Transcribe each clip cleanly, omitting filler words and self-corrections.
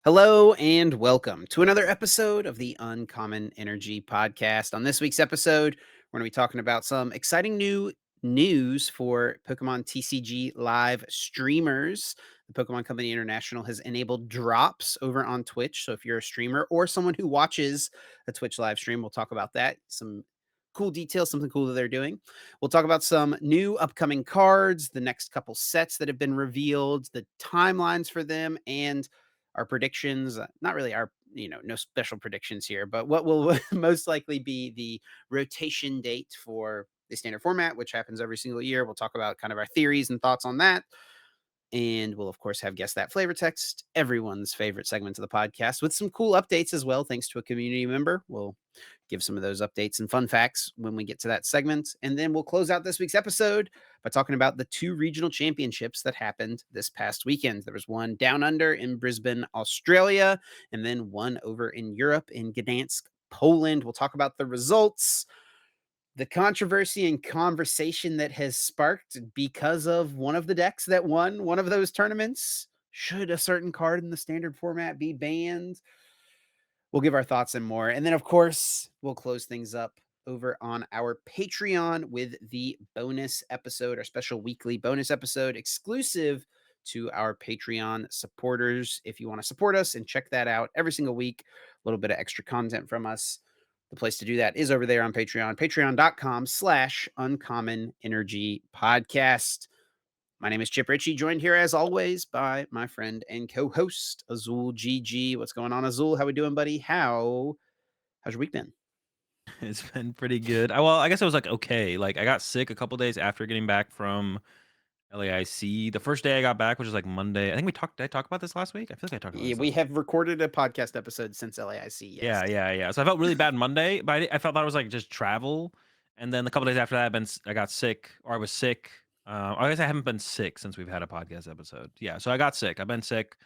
Hello and welcome to another episode of the Uncommon Energy Podcast. On this week's episode, we're going to be talking about some exciting new news for Pokemon TCG live streamers. The Pokemon Company International has enabled drops over on Twitch. So if you're a streamer or someone who watches a Twitch live stream, we'll talk about that. Some cool details, something cool that they're doing. We'll talk about some new upcoming cards, the next couple sets that have been revealed, the timelines for them, and our predictions. Not really our, no special predictions here, but what will most likely be the rotation date for the standard format, which happens every single year. We'll talk about kind of our theories and thoughts on that. And we'll, of course, have Guess That Flavor Text, everyone's favorite segment of the podcast, with some cool updates as well, thanks to a community member. We'll give some of those updates and fun facts when we get to that segment. And then we'll close out this week's episode by talking about the two regional championships that happened this past weekend. There was one down under in Brisbane, Australia, and then one over in Europe in Gdansk, Poland. We'll talk about the results, the controversy and conversation that has sparked because of one of the decks that won one of those tournaments. Should a certain card in the standard format be banned? We'll give our thoughts and more. And then, of course, we'll close things up over on our Patreon with the bonus episode, our special weekly bonus episode exclusive to our Patreon supporters. If you want to support us and check that out every single week, a little bit of extra content from us. The place to do that is over there on Patreon, patreon.com/uncommon energy podcast. My name is Chip Ritchie, joined here as always by my friend and co-host Azul GG. What's going on, Azul? How we doing, buddy? How's your week been? It's been pretty good. Well, I guess it was like okay. Like I got sick a couple days after getting back from LAIC. The first day I got back, which was like Monday. I think we talked. Did I talk about this last week? I feel like I talked about Yeah, this we last week. have recorded a podcast episode since LAIC. Yeah, Yes. yeah, yeah. So I felt really bad Monday, but I felt that was like just travel. And then a couple days after that, I got sick, or I was sick. I guess I haven't been sick since we've had a podcast episode. Yeah, so I got sick. I've been sick.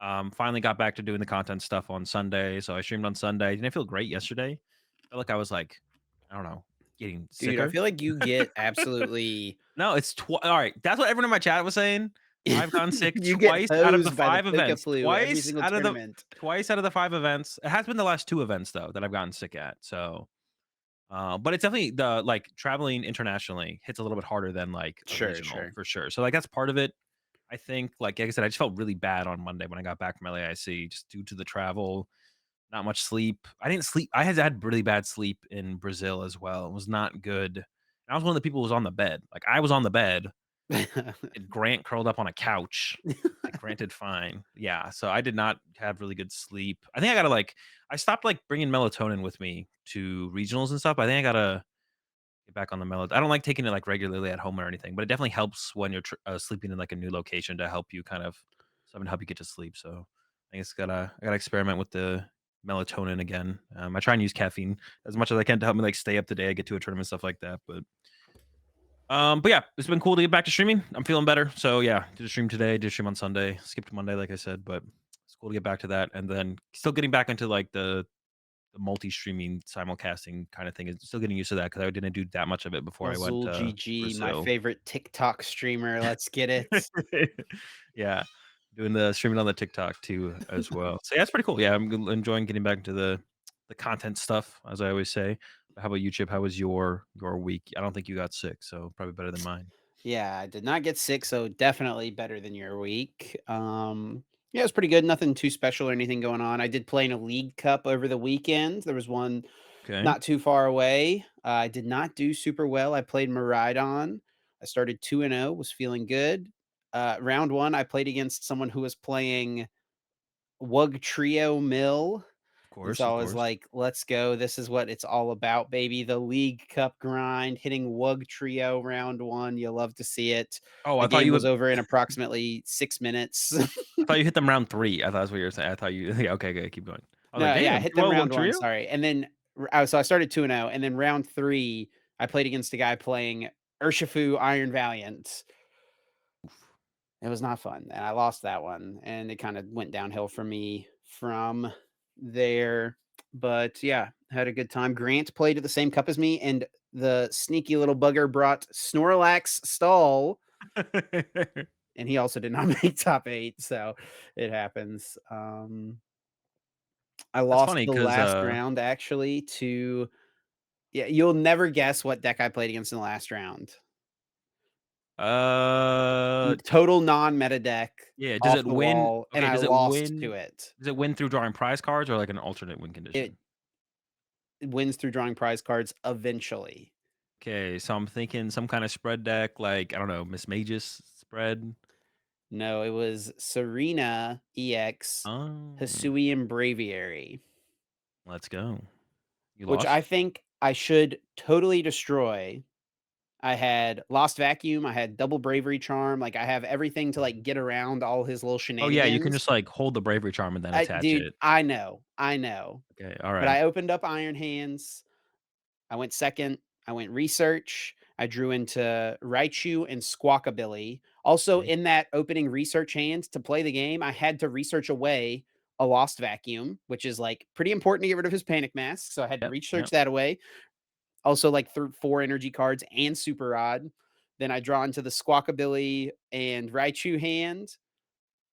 Finally got back to doing the content stuff on Sunday. So I streamed on Sunday. Didn't I feel great yesterday? Felt like I was like, I don't know, getting Dude, I sicker. feel like you get absolutely No, it's all right. That's what everyone in my chat was saying. I've gotten sick you get twice out of the hosed by the 5 Poke events. Flu every single tournament. Twice out of the 5 events. It has been the last 2 events though that I've gotten sick at. So, but it's definitely the like traveling internationally hits a little bit harder than like a Sure, regional sure. for sure. So like that's part of it. I think like I said, I just felt really bad on Monday when I got back from LAIC just due to the travel, not much sleep. I didn't sleep. I had really bad sleep in Brazil as well. It was not good. And I was one of the people who was on the bed. Like I was on the bed and Grant curled up on a couch. Like, Grant did fine. Yeah, so I did not have really good sleep. I think I gotta, like I stopped, like, bringing melatonin with me to regionals and stuff. I think I gotta get back on the I don't like taking it, like, regularly at home or anything, but it definitely helps when you're sleeping in, like, a new location to help you kind of something to help you get to sleep, so I guess I gotta experiment with the melatonin again. I try and use caffeine as much as I can to help me, like, stay up to date, get to a tournament, stuff like that, but yeah, it's been cool to get back to streaming. I'm feeling better. So yeah, did a stream today, did a stream on Sunday, skipped Monday, like I said, but it's cool to get back to that. And then still getting back into like the multi-streaming simulcasting kind of thing. Is still getting used to that because I didn't do that much of it before I went Azul to GG, my Brazil. favorite TikTok streamer. Let's get it. Yeah. Doing the streaming on the TikTok too as well. So yeah, it's pretty cool. Yeah, I'm enjoying getting back into the content stuff, as I always say. How about you, Chip? How was your week? I don't think you got sick, so probably better than mine. Yeah, I did not get sick, so definitely better than your week. Yeah, it was pretty good. Nothing too special or anything going on. I did play in a league cup over the weekend. There was one Okay. not too far away. I did not do super well. I played Maridon. I started 2-0, was feeling good. Round one, I played against someone who was playing Wug Trio Mill. Of And course, so of I was course. like, let's go. This is what it's all about, baby. The League Cup grind, hitting Wug Trio round one. You'll love to see it. Oh, The I thought game you was would over in approximately 6 minutes. I thought you hit them round 3. I thought that's what you were saying. I thought you yeah, okay, okay, keep going. I was like, No, yeah, I "Damn, hit them 2-0 Wug round one. Trio?" Sorry. And then so I started 2-0. And then round three, I played against a guy playing Urshifu Iron Valiant. It was not fun. And I lost that one. And it kind of went downhill for me from there. But yeah, had a good time. Grant played at the same cup as me, and the sneaky little bugger brought Snorlax stall. and he also did not make top 8, so it happens. I That's lost funny the 'cause, last round actually to yeah, you'll never guess what deck I played against in the last round. uh, Total non-meta deck, yeah, does off it the win wall, and okay, I lost to it. does it win through drawing prize cards or, like, an alternate win It condition? wins through drawing prize cards eventually. Okay, so I'm thinking some kinda spread deck, like, I don't know, Miss Magus spread? No, it was Serena EX Oh, Hisuian Braviary, let's go. You which I lost? think I should totally destroy. I had Lost Vacuum, I had Double Bravery Charm, like, I have everything to, like, get around all his little Oh, yeah, you can shenanigans. just, like, hold the bravery charm and then attach Dude, it. I know, Okay, but alright. I opened up Iron Hands, I went 2nd, I went Research, I drew into Raichu and Squawkabilly. Also, Okay. in that opening Research hand to play the game, I had to research away a Lost Vacuum, which is, like, pretty important to get rid of his Panic Mask, so I had to Yep, research yep. that away. Also, like, through 4 energy cards and Super Rod. Then I draw into the Squawkabilly and Raichu hand,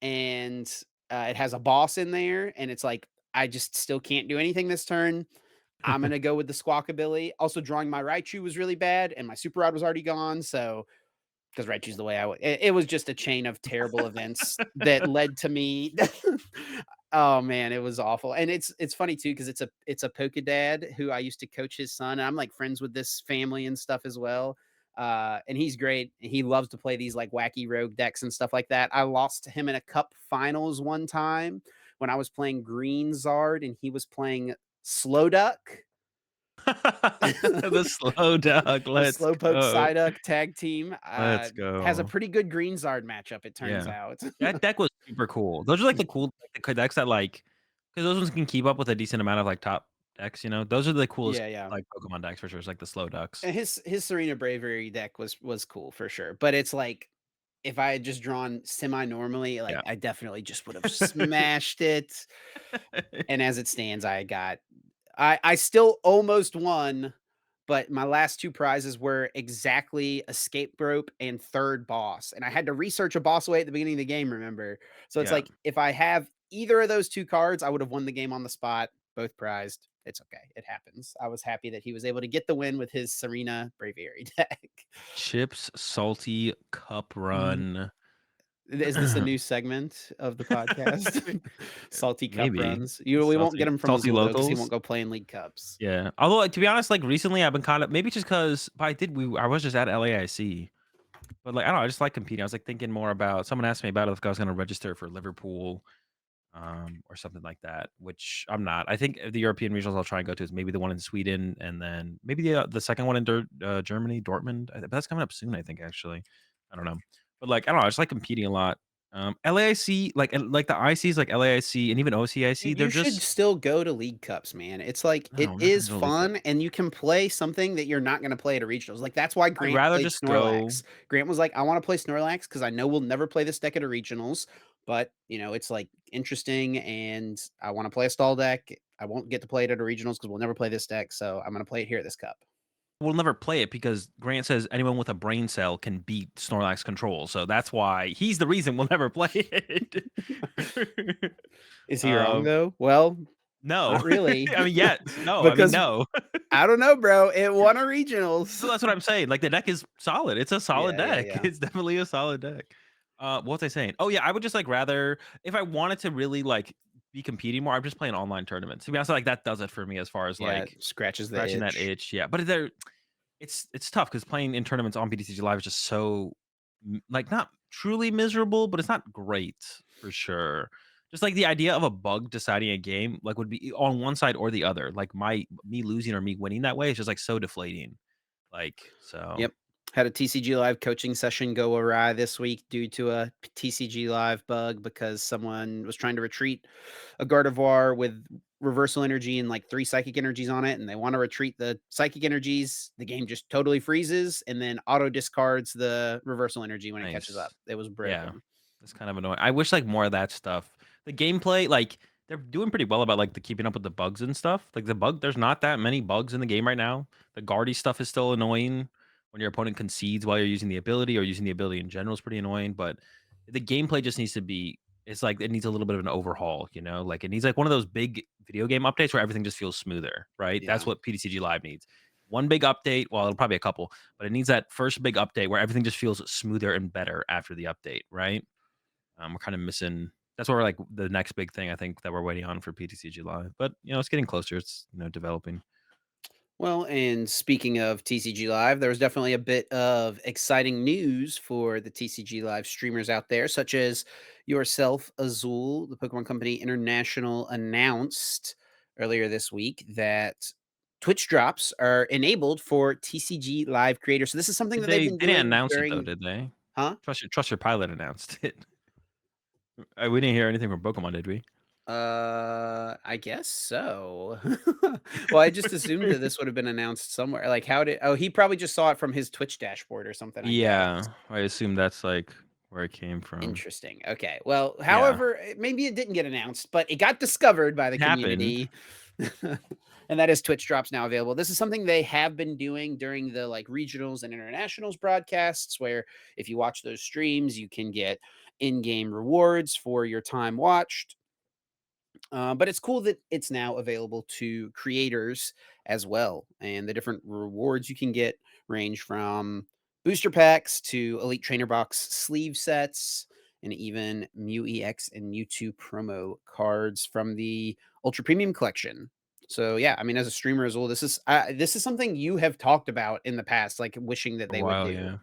and, it has a boss in there, and it's like, I just still can't do anything this turn. I'm gonna go with the Squawkabilly. Also, drawing my Raichu was really bad, and my Super Rod was already gone, so because Raichu's the way I would it was just a chain of terrible events that led to me oh, man, it was awful, and it's funny too because it's a Pokedad who I used to coach his son, and I'm, like, friends with this family and stuff as well, and he's great, and he loves to play these, like, wacky rogue decks and stuff like that. I lost to him in a cup finals one time when I was playing Green Zard and he was playing Slowduck. The slow dog, The let's Slowpoke go. Psyduck tag team, Let's has a go. pretty good Green Zard matchup, it turns Yeah. out. That deck was super cool. Those are, like, the cool the decks that, like, because those ones can keep up with a decent amount of, like, top decks, you know? Those are the coolest, Yeah, yeah. like, Pokemon decks for sure, it's like the slow ducks. And his Serena Bravery deck was cool for sure, but it's like, if I had just drawn semi-normally, like, Yeah. I definitely just would have smashed it, and as it stands, I still almost won, but my last 2 prizes were exactly Escape Rope and 3rd Boss, and I had to research a boss away at the beginning of the game, remember? So it's Yeah. like, if I have either of those 2 cards, I would have won the game on the spot, both prized. It's okay, it happens. I was happy that he was able to get the win with his Serena Braviary deck. Chips Salty Cup Mm. Run. Is this a new segment of the podcast? Salty cup Maybe. runs. We won't get him from Salty Azul though, because he locals? won't go play in league cups. Yeah. Although, like, to be honest, like, recently I've been kind of maybe just because, but I was just at LAIC, but, like, I don't know, I just like competing. I was, like, thinking more about someone asked me about it if I was gonna register for Liverpool, or something like that, which I'm not. I think the European regionals I'll try and go to is maybe the one in Sweden and then maybe the second one in Germany, Dortmund. But that's coming up soon, I think, actually. I don't know. But, like, I don't know, I just like competing a lot. LAIC, like the ICs, like LAIC and even OCIC, Dude, they're you should just still go to league cups, man. It's like no, it I'm not gonna is go to League Cup. fun and you can play something that you're not gonna play at a regionals. Like that's why I'd Grant rather played just go Snorlax. Grant was like, I want to play Snorlax because I know we'll never play this deck at a regionals, but it's like interesting and I want to play a stall deck. I won't get to play it at a regionals because we'll never play this deck. So I'm gonna play it here at this cup. we'll never play it because Grant says anyone with a brain cell can beat Snorlax control. So that's why he's the reason we'll never play it. Is he wrong um, though? Well, no. not really. I mean, yes. No, I mean, Because no. I don't know, bro. It won a regionals. So that's what I'm saying. Like the deck is solid. It's a solid Yeah, yeah, deck. yeah. It's definitely a solid deck. What was I saying? Oh yeah, I would just like rather if I wanted to really like be competing more, I'm just playing online tournaments. To be honest, like that does it for me as far as Yeah, like it scratches the scratching that itch. itch. Yeah, but they're it's tough because playing in tournaments on BTCG Live is just so like not truly miserable, but it's not great for sure. Just like the idea of a bug deciding a game, like would be on one side or the other. Like me losing or me winning that way is just like so deflating. Like so, Yep. Had a TCG Live coaching session go awry this week due to a TCG Live bug because someone was trying to retreat a Gardevoir with reversal energy and like 3 psychic energies on it, and they want to retreat the psychic energies. The game just totally freezes and then auto discards the reversal energy when it catches up. nice. It was Yeah, broken. that's kind of annoying. I wish like more of that stuff. The gameplay, like they're doing pretty well about like the keeping up with the bugs and stuff. Like there's not that many bugs in the game right now. The guardy stuff is still annoying when your opponent concedes while you're using the ability or using the ability in general is pretty annoying. But the gameplay just needs to be it's like it needs a little bit of an overhaul, like, it needs, like, one of those big video game updates where everything just feels smoother, right? That's Yeah. what PTCG Live needs. One big update, well, it'll probably be a couple, but it needs that first big update where everything just feels smoother and better after the update, right? We're kinda missing that's what we're, like, the next big thing I think that we're waiting on for PTCG Live, but, it's getting closer, it's, developing. Well, and speaking of TCG Live, there was definitely a bit of exciting news for the TCG Live streamers out there, such as yourself, Azul. The Pokemon Company International announced earlier this week that Twitch drops are enabled for TCG Live creators. So this is something Did that they've they been they didn't doing announce it though, during, did they? huh? Trust Your Pilot announced it. We didn't hear anything from Pokemon, did we? I guess so. Well, I just assumed that this would have been announced somewhere. Like, how did? Oh, he probably just saw it from his Twitch dashboard or something, I guess. Yeah, I assume that's, like, where it came from. Interesting. Okay. Well, Yeah. however, maybe it didn't get announced, but it got discovered by the It happened. community. And that is Twitch drops now available. This is something they have been doing during the like regionals and internationals broadcasts, where if you watch those streams, you can get in-game rewards for your time watched. But it's cool that it's now available to creators as well. And the different rewards you can get range from booster packs to Elite Trainer Box sleeve sets, and even Mew EX and Mewtwo promo cards from the Ultra Premium collection. So yeah, I mean, as a streamer as well, this is something you have talked about in the past, like wishing that For a they would while, do. yeah.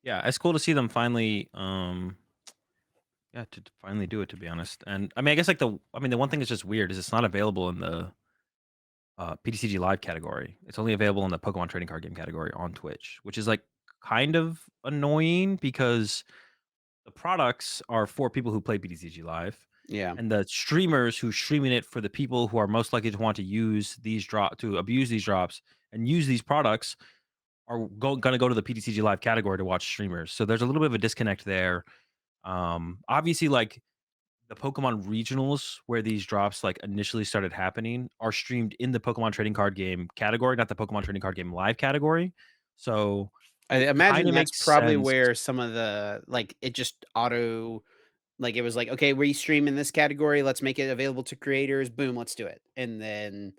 Yeah, it's cool to see them finally, yeah, to finally do it, to be honest, and, I mean, I guess, like, the one thing that's just weird is it's not available in the, PTCG Live category. It's only available in the Pokemon Trading Card Game category on Twitch, which is, like, kind of annoying because the products are for people who play PTCG Live, Yeah. and the streamers who streaming it for the people who are most likely to want to use these to abuse these drops and use these products are gonna go to the PTCG Live category to watch streamers. So there's a little bit of a disconnect there. Obviously, like the Pokemon regionals where these drops like initially started happening are streamed in the Pokemon Trading Card Game category, not the Pokemon Trading Card Game Live category. So I it kind imagine of that's makes probably sense. where some of the like it just auto. Like, it was like, "Okay, we stream in this category, let's make it available to creators, boom, let's do it." And then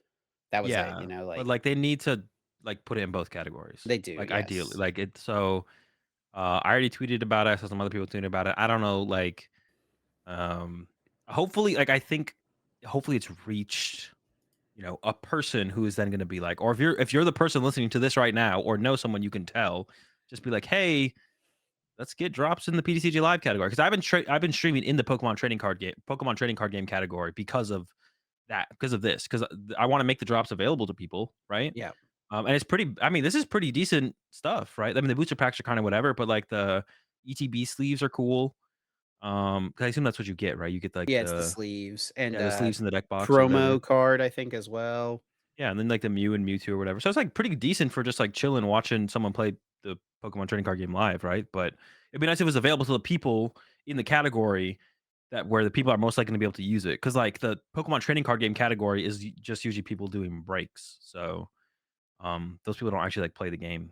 that was it, Yeah, but like, like they need to like put it in both categories. they do, Like ideally, yes. like it. So I already tweeted about it. I saw some other people tweeting about it. I don't know, like um, hopefully, like I think, hopefully it's reached a person who is then going to be like, or if you're the person listening to this right now, or know someone you can tell, just be like, hey, let's get drops in the PTCG Live category because I've been streaming in the Pokemon Trading Card Game category because of this because I want to make the drops available to people, right? Yeah. And it's pretty. I mean, this is pretty decent stuff, right? I mean, the booster packs are kind of whatever, but like the ETB sleeves are cool. 'Cause I assume that's what you get, right? You get like Yeah, it's the sleeves and, the sleeves in the deck box or whatever. promo card, I think, as well. Yeah, and then like the Mew and Mewtwo or whatever. So it's like pretty decent for just like chilling, watching someone play the Pokemon trading card game live, right? But it'd be nice if it was available to the people in the category that where the people are most likely going to be able to use it. Because like the Pokemon trading card game category is just usually people doing breaks. So those people don't actually like play the game.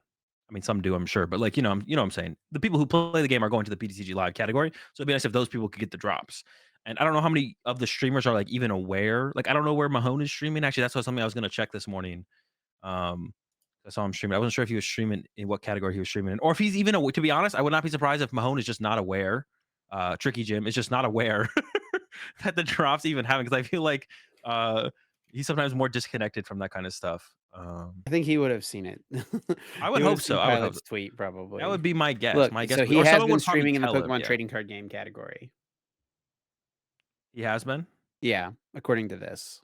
I mean, some do, I'm sure, but like what I'm saying. The people who play the game are going to the PTCG live category, so it'd be nice if those people could get the drops. And I don't know how many of the streamers are like even aware. Like, I don't know where Mahone is streaming. Actually, that's what something I was gonna check this morning. Um, I saw him streaming. I wasn't sure if he was streaming in what category he was streaming in, or if he's even. To be honest, I would not be surprised if Mahone is just not aware. Tricky Jim is just not aware that the drops even happen because I feel like uh, he's sometimes more disconnected from that kind of stuff. I think he would have seen it. I would He would hope have so. seen I would hope Pilot's tweet that would probably. be my guess. Look, My guess, so he or has someone been would probably streaming in the tell him. Pokemon Yeah, trading card game category. he has been. Yeah, according to this,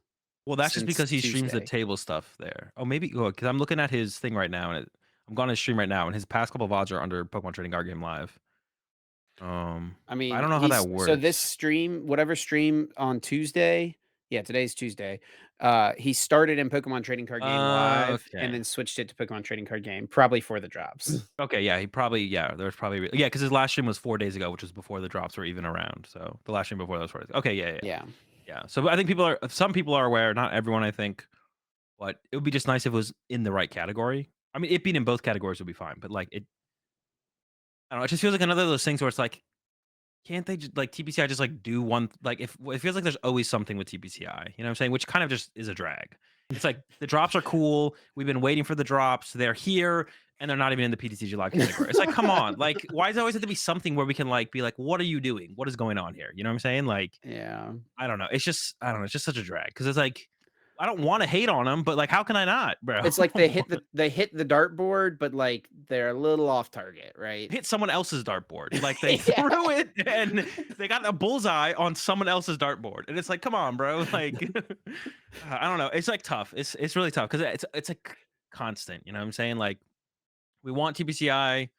Well, that's just since because he streams the Tuesday. table stuff there. Oh, maybe because I'm looking at his thing right now, and I'm going to his stream right now, and his past couple VODs are under Pokemon Trading Card Game Live. I I mean, don't know how that he's so this works. stream, whatever stream on Tuesday, yeah, today's Tuesday. He started in Pokemon Trading Card Game Live and Okay. then switched it to Pokemon Trading Card Game, probably for the drops. Okay, yeah, he probably there's probably because his last stream was 4 days ago, which was before the drops were even around, so the last stream before that was 4 days. Okay, yeah, yeah, yeah. Yeah. Yeah, so I think some people are aware, not everyone, I think, but it would be just nice if it was in the right category. I mean, it being in both categories would be fine, but, like, I don't know, it just feels like another of those things where it's like, can't they just like TPCI just like do one like if it feels like there's always something with TPCI, you know what I'm saying? Which kind of just is a drag. It's like the drops are cool. We've been waiting for the drops. They're here and they're not even in the PTCG live category. It's like, come on. Like, why does it always have to be something where we can like be like, what are you doing? What is going on here? You know what I'm saying? Like, Yeah. I don't know. It's just I don't know. It's just such a drag because it's like I don't want to hate on them, but like, how can I not, bro? It's like they hit the dartboard, but, like, they're a little off target, right? Hit someone else's dartboard. Like they Yeah. threw it and they got a bullseye on someone else's dartboard. And it's like, come on, bro. Like I don't know. It's like tough. It's really tough because it's a constant. You know what I'm saying? Like we want TPCI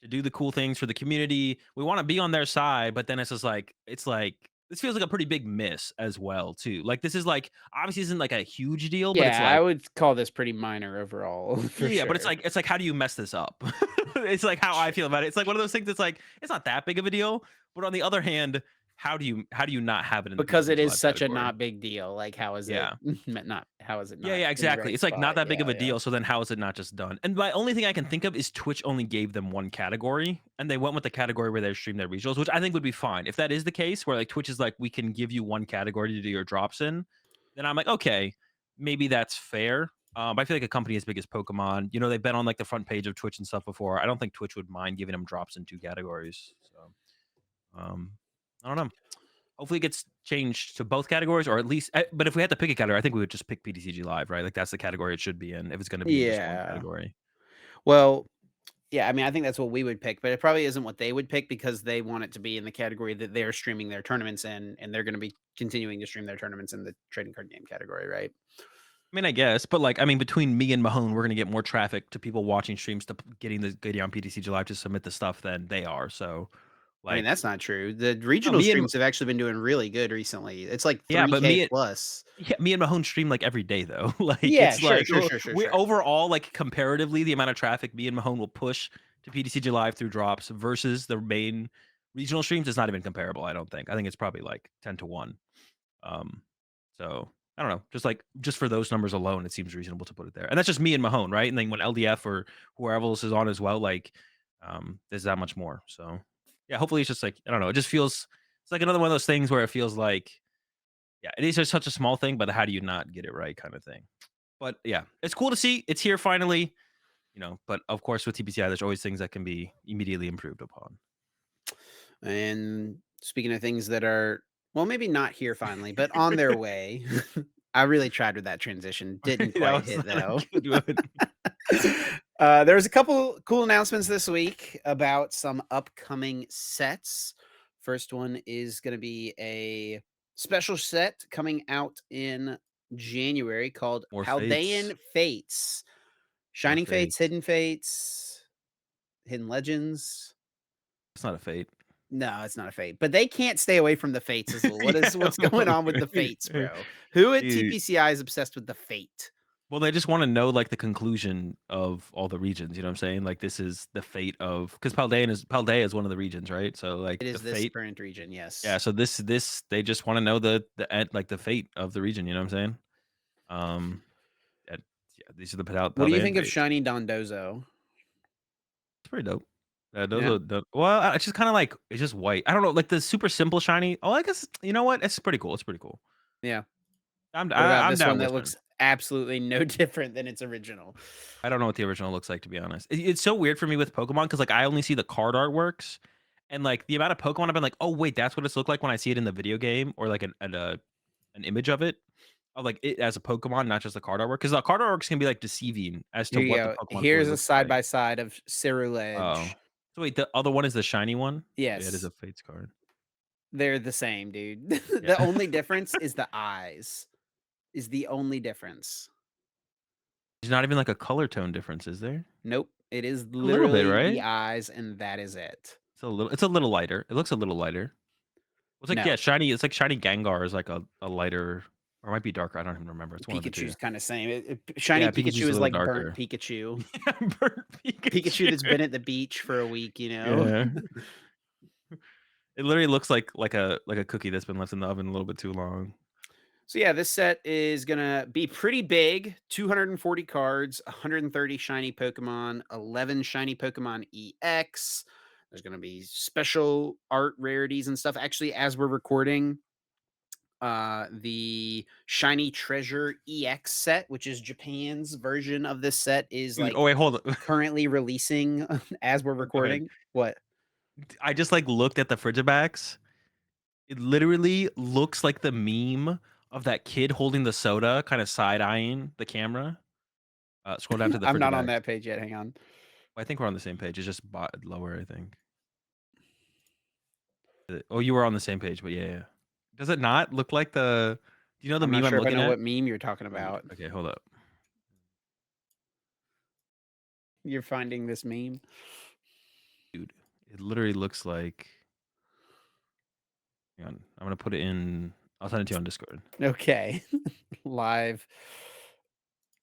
to do the cool things for the community. We want to be on their side, but then it's like this feels like a pretty big miss as well too. Like this is like obviously isn't like a huge deal, but it's Yeah, I like would call this pretty minor overall for yeah, but sure. it's like how do you mess this up? It's like how I feel about it. It's like one of those things that's like it's not that big of a deal, but on the other hand, how do you not have it in the Because it PTCG is Live such a category? not big deal, like, how is it Yeah. not how is it Yeah, not yeah, in the exactly. right It's like not spot? that big of Yeah, a yeah. deal, so then how is it not just done? And my only thing I can think of is Twitch only gave them one category, and they went with the category where they stream their regionals, which I think would be fine. If that is the case, where like Twitch is like, we can give you one category to do your drops in, then I'm like, okay, maybe that's fair. But I feel like a company as big as Pokemon, you know, they've been on like the front page of Twitch and stuff before. I don't think Twitch would mind giving them drops in two categories. So um, I don't know. Hopefully, it gets changed to both categories, or at least. But if we had to pick a category, I think we would just pick PTCG Live, right? Like that's the category it should be in if it's going to be in just one Yeah. category. Well, yeah, I mean, I think that's what we would pick, but it probably isn't what they would pick because they want it to be in the category that they're streaming their tournaments in, and they're gonna be continuing to stream their tournaments in the trading card game category, right? I mean, I guess, but like, I mean, between me and Mahone, we're gonna get more traffic to people watching streams to getting on PTCG Live to submit the stuff than they are. So, I mean, like, that's not true. The no, regional me and streams have actually been doing really good recently. It's like yeah, but 3K plus. me and Mahone stream like every day though. Like, Yeah, it's sure, like sure, sure, sure, we sure. overall like comparatively the amount of traffic me and Mahone will push to PTCG Live through drops versus the main regional streams is not even comparable. I don't think. I think it's probably like 10 to 1. Um, so I don't know. Just for those numbers alone, it seems reasonable to put it there. And that's just me and Mahone, right? And then when LDF or whoever else is on as well, like there's that much more. So yeah, hopefully it's just like I don't know. It just feels it's like another one of those things where it feels like yeah, it is just such a small thing, but how do you not get it right, kind of thing. But yeah, it's cool to see it's here finally. You know, but of course with TPCI, there's always things that can be immediately improved upon. And speaking of things that are, well, maybe not here finally, but on their way. I really tried with that transition. Didn't That quite was hit not a though. good one. There was a couple cool announcements this week about some upcoming sets. First one is going to be a special set coming out in January called More fates. Paldean Fates. More Shining Fates, fates. Hidden Fates, Hidden Legends. It's not a fate. No, it's not a fate, but they can't stay away from the fates, Azul. Yeah. What's going on with the fates, bro? Who at Dude. TPCI is obsessed with the fate? Well, they just wanna know, like, the conclusion of all the regions, you know what I'm saying? Like, this is the fate of 'cause Paldea is one of the regions, right? So, like, It the is this fate current region, yeah, yes. so this they just wanna know the end like, the fate of the region, you know what I'm saying? Um, and yeah, these are the What do you Paldean think of fates. Shiny Dondozo? It's pretty dope. Those Yeah, are the well, it's just kinda like it's just white. I don't know, like, the super simple shiny oh, I guess you know what? It's pretty cool, it's pretty cool. yeah. What about I'm this one down that with it. looks absolutely no different than its original? I don't know what the original looks like, to be honest. It's so weird for me with Pokemon because like, I only see the card artworks, and, like, the amount of Pokemon I've been like, "Oh, wait, that's what it's looked like when I see it in the video game," or, like, an image of it, of, like, it as a Pokemon, not just the card artwork. Because the card artworks can be, like, deceiving as to Here you what the go. Pokemon fully Here's a looks side like. by side of Oh. Cerulege. So, wait, the other one is the shiny one? Yeah, it is Yes, a Fates card. they're the same, dude. The Yeah. only difference is the eyes, is the only difference. There's not even, like, a color tone difference, is there? Nope, it is A little bit, literally the right? eyes, and that is it. It's a little lighter. It looks a little lighter. It's like yeah, No, shiny it's like shiny Gengar is like a lighter or it might be darker, I don't even remember. It's one of the 2. Pikachu's kinda same. Shiny Yeah, Pikachu Pikachu's a is little like burnt darker. Pikachu. Yeah, burnt Pikachu Pikachu. that's been at the beach for a week, you know? Yeah. It literally looks like a cookie that's been left in the oven a little bit too long. So, yeah, this set is gonna be pretty big, 240 cards, 130 shiny Pokemon, 11 shiny Pokemon EX. There's gonna be special art rarities and stuff. Actually, as we're recording, the Shiny Treasure EX set, which is Japan's version of this set, is, Dude, like, oh, wait, hold on. currently releasing as we're Go ahead. recording. What? I just, like, looked at the Frigibacks. It literally looks like the meme of that kid holding the soda, kinda side-eyeing the camera. Scroll down to the I'm not on Frigibacks. that page yet, hang on. I think we're on the same page, it's just lower, I think. Oh, you were on the same page, but yeah, yeah. Does it not look like the do you know the I'm not meme I'm sure if I looking know at? what meme you're talking Let me about. okay, hold up. You're finding this meme? Dude, it literally looks like hang on, I'm gonna put it in I'll send it to you on Discord. Okay. Live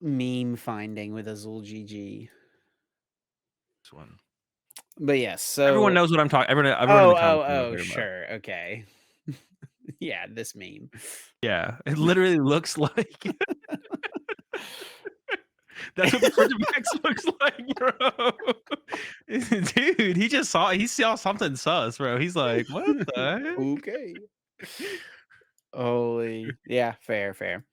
meme finding with Azul GG. This one. But yes, Everyone so knows what I'm talking everyone in oh, the comments knows what oh, I'm oh, talking about. sure, okay. Yeah, this meme. Yeah, it literally looks like that's what the Frigibacks looks like, bro. Dude, he saw something sus, bro. He's like, "What the Okay. Holy yeah, fair, fair.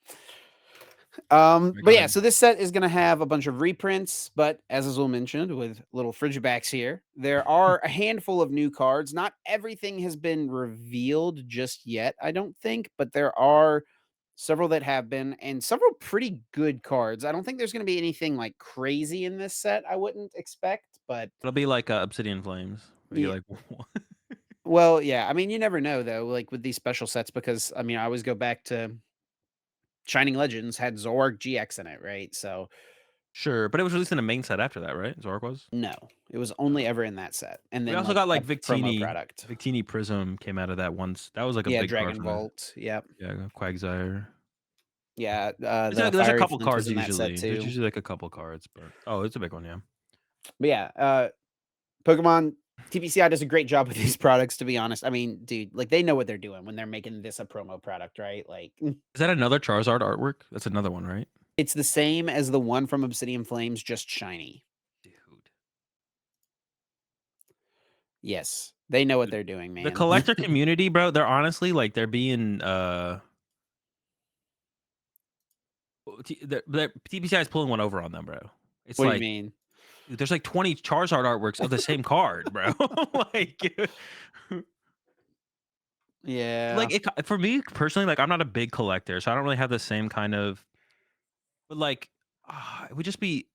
heck?" Go But yeah, ahead. so this set is gonna have a bunch of reprints, but as Azul mentioned, with little Frigibacks here, there are a handful of new cards. Not everything has been revealed just yet, I don't think, but there are several that have been, and several pretty good cards. I don't think there's gonna be anything like crazy in this set, I wouldn't expect, but It'll be like, Obsidian Flames, where you're yeah. like, "What?" Well, yeah, I mean, you never know though, like with these special sets, because I mean, I always go back to Shining Legends had Zorg GX in it, right? So Sure, but it was released in a main set after that, right? Zork was? no, it was Oh. only ever in that set, and We then, also like, got, like, a promo Victini. product. Victini Prism came out of that once. That was, like, a Yeah, big card Dragon from the Vault, yep. yeah, Quagsire. Yeah, the There's a Fiery couple Flint was cards in that set usually. There's too. usually, like, a couple cards, but oh, it's a big one, yeah. But yeah, Pokemon TPCI does a great job with these products, to be honest. I mean, dude, like, they know what they're doing when they're making this a promo product, right? Like, Is that another Charizard artwork? That's another one, right? it's the same as the one from Obsidian Flames, just shiny. Dude. Yes, they know what Dude, they're doing, the man. collector community, bro, they're honestly, like, they're being, the TBCI is pulling one over on them, bro. It's What do you like, mean? dude, there's, like, 20 Charizard artworks of the same card, bro. Like Yeah. like, for me personally, like, I'm not a big collector, so I don't really have the same kind of but, like, it would just be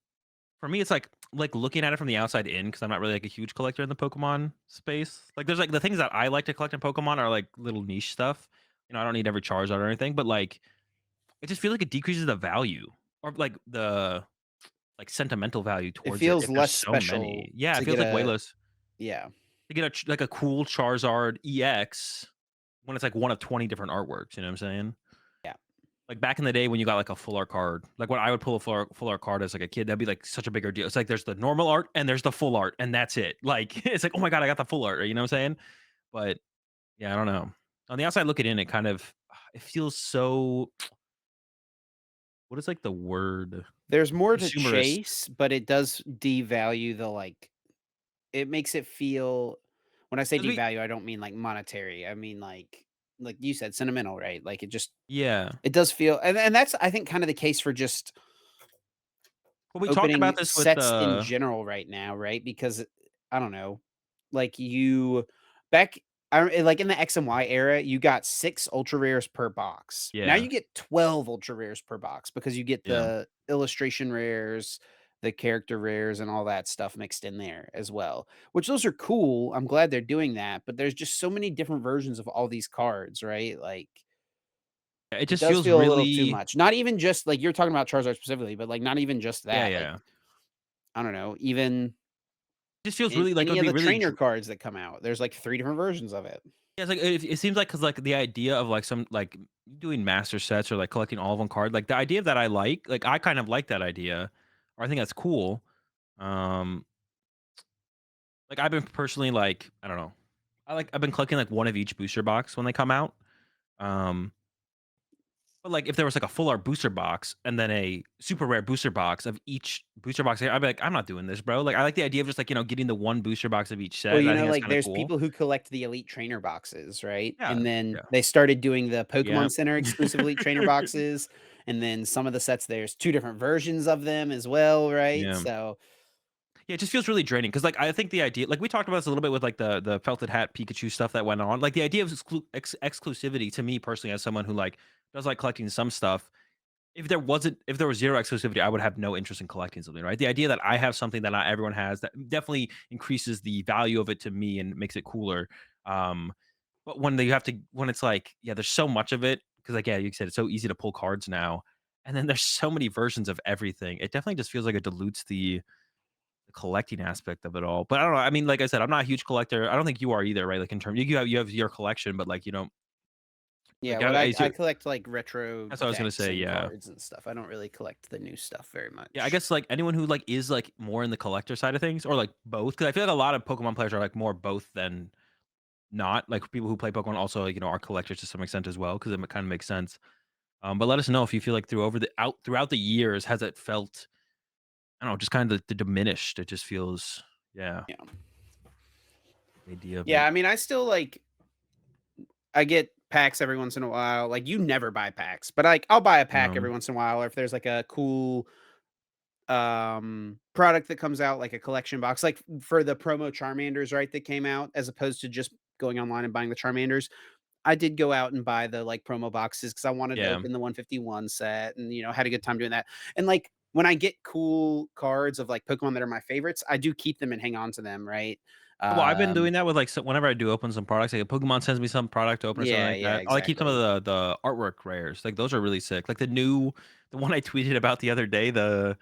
for me, it's like looking at it from the outside in because 'cause I'm not really, like, a huge collector in the Pokemon space. Like, there's, like the things that I like to collect in Pokemon are, like, little niche stuff. You know, I don't need every Charizard or anything, but, like, I just feel like it decreases the value or, like, the, like, sentimental value It towards it feels if there's less so special many. Yeah, it to feels get like way a less yeah. to get like, a cool Charizard EX when it's, like, one of 20 different artworks, you know what I'm saying? Yeah. Like, back in the day when you got, like, a full art card, like, when I would pull a full art card as, like, a kid, that'd be, like, such a bigger deal. It's like there's the normal art and there's the full art, and that's it. Like, it's like, "Oh my god, I got the full art," you know what I'm saying? But, yeah, I don't know. On the outside looking in, it kind of it feels so what is, like, the word? There's more to Consumerist. chase, but it does devalue the, like, it makes it feel, when I say 'Cause we devalue, I don't mean, like, monetary, I mean, like you said, sentimental, right? Like, it just yeah. it does feel, and that's, I think, kinda the case for just Well, we talked opening about this with, sets in general right now, right? Because I don't know, like you back like in the X and Y era, you got 6 ultra rares per box. Now yeah, you get 12 ultra rares per box because you get yeah. the illustration rares, the character rares, and all that stuff mixed in there as well. Which those are cool. I'm glad they're doing that, but there's just so many different versions of all these cards, right? Like, It it just does feels feel a little too really much. Not even just like you're talking about Charizard specifically, but like not even just yeah, that. Like, yeah. I don't know, even It just feels in really like it any would of be the really trainer cards that come out, there's like 3 different versions of it. yeah, it's like it seems like because like the idea of like some like doing master sets or like collecting all of one card, like the idea of that like I kind of like that idea, or I think that's cool. Um, like I've been personally like I don't know, I've been collecting like one of each booster box when they come out. Um, But, like, if there was, like, a full art booster box and then a super rare booster box of each booster box, I'd be like, "I'm not doing this, bro." Like, I like the idea of just, like, getting the 1 booster box of each Well, set. I think that's kinda there's cool. people who collect the Elite Trainer boxes, right? Yeah, And then yeah. they started doing the Pokemon Yeah. Center exclusive Elite Trainer boxes, and then some of the sets, there's 2 different versions of them as well, right? Yeah. So, Yeah, it just feels really draining because, like, I think the idea, like, we talked about this a little bit with, like, the felted hat Pikachu stuff that went on. Like, the idea of exclusivity to me personally as someone who, like, does like collecting some stuff, if there was 0 exclusivity, I would have no interest in collecting something, right? The idea that I have something that not everyone has, that definitely increases the value of it to me and makes it cooler. Um, but when it's like, yeah, there's so much of it because, like, yeah, you said it's so easy to pull cards now, and then there's so many versions of everything. It definitely just feels like it dilutes the collecting aspect of it all. But I don't know. I mean, like I said, I'm not a huge collector. I don't think you are either, right? Like in terms, you have your collection, but like, yeah, like what I I I so collect, like, retro that's what I was gonna decks say. and Yeah, cards and stuff. I don't really collect the new stuff very yeah. I much. guess like anyone who like is like more in the collector side of things, or like both, because I feel like a lot of Pokemon players are like more both than not. Like people who play Pokemon also like, are collectors to some extent as well, because it kind of makes sense. But let us know if you feel like throughout the years has it felt, I don't know, just kind of the diminished. It just feels, yeah, Yeah. the idea of Yeah, it. I mean, I still, like I get packs every once in a while. Like, you never buy packs, but, like, I'll buy a pack every once in a while, or if there's, like, a cool, product that comes out, like a collection box, like, for the promo Charmanders, right, that came out, as opposed to just going online and buying the Charmanders. I did go out and buy the, like, promo boxes because I wanted to Yeah. open the 151 set and, had a good time doing that. And, like, when I get cool cards of, like, Pokemon that are my favorites, I do keep them and hang on to them, right? Well, I've been Um doing that with, like, so whenever I do open some products, like, if Pokemon sends me some product to open or something Yeah, like yeah, that, I like keep some of exactly. the artwork rares, like, those are really sick, like, the one I tweeted about the other day, the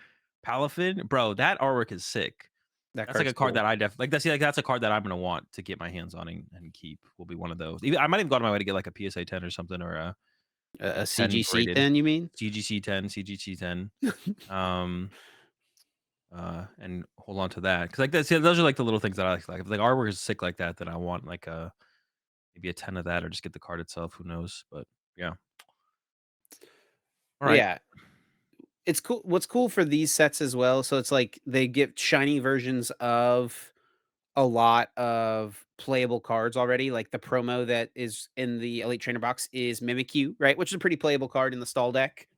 Palafin, bro, that artwork is sick. That That's, like, card's a card cool. that I like, that's a card that I'm gonna want to get my hands on and keep, will be one of those. Even I might even go out of my way to get, like, a PSA 10 or something, or a A 10 CGC graded 10, you mean? CGC 10, CGC 10, um, and hold on to that, because like, that's, yeah, those are, like, the little things that I like. If, like, artwork is sick like that, then I want, like, maybe a 10 of that or just get the card itself, who knows, but yeah. But Alright. yeah, it's cool. What's cool for these sets as well, so it's like they get shiny versions of a lot of playable cards already. Like the promo that is in the Elite Trainer box is Mimikyu, right? Which is a pretty playable card in the stall deck.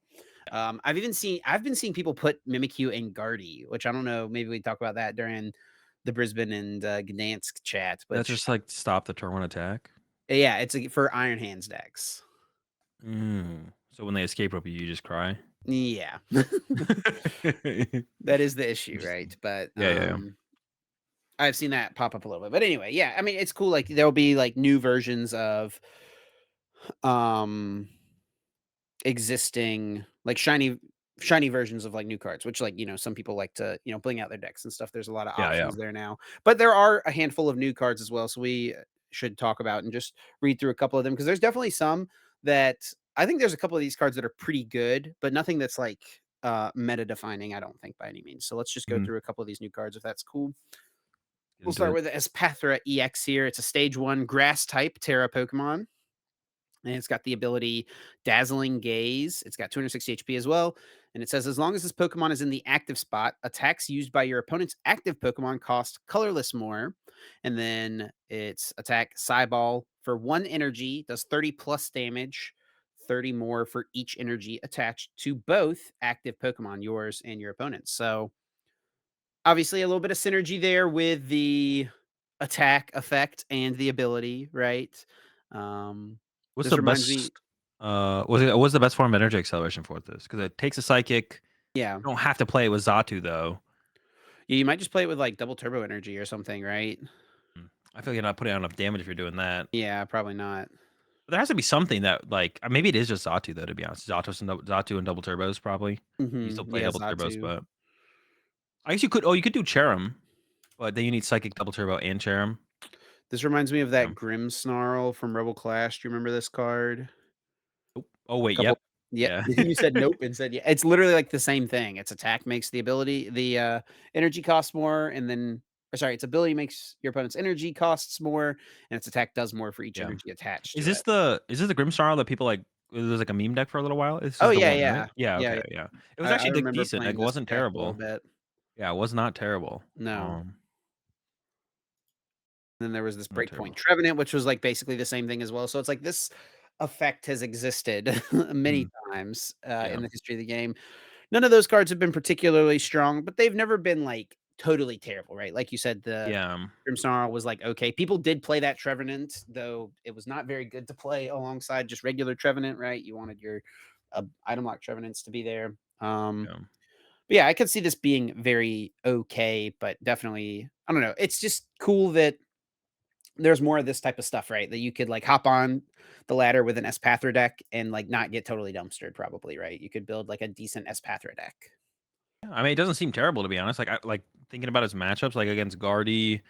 I've been seeing people put Mimikyu and Guardy, which I don't know. Maybe we talk about that during the Brisbane and Gdansk chat. That's Which just, like, stop the turn 1 attack? yeah, it's for Iron Hands decks. So when they escape rope you, you just cry? Yeah, that is the issue, Interesting. right? But Yeah, yeah, yeah. I've seen that pop up a little bit. But anyway, yeah, I mean, it's cool. Like there'll be like new versions of um existing like shiny versions of like new cards, which like, some people like to, bling out their decks and stuff. There's a lot of Yeah, yeah. options there now. But there are a handful of new cards as well. So we should talk about and just read through a couple of them because there's definitely some that I think there's a couple of these cards that are pretty good, but nothing that's like meta defining, I don't think by any means. So let's just go Mhm. through a couple of these new cards if that's cool. Get We'll into start it. with Espathra EX here. It's a stage 1 grass type Terra Pokemon. And it's got the ability Dazzling Gaze. It's got 260 HP as well. And it says as long as this Pokemon is in the active spot, attacks used by your opponent's active Pokemon cost colorless more. And then its attack Psyball for 1 energy does 30 plus damage, 30 more for each energy attached to both active Pokemon, yours and your opponent's. So obviously a little bit of synergy there with the attack effect and the ability, right? Um, What's this the reminds me best, what's the best form of energy acceleration for this? Because it takes a psychic. yeah. You don't have to play it with Xatu, though. Yeah, you might just play it with, like, double turbo energy or something, right? I feel like you're not putting out enough damage if you're doing that. Yeah, probably not. There has to be something that, like, maybe it is just Xatu, though, to be honest. Xatu and double turbos, probably. You still Mhm, play yeah, double turbos, Xatu. but I guess you could do Cherim, but then you need psychic double turbo and Cherim. This reminds me of Yeah. that Grimmsnarl from Rebel Clash. Do you remember this card? Oh, oh, wait, Couple yep. yeah, Yeah. you said nope and said yeah. It's literally like the same thing. Its attack makes the energy cost more, and then or sorry, its ability makes your opponent's energy costs more, and its attack does more for each Yeah. energy attached to it. Is this the Grimmsnarl that people, like, it was like a meme deck for a little while? This Oh, is the yeah, one, right? yeah. Yeah, Yeah, okay, yeah. yeah. It was I actually, like, remember decent, like, playing it this wasn't deck a little terrible. bit. Yeah, it was not terrible. No. Then there was this Not Breakpoint terrible. Trevenant, which was, like, basically the same thing as well. So it's like this effect has existed many Mhm. times, Yeah. in the history of the game. None of those cards have been particularly strong, but they've never been, like, totally terrible, right? Like you said, the Yeah, Grimmsnarl was, like, okay. People did play that Trevenant, though it was not very good to play alongside just regular Trevenant, right? You wanted your, item lock Trevenants to be there. yeah. But yeah, I could see this being very okay, but definitely I don't know. It's just cool that there's more of this type of stuff, right? That you could, like, hop on the ladder with an Espathra deck and, like, not get totally dumpstered probably, right? You could build, like, a decent Espathra deck. Yeah, I mean, it doesn't seem terrible, to be honest. Like, thinking about his matchups, like, against Guardy,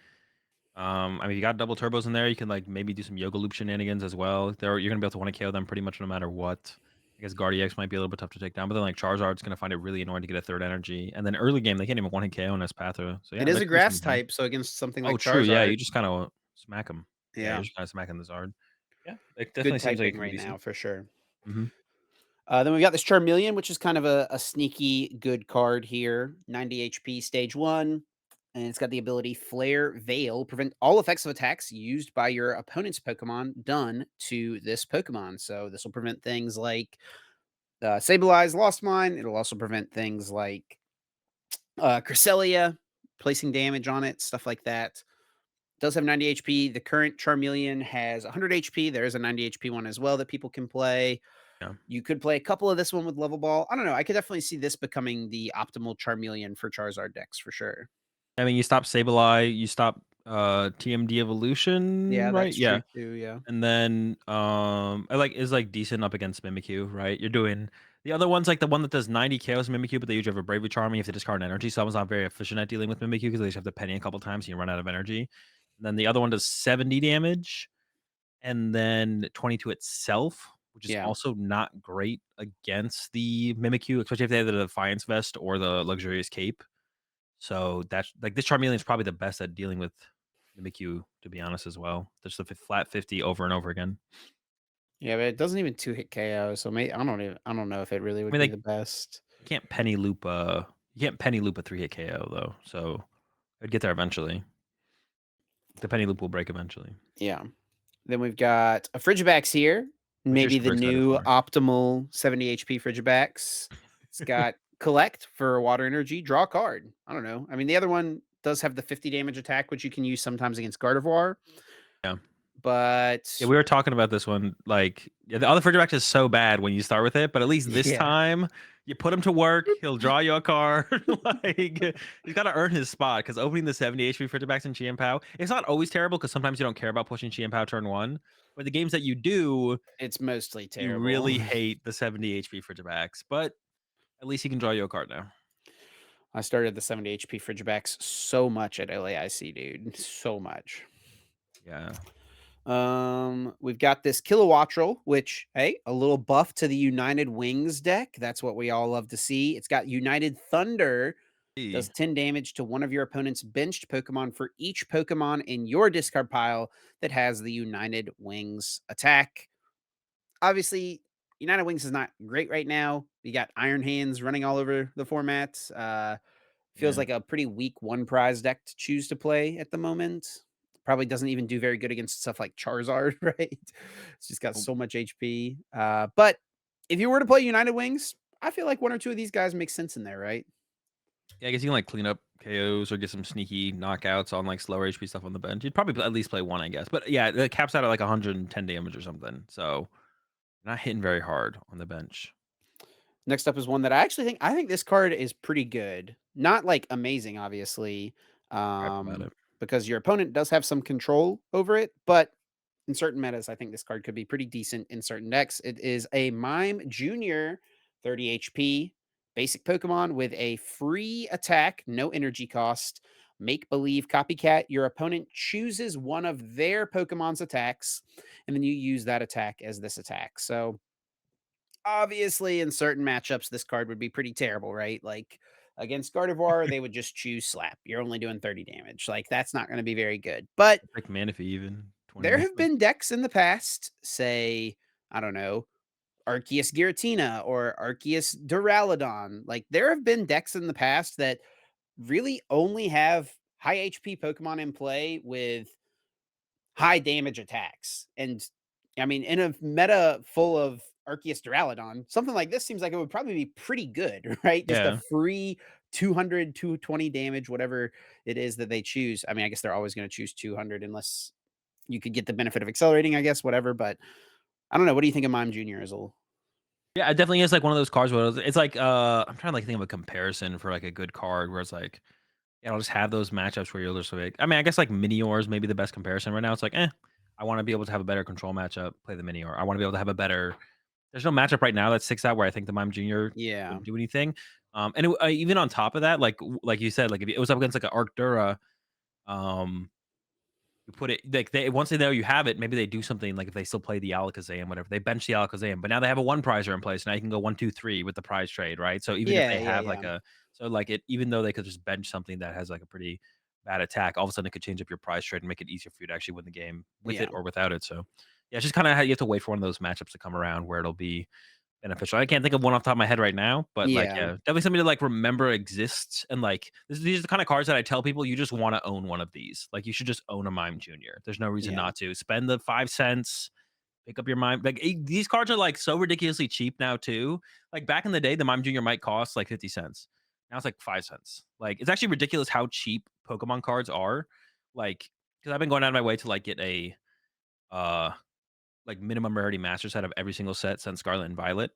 I mean, you got double turbos in there, you can, like, maybe do some Yoga Loop shenanigans as well. You're gonna be able to 1 KO them pretty much no matter what. I guess Guardy X might be a little bit tough to take down, but then, like, Charizard's gonna find it really annoying to get a 3rd energy, and then early game, they can't even 1 KO on Espathra. So, It yeah, is there a could be grass some game. type, so against something Oh, like true, yeah, Charizard, you just kinda smack him. Yeah, you're yeah, just kinda smacking the Zard. Yeah, it definitely good seems like it typing could be right now decent. for sure. Mhm. Then we've got this Charmeleon, which is kind of a sneaky good card here. 90 HP, stage one. And it's got the ability Flare Veil, prevent all effects of attacks used by your opponent's Pokemon done to this Pokemon. So this will prevent things like Sableye, Lost Mine. It'll also prevent things like Cresselia, placing damage on it, stuff like that. Does have 90 HP. The current Charmeleon has 100 HP. There is a 90 HP one as well that people can play. Yeah. You could play a couple of this one with Level Ball. I don't know. I could definitely see this becoming the optimal Charmeleon for Charizard decks for sure. I mean, you stop Sableye, you stop, TMD Yeah, Evolution, right? that's Yeah. true too. Yeah. And then, I like is, like, decent up against Mimikyu, right? You're doing the other one's, like, the one that does 90 KOs Mimikyu, but they usually have a Bravery Charm, and you have to discard an energy, so that one's not very efficient at dealing with Mimikyu because they just have to penny a couple times, and you run out of energy. And then the other one does 70 damage, and then 22 itself, which is Yeah. also not great against the Mimikyu, especially if they have the Defiance Vest or the Luxurious Cape. So that's like this Charmeleon is probably the best at dealing with Mimikyu, to be honest, as well. Just a flat 50 over and over again. Yeah, but it doesn't even two hit KO. So I don't know if it really I would mean, be like the best. you can't penny loop a 3-hit KO though, so it'd get there eventually. The penny loop will break eventually, Yeah. Then we've got a Frigibax here. which you're Maybe the super excited new for. optimal 70 HP Frigibax. It's got collect for water energy, draw a card. I don't know. I mean, the other one does have the 50 damage attack, which you can use sometimes against Gardevoir, Yeah. Yeah, but we were talking about this one, like, yeah, the other Frigidaire is so bad when you start with it, but at least this yeah, time, you put him to work, he'll draw you a card, like, he's gotta earn his spot, because opening the 70 HP Frigibacks in Chien-Pao, it's not always terrible, because sometimes you don't care about pushing Chien-Pao turn 1, but the games that you do, it's mostly you terrible. really hate the 70 HP Frigibacks, but at least he can draw you a card now. I started the 70 HP Frigibax so much at LAIC, dude. So much. Yeah. We've got this Kilowattrel, which, hey, a little buff to the United Wings deck. That's what we all love to see. It's got United Thunder, Hey. does 10 damage to one of your opponent's benched Pokemon for each Pokemon in your discard pile that has the United Wings attack. Obviously, United Wings is not great right now. You got Iron Hands running all over the format. Feels Yeah. like a pretty weak one prize deck to choose to play at the moment. Probably doesn't even do very good against stuff like Charizard, right? It's just got Oh, so much HP. But if you were to play United Wings, I feel like one or two of these guys make sense in there, right? yeah, I guess you can, like, clean up KOs or get some sneaky knockouts on, like, slower HP stuff on the bench. You'd probably at least play 1, I guess, but, yeah, it caps out at, like, 110 damage or something, so not hitting very hard on the bench. Next up is one that I think this card is pretty good. Not like amazing, obviously, Hyped about it. because your opponent does have some control over it, but in certain metas, I think this card could be pretty decent in certain decks. It is a Mime Junior, 30 HP, basic Pokemon with a free attack, no energy cost. Make believe copycat. Your opponent chooses one of their Pokemon's attacks, and then you use that attack as this attack. So obviously, in certain matchups, this card would be pretty terrible, right? Like against Gardevoir, they would just choose Slap. You're only doing 30 damage. Like that's not going to be very good. But Like Manaphy even, 20 there have damage. been decks in the past, say, I don't know, Arceus Giratina or Arceus Duraludon. Like, there have been decks in the past that really only have high HP Pokemon in play with high damage attacks. And I mean, in a meta full of Arceus Duraludon, something like this seems like it would probably be pretty good, right? Just a Yeah. free 200, 220 damage, whatever it is that they choose. I mean, I guess they're always going to choose 200 unless you could get the benefit of accelerating, I guess, whatever. But I don't know. What do you think of Mime Jr. as a Yeah, it definitely is like one of those cards where it's like, I'm trying to like think of a comparison for like a good card where it's like, yeah, I'll just have those matchups where you're just like, I mean, I guess like Minior is maybe the best comparison right now. It's like, I want to be able to have a better control matchup, play the Minior. I want to be able to have a better. There's no matchup right now that sticks out where I think the Mime Junior Yeah. would do anything. Even on top of that, like you said, like if it was up against like an Arctura, um, you put it like they once they know you have it, maybe they do something like if they still play the Alakazam, whatever, they bench the Alakazam, but now they have a one prizer in place. Now you can go 1, 2, 3 with the prize trade, right? So even if Yeah. they Yeah. have Yeah. like a so like it even though they could just bench something that has like a pretty bad attack, all of a sudden it could change up your prize trade and make it easier for you to actually win the game with Yeah. it or without it. So yeah, it's just kind of how you have to wait for one of those matchups to come around where it'll be beneficial. I can't think of one off the top of my head right now, but, like, Yeah. yeah, definitely something to, like, remember exists and, like, these are the kind of cards that I tell people you just wanna own one of these. Like, you should just own a Mime Junior. There's no reason Yeah. not to. Spend the 5 cents, pick up your Mime like, these cards are, like, so ridiculously cheap now too. Like, back in the day, the Mime Junior might cost, like, 50 cents. Now it's, like, 5 cents. Like, it's actually ridiculous how cheap Pokemon cards are. Like, because 'cause I've been going out of my way to, like, get a, uh, like, minimum rarity master set of every single set since Scarlet and Violet.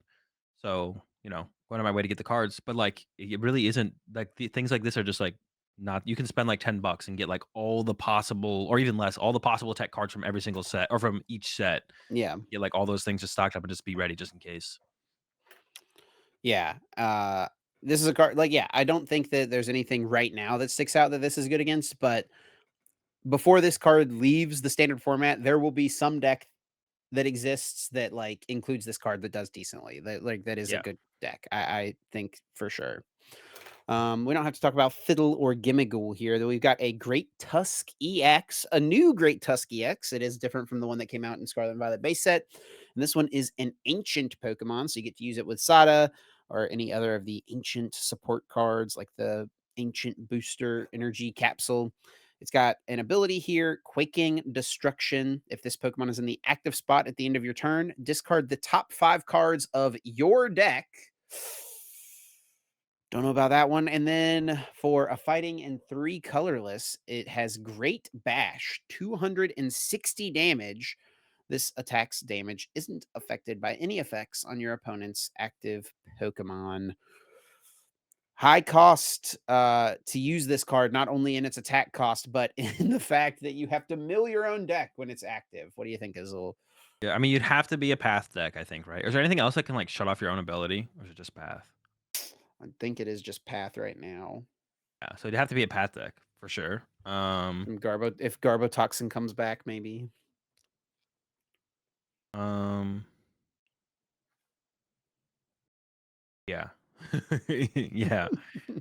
So, going on my way to get the cards, but, like, it really isn't like, the things like this are just, like, not you can spend, like, $10 and get, like, all the possible or even less, all the possible tech cards from every single set or from each set. Yeah. Get, like, all those things just stocked up and just be ready just in case. Yeah. This is a card like, yeah, I don't think that there's anything right now that sticks out that this is good against, but before this card leaves the standard format, there will be some deck that exists that like includes this card that does decently. That like that is a Yeah. good deck. I think for sure. We don't have to talk about Fiddle or Gimmighoul here, though we've got a Great Tusk EX, a new Great Tusk EX. It is different from the one that came out in Scarlet and Violet base set. And this one is an ancient Pokemon, so you get to use it with Sada or any other of the ancient support cards, like the Ancient Booster Energy Capsule. It's got an ability here, Quaking Destruction. If this Pokemon is in the active spot at the end of your turn, discard the top 5 cards of your deck. Don't know about that one. And then for a fighting and 3 colorless, it has Great Bash, 260 damage. This attack's damage isn't affected by any effects on your opponent's active Pokemon. High cost to use this card, not only in its attack cost, but in the fact that you have to mill your own deck when it's active. What do you think, Azul? Yeah, I mean, you'd have to be a Path deck, I think, right? Is there anything else that can, like, shut off your own ability, or is it just Path? I think it is just Path right now. Yeah, so it'd have to be a Path deck for sure. And Garbo, if Garbotoxin comes back, maybe. Um Yeah. Yeah.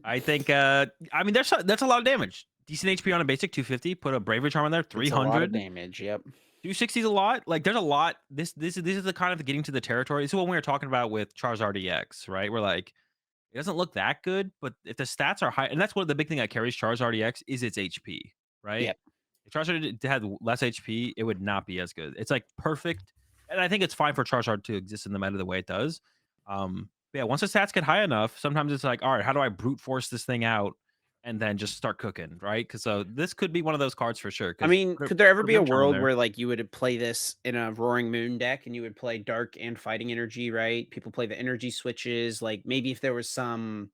I think, I mean, that's a lot of damage. Decent HP on a basic 250, put a Bravery Charm on there, It's a lot of 300. damage. Yep. 260 is a lot. Like, there's a lot. This is the kind of getting to the territory. This is what we were talking about with Charizard EX, right? We're like, it doesn't look that good, but if the stats are high, and that's what the big thing that carries Charizard EX is its HP, right? Yep. If Charizard had less HP, it would not be as good. It's like perfect, and I think it's fine for Charizard to exist in the meta the way it does. But yeah, once the stats get high enough, sometimes it's like, all right, how do I brute force this thing out and then just start cooking, right? Because so this could be one of those cards for sure. I Because mean, put could there ever a be a Grim Charm on world there. where like you would play this in a Roaring Moon deck and you would play Dark and Fighting Energy, right? People play the energy switches. Like maybe if there was some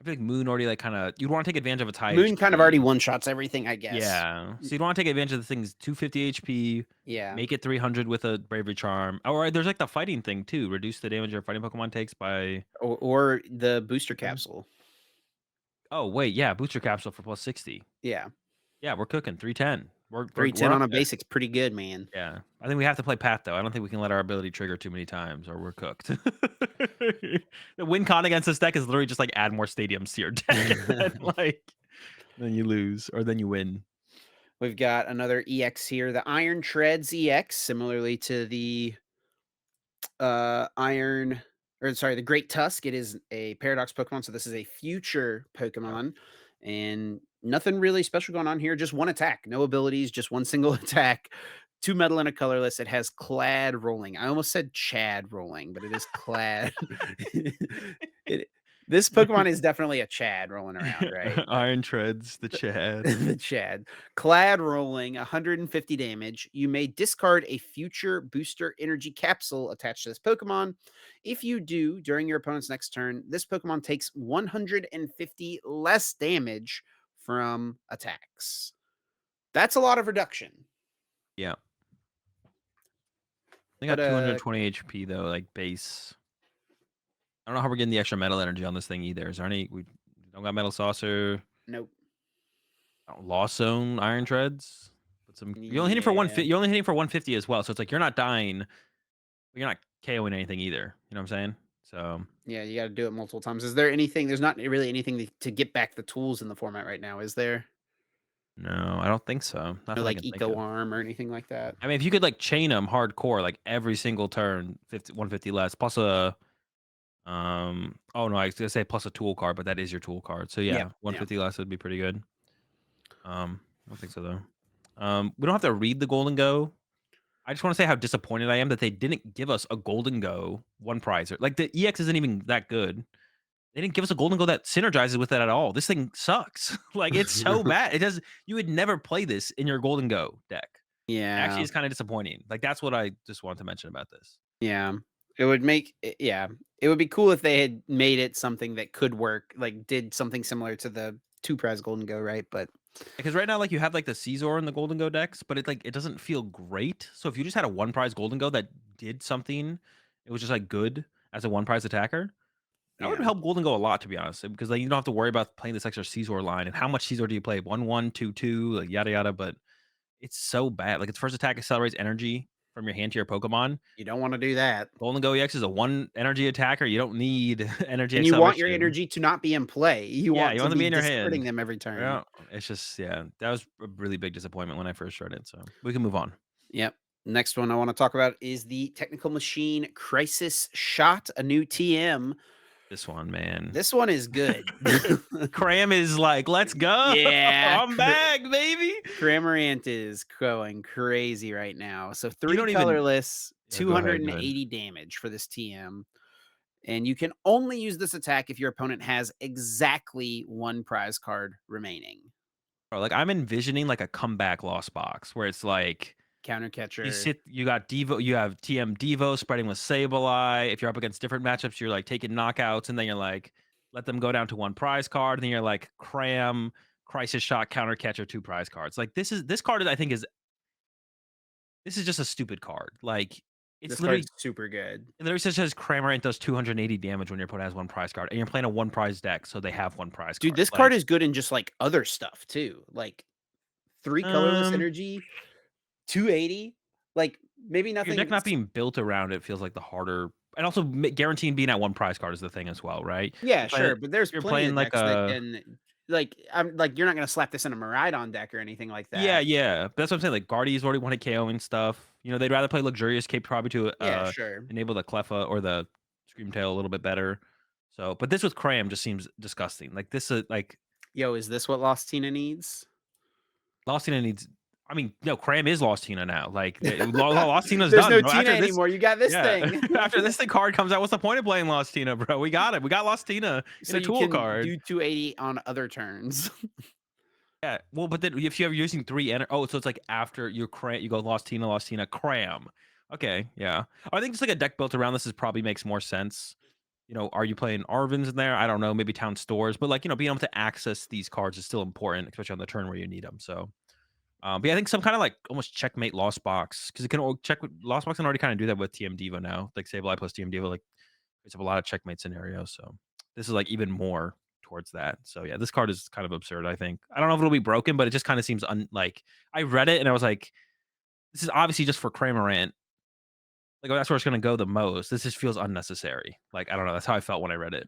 I feel like Moon already like kind of you'd want to take advantage of its high Moon kind of already HP. one shots everything, I guess. Yeah. So you'd wanna take advantage of the thing's 250 HP, Yeah. make it 300 with a Bravery Charm. Or there's, like, the fighting thing too, reduce the damage your fighting Pokemon takes by Or the booster whatever. capsule. Oh, wait, yeah, booster capsule for plus 60. Yeah. Yeah, we're cooking, 310. We're 310 on up a there. basic's pretty good, man. Yeah. I think we have to play Path, though. I don't think we can let our ability trigger too many times or we're cooked. The win con against this deck is literally just, like, add more stadiums to your deck and then, like then you lose or then you win. We've got another EX here, the Iron Treads EX, similarly to the Iron or sorry, the Great Tusk. It is a Paradox Pokemon, so this is a future Yeah. Pokemon, and nothing really special going on here. Just one attack, no abilities, just one single attack. Two metal and a colorless. It has Clad Rolling. I almost said Chad Rolling, but it is Clad. it, this Pokemon is definitely a Chad rolling around, right? Iron Treads, the Chad. The Chad. Clad rolling 150 damage. You may discard a future booster energy capsule attached to this Pokemon. If you do, during your opponent's next turn, this Pokemon takes 150 less damage from attacks. That's a lot of reduction. Yeah. They But got 220 HP though, like base. I don't know how we're getting the extra metal energy on this thing either. Is there any? We don't got metal saucer. nope. Lost zone iron treads. But some you're only hitting for Yeah. You're only hitting for 150 as well. So it's like you're not dying, but you're not KOing anything either. You know what I'm saying? So Yeah, you got to do it multiple times. Is there anything? There's not really anything to get back the tools in the format right now, is there? no, I don't think so. Not No, that I like can think Eco of. Arm or anything like that? I mean, if you could like chain them hardcore, like every single turn, 150 less, plus a oh no, I was gonna say plus a tool card, but that is your tool card. So Yep. yeah, Yeah. 150 less would be pretty good. I don't think so though. We don't have to read the Golden Go. I just want to say how disappointed I am that they didn't give us a Golden Go one prizer. Like the EX isn't even that good. They didn't give us a Golden Go that synergizes with it at all. This thing sucks. Like it's so bad. It does. You would never play this in your Golden Go deck. It actually Yeah. is kind of disappointing. Like that's what I just wanted to mention about this. Yeah. It would make yeah. It would be cool if they had made it something that could work, like, did something similar to the 2 prize Golden Go, right? But Because right now, like you have like the Caesar and the Golden Go decks, but it like it doesn't feel great. So if you just had a one prize Golden Go that did something, it was just like good as a one prize attacker. That would yeah. help Golden Go a lot, to be honest, because like you don't have to worry about playing this extra Caesar line and how much Caesar do you play? 1/1, 2/2, like yada yada. But it's so bad. Like its first attack accelerates energy from your hand to your Pokemon. You don't wanna do that. Golden Go EX is a one energy attacker. You don't need energy And you want your acceleration. energy to not be in play. You Yeah, want you to want them to be be in your discarding hand. them every turn. Yeah, it's just yeah, that was a really big disappointment when I first started. So we can move on. Yep. Next one I wanna talk about is the Technical Machine Crisis Shot, a new TM. This one, man. This one is good. Cram is like, let's go. Yeah. I'm back, baby. Cramorant is going crazy right now. So You 3 don't even colorless, yeah, go ahead, go ahead. 280 damage for this TM. And you can only use this attack if your opponent has exactly 1 prize card remaining. Bro, like I'm envisioning like a comeback lost box where it's like Counter catcher. you got Devo, you have TM Devo spreading with Sableye. If you're up against different matchups, you're like taking knockouts, and then you're like, let them go down to one prize card, and then you're like cram, crisis shot, counter catcher, two prize cards. Like this card is I think is this is just a stupid card. Like it's This literally card's super good. it literally says Cramorant does 280 damage when your opponent has one prize card, and you're playing a one prize deck, so they have one prize Dude, card. this card Like, is good in just, like, other stuff too. Like, 3 colorless um, energy, 280. Like, maybe your deck nothing not being built around it feels like the harder, and also guaranteeing being at one prize card is the thing as well, right? Yeah, sure, but there's You're plenty playing of like decks that a can like, I'm like, you're not gonna slap this in a Miraidon deck or anything like yeah, that. yeah. But that's what I'm saying. Like Guardy's already wanted KO and stuff. You know, they'd rather play Luxurious Cape probably to Yeah, sure. enable the Cleffa or the Screamtail a little bit better. So, but this with Cram just seems disgusting. Like this, like Yo, is this what Lost Tina needs? Lost Tina needs. I mean, no, Cram is Lost Tina now. Like Lost Tina's There's done, no bro. Tina After this, anymore, you got this yeah, thing. after this thing card comes out, what's the point of playing Lost Tina, bro? We got it. We got Lost Tina in So a you tool can card. do 280 on other turns. Yeah. Well, but then if you're using three oh, so it's like after you you go Lost Tina, Cram. Okay, yeah. I think just like a deck built around this is probably makes more sense. You know, are you playing Arvins in there? I don't know, maybe town stores, but like, you know, being able to access these cards is still important, especially on the turn where you need them. So, but yeah, I think some kind of like almost checkmate Lost Box because it can check with Lost Box can already kind of do that with TM Diva now. Like Sableye plus TM Diva, like creates up a lot of checkmate scenarios. So this is like even more towards that. So yeah, this card is kind of absurd. I think I don't know if it'll be broken, but it just kind of seems like I read it and I was like, this is obviously just for Cramorant. Like oh, that's where it's gonna go the most. This just feels unnecessary. Like I don't know. That's how I felt when I read it.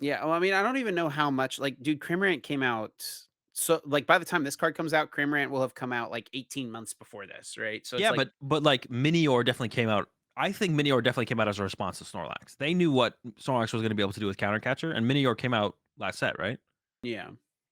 Yeah, well, I mean, I don't even know how much like, dude, Cramorant came out so like, by the time this card comes out, Cramorant will have come out, like, 18 months before this, right? So it's Yeah, like but like Minior definitely came out I think Minior definitely came out as a response to Snorlax. They knew what Snorlax was gonna be able to do with Counter Catcher, and Minior came out last set, right? Yeah,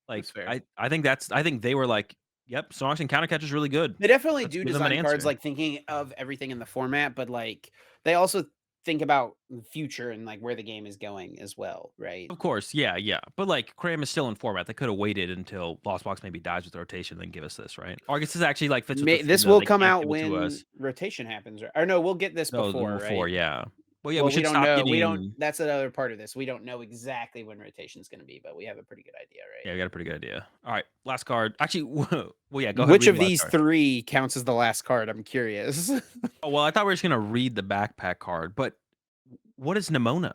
Like, that's fair. I think they were like, "Yep, Snorlax and Counter Catcher is really good. They definitely Let's do give them an design cards, answer." like, thinking of everything in the format, but, like, they also think about the future and, like, where the game is going as well, right? Of course, yeah, yeah, but, like, Cram is still in format. They coulda waited until Lost Box maybe dies with rotation, then give us this, right? Or I guess this actually, like, fits with the May theme this that will they come can't out give it to when us. rotation happens, or no, we'll get this No, the before, before, right? yeah. Well, yeah, we Well, we should don't stop know. We don't. getting That's another part of this. We don't know exactly when rotation's gonna be, but we have a pretty good idea, right? yeah, we got a pretty good idea. Alright, last card. Actually, well, yeah, go ahead, Which read the of last these card. 3 counts as the last card? I'm curious. Oh, well, I thought we were just gonna read the backpack card, but what is Nimona?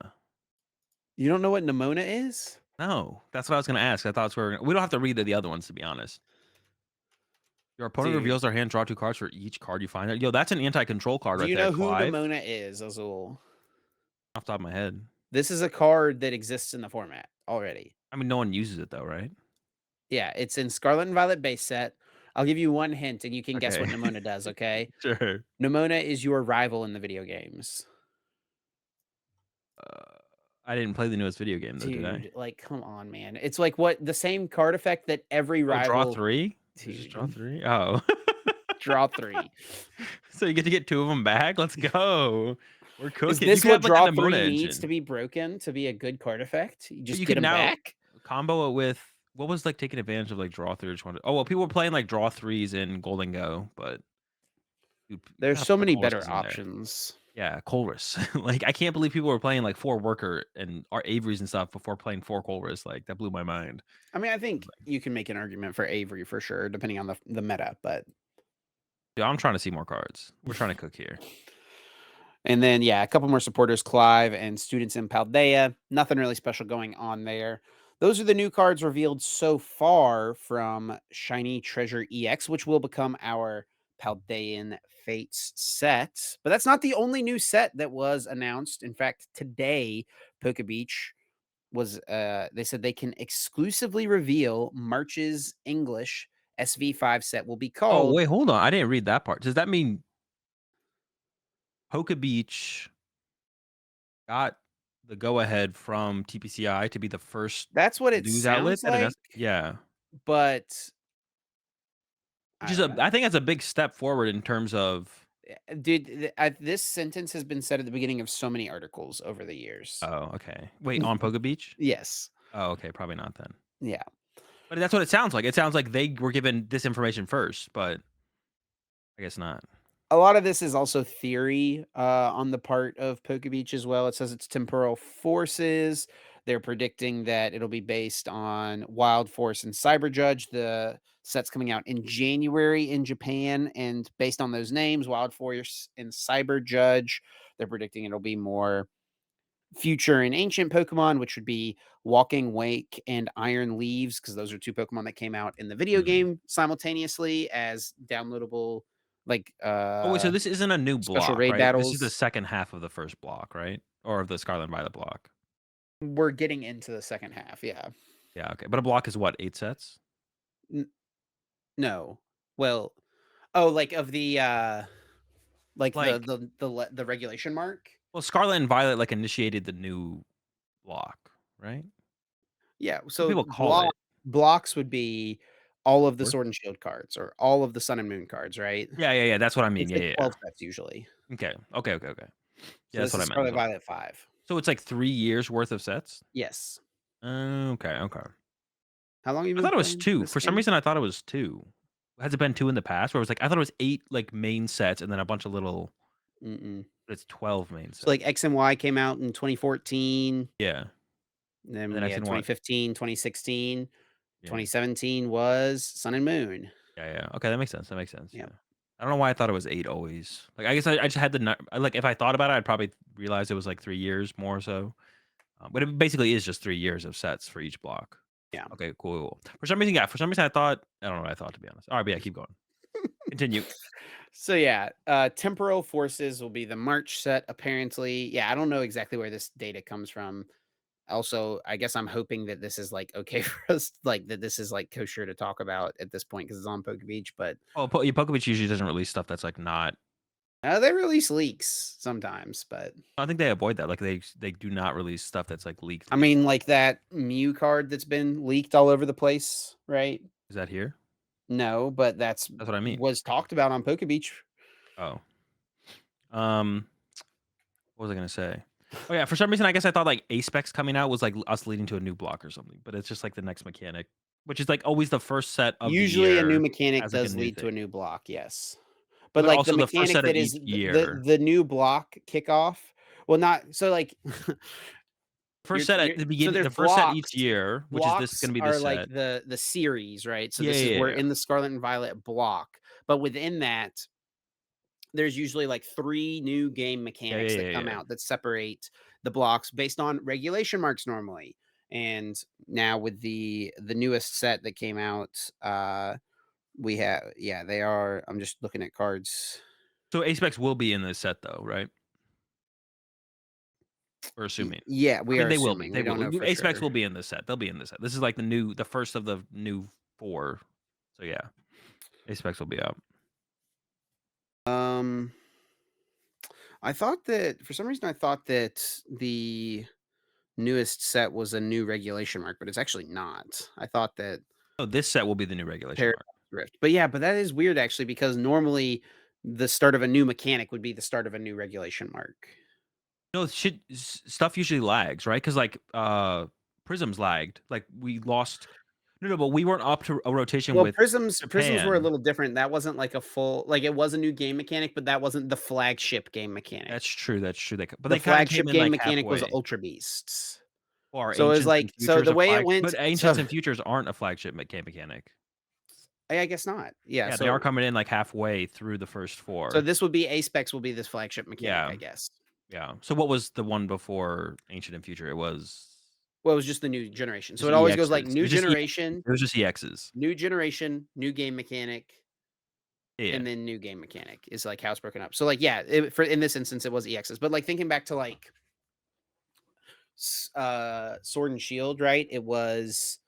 You don't know what Nimona is? No, that's what I was gonna ask. I thought that's where we don't have to read the other ones, to be honest. Your opponent Dude, reveals their hand, draw 2 cards for each card you find there. Yo, that's an anti-control card do right you there, know who Clive, Nimona is, Azul? off the top of my head. This is a card that exists in the format already. I mean, no one uses it though, right? Yeah, it's in Scarlet and Violet base set. I'll give you one hint, and you can guess Okay. what Nimona does, okay? Sure. Nimona is your rival in the video games. Uh, I didn't play the newest video game though, did I? Dude, like, come on, man. It's like what the same card effect that every Oh, draw rival. 3? Is it just draw Dude, 3? Oh. draw 3. So you get to get 2 of them back? Let's go. We're Is cooking. You this could what have, like, a draw Nimona 3 needs to engine. be broken to be a good card effect? You But just you get could them now back? combo it with what was, like, taking advantage of, like, draw 3 or just wanted oh, well, people were playing, like, draw 3s in Golden Go, but you There's gotta so put the many better Colossus in there. options. Yeah, Colress. Like, I can't believe people were playing, like, 4 Worker and or Averys and stuff before playing 4 Colress, like, that blew my mind. I mean, I think you can make an argument for Avery for sure, depending on the meta, but Yeah, I'm trying to see more cards. We're trying to cook here. and then yeah, a couple more supporters, Clive and Students in Paldea. Nothing really special going on there. Those are the new cards revealed so far from Shiny Treasure EX, which will become our Paldean Fates set. But that's not the only new set that was announced. In fact, today, Poke Beach was they said they can exclusively reveal March's English SV5 set will be Oh, called. wait, hold on. I didn't read that part. Does that mean Poke Beach got the go ahead from TPCI to be the first That's what it news outlet sounds that like, yeah. but Which I is don't a know. I think that's a big step forward in terms of Dude, this sentence has been said at the beginning of so many articles over the years. oh, okay. Wait, on Poke Beach? Yes. Oh, okay, probably not then. Yeah. But that's what it sounds like. It sounds like they were given this information first, but I guess not. A lot of this is also theory on the part of Poke Beach as well. It says it's temporal forces. They're predicting that it'll be based on Wild Force and Cyber Judge. The set's coming out in January in Japan, and based on those names, Wild Force and Cyber Judge, they're predicting it'll be more future and ancient Pokemon, which would be Walking Wake and Iron Leaves, because those are 2 Pokemon that came out in the video Mhm. game simultaneously as downloadable, like, Oh, wait, so this isn't a new special block, raid right? This is the battles. second half of the first block, right? Or of the Scarlet and Violet block. We're getting into the second half, yeah. Yeah, okay. But a block is what, 8 sets? N no. Well, oh, like, of like, Like, the regulation mark? well, Scarlet and Violet, like, initiated the new block, right? Yeah, What so people call it. blocks would be all of the Or Sword and Shield cards or all of the Sun and Moon cards, right? yeah, yeah, yeah, that's what I mean. It's Yeah, like yeah, 12 yeah. sets usually. Okay. Okay, okay, okay. So Yeah, that's this what is I meant, that's Scarlet what I Violet 5. so it's, like, 3 years worth of sets? Yes. Okay, okay. How long have you I been thought it was playing 2. this For some game? reason, I thought it was 2. Has it been 2 in the past? Where it was like I thought it was 8, like, main sets and then a bunch of little Mm-mm. but it's 12 main So, like, sets. X and Y came out in 2014, Yeah, and then then we X had and Y 2015, 2016, yeah. 2017 was Sun and Moon. Yeah, yeah. Okay, that makes sense, that makes sense, Yep. yeah. I don't know why I thought it was 8 always. Like, I guess I just had the nu like, if I thought about it, I'd probably realize it was, like, 3 years more so. But it basically is just 3 years of sets for each block. Yeah. Okay, cool. For some reason, yeah, for some reason I thought I don't know what I thought, to be honest. Alright, but yeah, keep going. Continue. So, yeah, temporal forces will be the March set, apparently. Yeah, I don't know exactly where this data comes from. Also, I guess I'm hoping that this is, like, okay for us, like, that this is, like, kosher to talk about at this point because it's on Poke Beach, but Oh, Pokemon usually doesn't release stuff that's, like, not They release leaks sometimes, but I think they avoid that, like, they do not release stuff that's, like, I leak. mean, like that Mew card that's been leaked all over the place, right? Is that here? No, but that's That's what I mean. was talked about on Poke Beach. Oh. Um, what was I gonna say? Oh, yeah, for some reason, I guess I thought, like, A-Specs coming out was, like, us leading to a new block or something, but it's just, like, the next mechanic, which is, like, always the first set of the Usually, a new year mechanic has, like, a does new lead to a thing. new block, yes. Well, But, they're like, the also the first mechanic set of that each is year. the new block kickoff well, not so, like, First set at the so beginning there's the first set each blocks. year, which is this Blocks gonna be are this like set. the series, right? So Yeah, this is yeah, yeah, we're yeah. in the Scarlet and Violet block, but within that, there's usually, like, 3 new game Yeah, yeah, mechanics that yeah, come yeah. out that separate the blocks based on regulation marks normally. And now with the newest set that came out, we have yeah, they are I'm just looking at cards. So A-Specs will be in this set though, right? We're assuming. Yeah, I we mean, are they will be, assuming. they We don't will. know for A-Specs sure. will be in this set. They'll be in this set. This is like the first of the new 4. So yeah, A-Specs will be out. Um, I thought that for some reason I thought that the newest set was a new regulation mark, but it's actually not. I thought that Oh, this set will be the new regulation Paradox mark. Rift. But yeah, but that is weird actually because normally the start of a new mechanic would be the start of a new regulation mark. No, stuff usually lags, right? Because like, Prisms lagged. Like, we lost no, but we weren't up to a rotation Well, with prisms were a Japan. little different. That wasn't like a full like it was a new game mechanic, but that wasn't the flagship game That's mechanic. true, that's true. But The they kinda came flagship in, game like, mechanic was halfway. Ultra Beasts. Or So it was Ancients and like so Futures the a way it flag went but so Ancients and Futures aren't a flagship mechanic. I guess not. Yeah, Yeah, they are so coming in, like, halfway through the first so 4. this would be A-Specs will be this flagship mechanic, Yeah, I guess. yeah. So what was the one before Ancient and Future? It was Well, it was just the new generation. So just it always goes like EXs. It new was just EXs. generation, It was just EXs. new game mechanic, Yeah. and then new game mechanic is like how it's broken up. So like yeah, it, for in this instance it was EXs. But like thinking back to like Sword and Shield, right? It was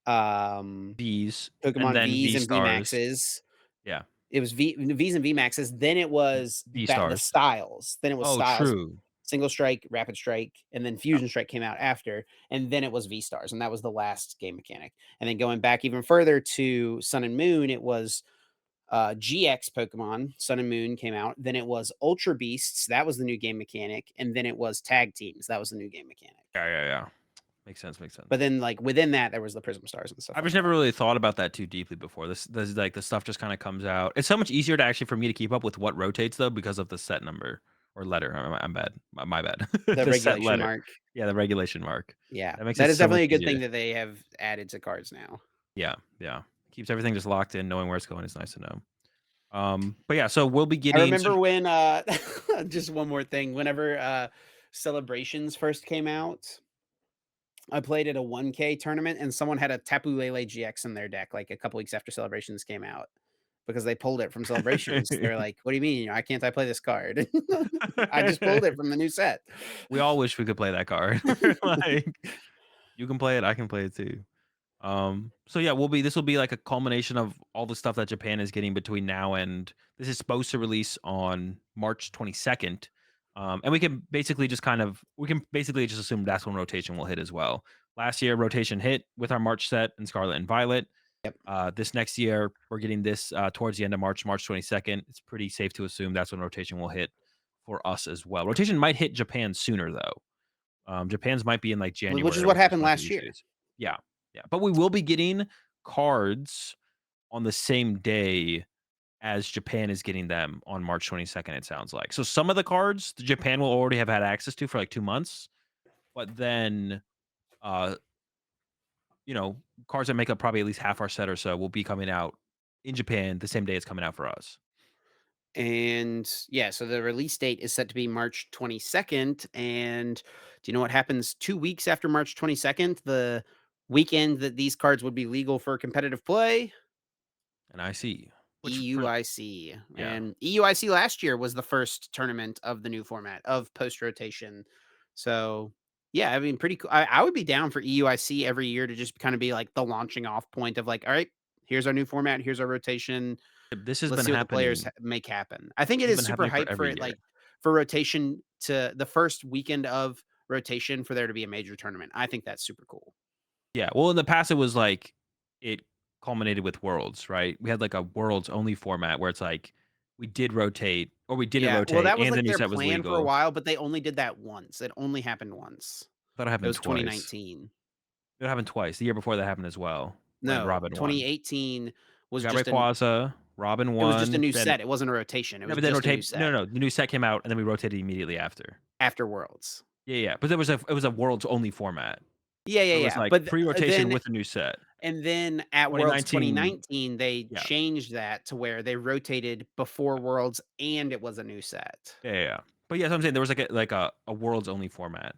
um Vs, and Pokemon then Vs V and V stars. Maxes. Yeah. It was Vs and V Maxes. Then it was V the stars. styles. Then it was Oh, styles. true. Single Strike, Rapid Strike, and then Yep. Fusion Strike came out after, and then it was V Stars, and that was the last game mechanic. And then going back even further to Sun and Moon, it was GX Pokemon, Sun and Moon came out. Then it was Ultra Beasts, that was the new game mechanic, and then it was Tag Teams, that was the new game mechanic. Yeah, yeah, yeah. Makes sense, makes But sense. then, like within that, there was the Prism Stars and stuff I've like just never that. really thought about that too deeply before. This like, the stuff just kinda comes out. It's so much easier to actually for me to keep up with what rotates, though, because of the set number or letter. I'm bad. My bad. The The set regulation letter. mark, Yeah, the regulation mark. yeah, That makes it that is so much definitely a good easier. thing that they have added to cards now. Yeah, yeah. Keeps everything just locked in, knowing where it's going is nice to know. But yeah, so we'll be I getting so remember when just one more thing, whenever Celebrations first came out, I played at a 1K tournament and someone had a Tapu Lele GX in their deck like a couple weeks after Celebrations came out because they pulled it from Celebrations. They're like, "What do you mean? Why can't I play this card?" I just pulled it from the new set. we all wish we could play that card. Like, you can play it, I can play it too. So yeah, this will be like a culmination of all the stuff that Japan is getting between now and this is supposed to release on March 22nd. And we can basically just assume that's when rotation will hit as well. Last year, rotation hit with our March set in Scarlet and Violet. Yep. This next year, we're getting this towards the end of March, March 22nd. It's pretty safe to assume that's when rotation will hit for us as well. Rotation might hit Japan sooner though. Japan's might be in like Which is January, what which is happened one of the last usually year. is. Yeah, yeah. But we will be getting cards on the same day as Japan is getting them on March 22nd, it sounds like. So some of the cards Japan will already have had access to for like 2 months, but then uh, cards that make up probably at least half our set or so will be coming out in Japan the same day it's coming out for us. And yeah, so the release date is set to be March 22nd. And do you know what happens 2 weeks after March 22nd? The weekend that these cards would be legal for competitive play? And I see. Which for EUIC. yeah. And EUIC last year was the first tournament of the new format of post rotation. So yeah, I mean, pretty cool. I would be down for EUIC every year to just kind of be like the launching off point of like, all right, here's our new format, here's our rotation. This has Let's been see what the players happening. make happen. I think it This has is been super happening for hype for every it, year. like, for rotation to the first weekend of rotation for there to be a major tournament. I think that's super cool. Yeah, well, in the past, it was like it culminated with Worlds, right? We had, like, a Worlds only format where it's like, we did rotate or we didn't Yeah, well, rotate, that was, and the like, new their set was plan for a legal. while, but they only did that once. It only happened once. Thought it It happened was twice. 2019. It happened twice. The year before that happened as well, when No, Robin won. 2018 We was got just an Rayquaza, Robin it was just a won, new then set. It wasn't a rotation. It no, was but then just a new rotate no, set no, the new set came out, and then we rotated immediately after. after Worlds. Yeah, yeah, but there was a it was a Worlds only format. Yeah, yeah, So it was yeah, like but pre-rotation then with a new set. at Worlds 2019, 2019, they yeah. changed that to where they rotated before Worlds and it was a new set. Yeah, yeah, yeah. But yeah, that's what I'm saying, there was like a worlds only format.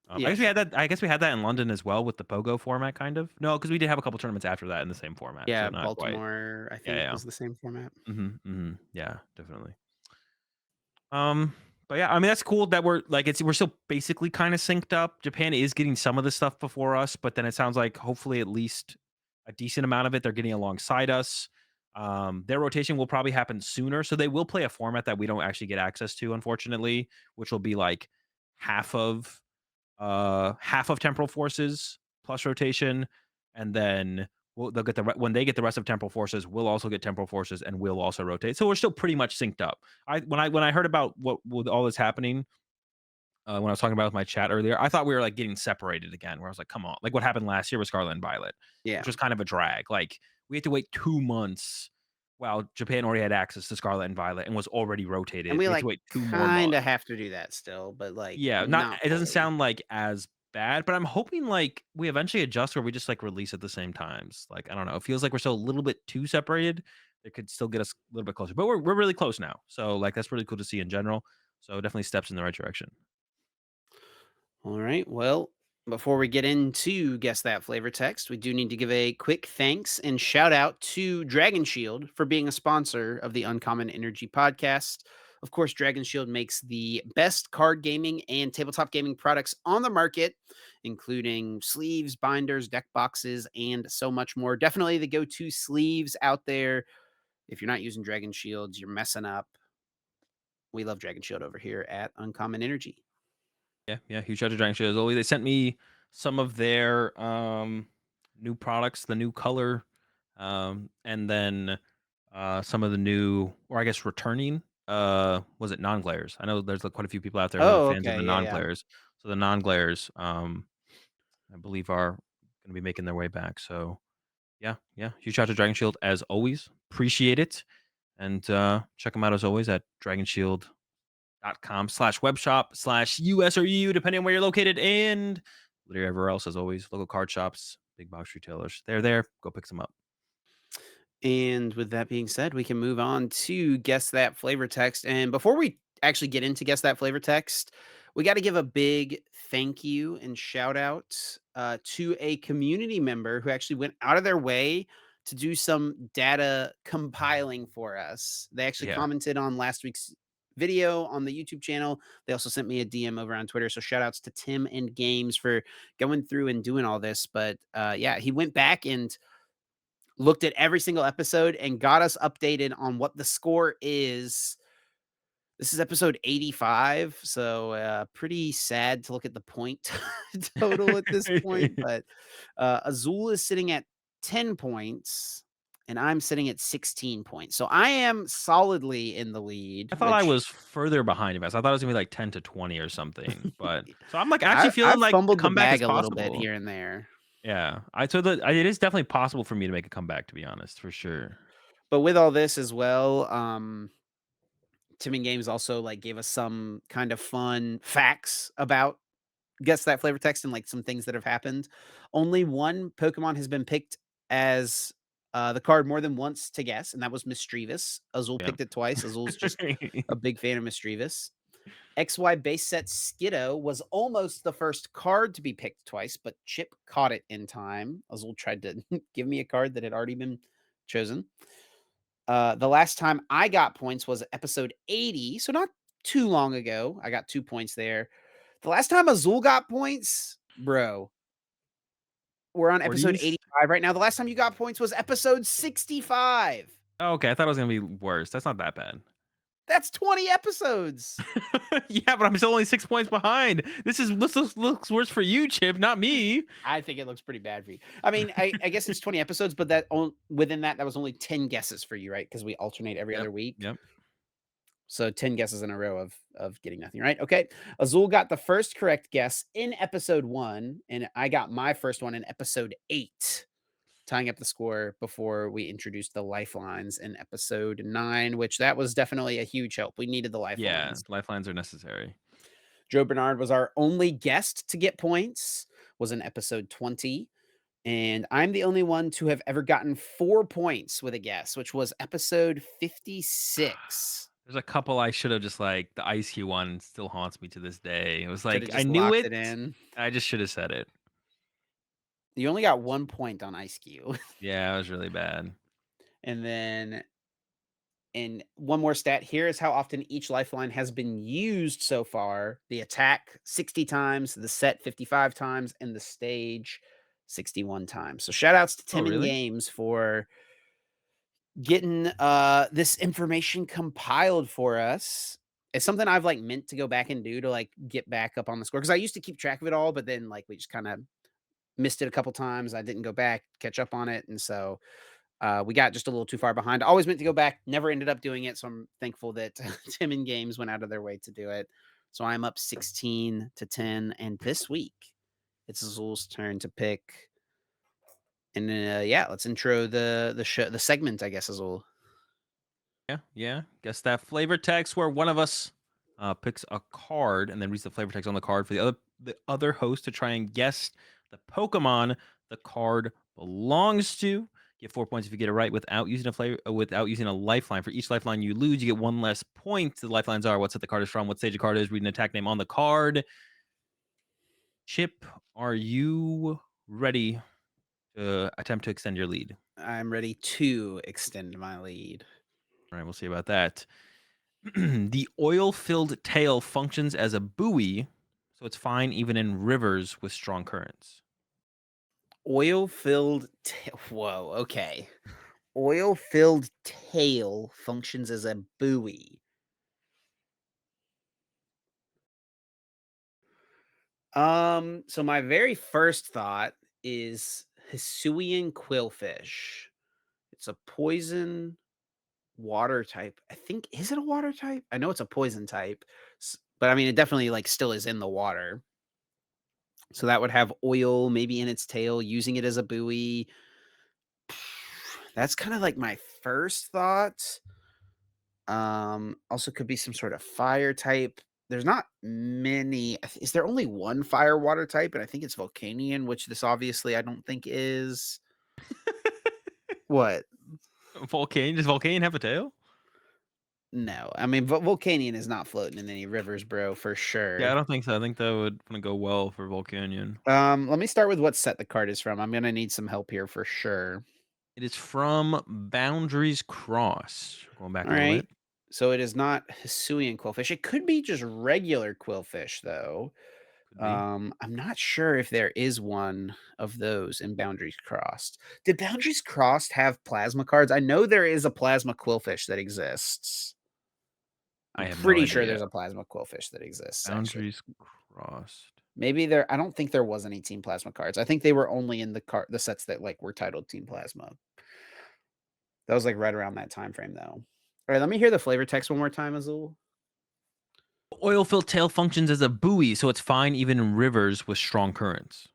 I Yeah, guess we had sure. that I guess we had that in London as well with the Pogo format kind of. No, because we did have a couple tournaments after that in the same format, so Yeah, not quite. Baltimore, I Yeah, think, yeah. was the same format. Mhm, mhm. Yeah, definitely. Um, but yeah, I mean, that's cool that we're still basically kinda synced up. Japan is getting some of the stuff before us, but then it sounds like hopefully at least a decent amount of it they're getting alongside us. Their rotation will probably happen sooner, so they will play a format that we don't actually get access to, unfortunately, which will be like half of half of temporal forces plus rotation, and then they'll get when they get the rest of temporal forces, we'll also get temporal forces, and we'll also rotate. So we're still pretty much synced up. When I heard about what with all this happening, when I was talking about with my chat earlier, I thought we were like getting separated again. Where I was like, come on, like what happened last year with Scarlet and Violet, Yeah, which was kind of a drag. Like we had to wait 2 months while Japan already had access to Scarlet and Violet and was already and rotated. we, We had to like, wait 2 more months. kinda have to do that still, but, like, Yeah, not not it doesn't fully. sound like as bad, but I'm hoping, like, we eventually adjust where we just, like, release at the same times. Like, I don't know, it feels like we're still a little bit too separated. It could still get us a little bit closer, but we're really close now. So, like, that's really cool to see in general. So, definitely steps in the right direction. All right. Well, before we get into guess that flavor text, we do need to give a quick thanks and shout out to Dragon Shield for being a sponsor of the Uncommon Energy podcast. Of course, Dragon Shield makes the best card gaming and tabletop gaming products on the market, including sleeves, binders, deck boxes, and so much more. Definitely the go to sleeves out there. If you're not using Dragon Shields, you're messing up. We love Dragon Shield over here at Uncommon Energy. Yeah, yeah, huge shout out to Giant Shield as always. They sent me some of their, new products, the new color, and then, some of the new or I guess returning, was it non-glares? I know there's, like, quite a few people out there who are Oh, fans of the okay. Yeah, yeah. non-glares. So the non-glares, I believe are gonna be making their way back. So yeah, yeah. Huge shout out to Dragon Shield as always. Appreciate it. And check them out as always at dragonshield.com/webshop/US or EU, depending on where you're located, and literally everywhere else as always. Local card shops, big box retailers. They're there. Go pick some up. And with that being said, we can move on to guess that flavor text. And before we actually get into guess that flavor text, we got to give a big thank you and shout out to a community member who actually went out of their way to do some data compiling for us. They actually Yeah. commented on last week's video on the YouTube channel. They also sent me a DM over on Twitter. So shout outs to Tim and Games for going through and doing all this. But yeah, he went back and looked at every single episode and got us updated on what the score is. This is episode 85, so pretty sad to look at the point total at this point. But Azul is sitting at 10 points, and I'm sitting at 16 points. So I am solidly in the lead, I thought I which was further behind you guys. I thought it was gonna be like 10 to 20 or something. But so I'm like actually feeling I've like the fumbled the comeback is bag a little bit possible. here and there. Yeah. It is definitely possible for me to make a comeback, to be honest, for sure. But with all this as well, Tim and Games also like gave us some kind of fun facts about guess that flavor text and like some things that have happened. Only one Pokemon has been picked as the card more than once to guess, and that was Misdreavus. Azul Yeah. picked it twice. Azul's just a big fan of Misdreavus. XY base set Skiddo was almost the first card to be picked twice, but Chip caught it in time. Azul tried to give me a card that had already been chosen. The last time I got points was episode 80, so not too long ago. I got 2 points there. The last time Azul got points, bro, we're on episode 40s? 85 right now. The last time you got points was episode 65. Oh, okay, I thought it was gonna be worse. That's not that bad. That's 20 episodes. Yeah, but I'm still only 6 points behind. This looks worse for you, Chip, not me. I think it looks pretty bad for you. I mean, I guess it's 20 episodes, but within that, that was only 10 guesses for you, right? Because we alternate every Yep, other week. yep. So 10 guesses in a row of getting nothing, right? Okay. Azul got the first correct guess in episode 1, and I got my first one in episode 8, tying up the score before we introduced the lifelines in episode 9, which that was definitely a huge help. We needed the Yeah, lifelines. lifelines are necessary. Joe Bernard was our only guest to get points, was in episode 20. And I'm the only one to have ever gotten 4 points with a guess, which was episode 56. There's a couple I should have just like the Ice Cube one still haunts me to this day. It was Should like have I just knew locked it, it in. I just should have said it. You only got 1 point on Ice Cube. Yeah, it was really bad. And then and one more stat here is how often each lifeline has been used so far. The attack 60 times, the set 55 times, and the stage 61 times. So shout outs to Oh, Tim and really? Games for getting this information compiled for us. It's something I've like meant to go back and do to like get back up on the score because I used to keep track of it all, but then like we just kind of missed it a couple times. I didn't go back, catch up on it. And so we got just a little too far behind. Always meant to go back, never ended up doing it. So I'm thankful that Tim and Games went out of their way to do it. So I'm up 16 to 10. And this week, it's Azul's turn to pick. And yeah, let's intro the segment, I guess, Azul. Yeah, yeah. Guess that flavor text where one of us picks a card and then reads the flavor text on the card for the other host to try and guess the Pokemon the card belongs to. Get 4 points if you get it right without using a lifeline. For each lifeline you lose, you get one less point. The lifelines are what set the card is from, what stage the card is, read an attack name on the card. Chip, are you ready to attempt to extend your lead? I'm ready to extend my lead. All right, we'll see about that. The oil filled tail functions as a buoy, so it's fine even in rivers with strong currents. Whoa, okay. Oil-filled tail functions as a buoy. So my very first thought is Hisuian quillfish. It's a poison water type. I think is it a water type? I know it's a poison type, but I mean it definitely like still is in the water. So that would have oil maybe in its tail, using it as a buoy. That's kind of like my first thought. Also could be some sort of fire type. There's not many. Is there only one fire water type? And I think it's Volcanion, which this obviously I don't think is. What? Volcane? Does Volcane have a tail? No, I mean Volcanion is not floating in any rivers, bro, for Yeah, I sure. don't think so. I think that would wanna go well for Volcanion. Let me start with what set the card is from. I'm gonna need some help here for sure. It is from Boundaries Cross. Going back All a little right. bit. So it is not Hisuian quillfish. It could be just regular quillfish, though. Could be. I'm not sure if there is one of those in Boundaries Crossed. Did Boundaries Crossed have plasma cards? I know there is a plasma quillfish that exists. I I'm have no pretty sure idea. there's a plasma quillfish that exists, actually. Boundaries Crossed. Maybe there I don't think there was any Team Plasma cards. I think they were only in the sets that like were titled Team Plasma. That was like right around that time frame though. All right, let me hear the flavor text one more time, Azul. Oil-filled tail functions as a buoy, so it's fine even in rivers with strong currents.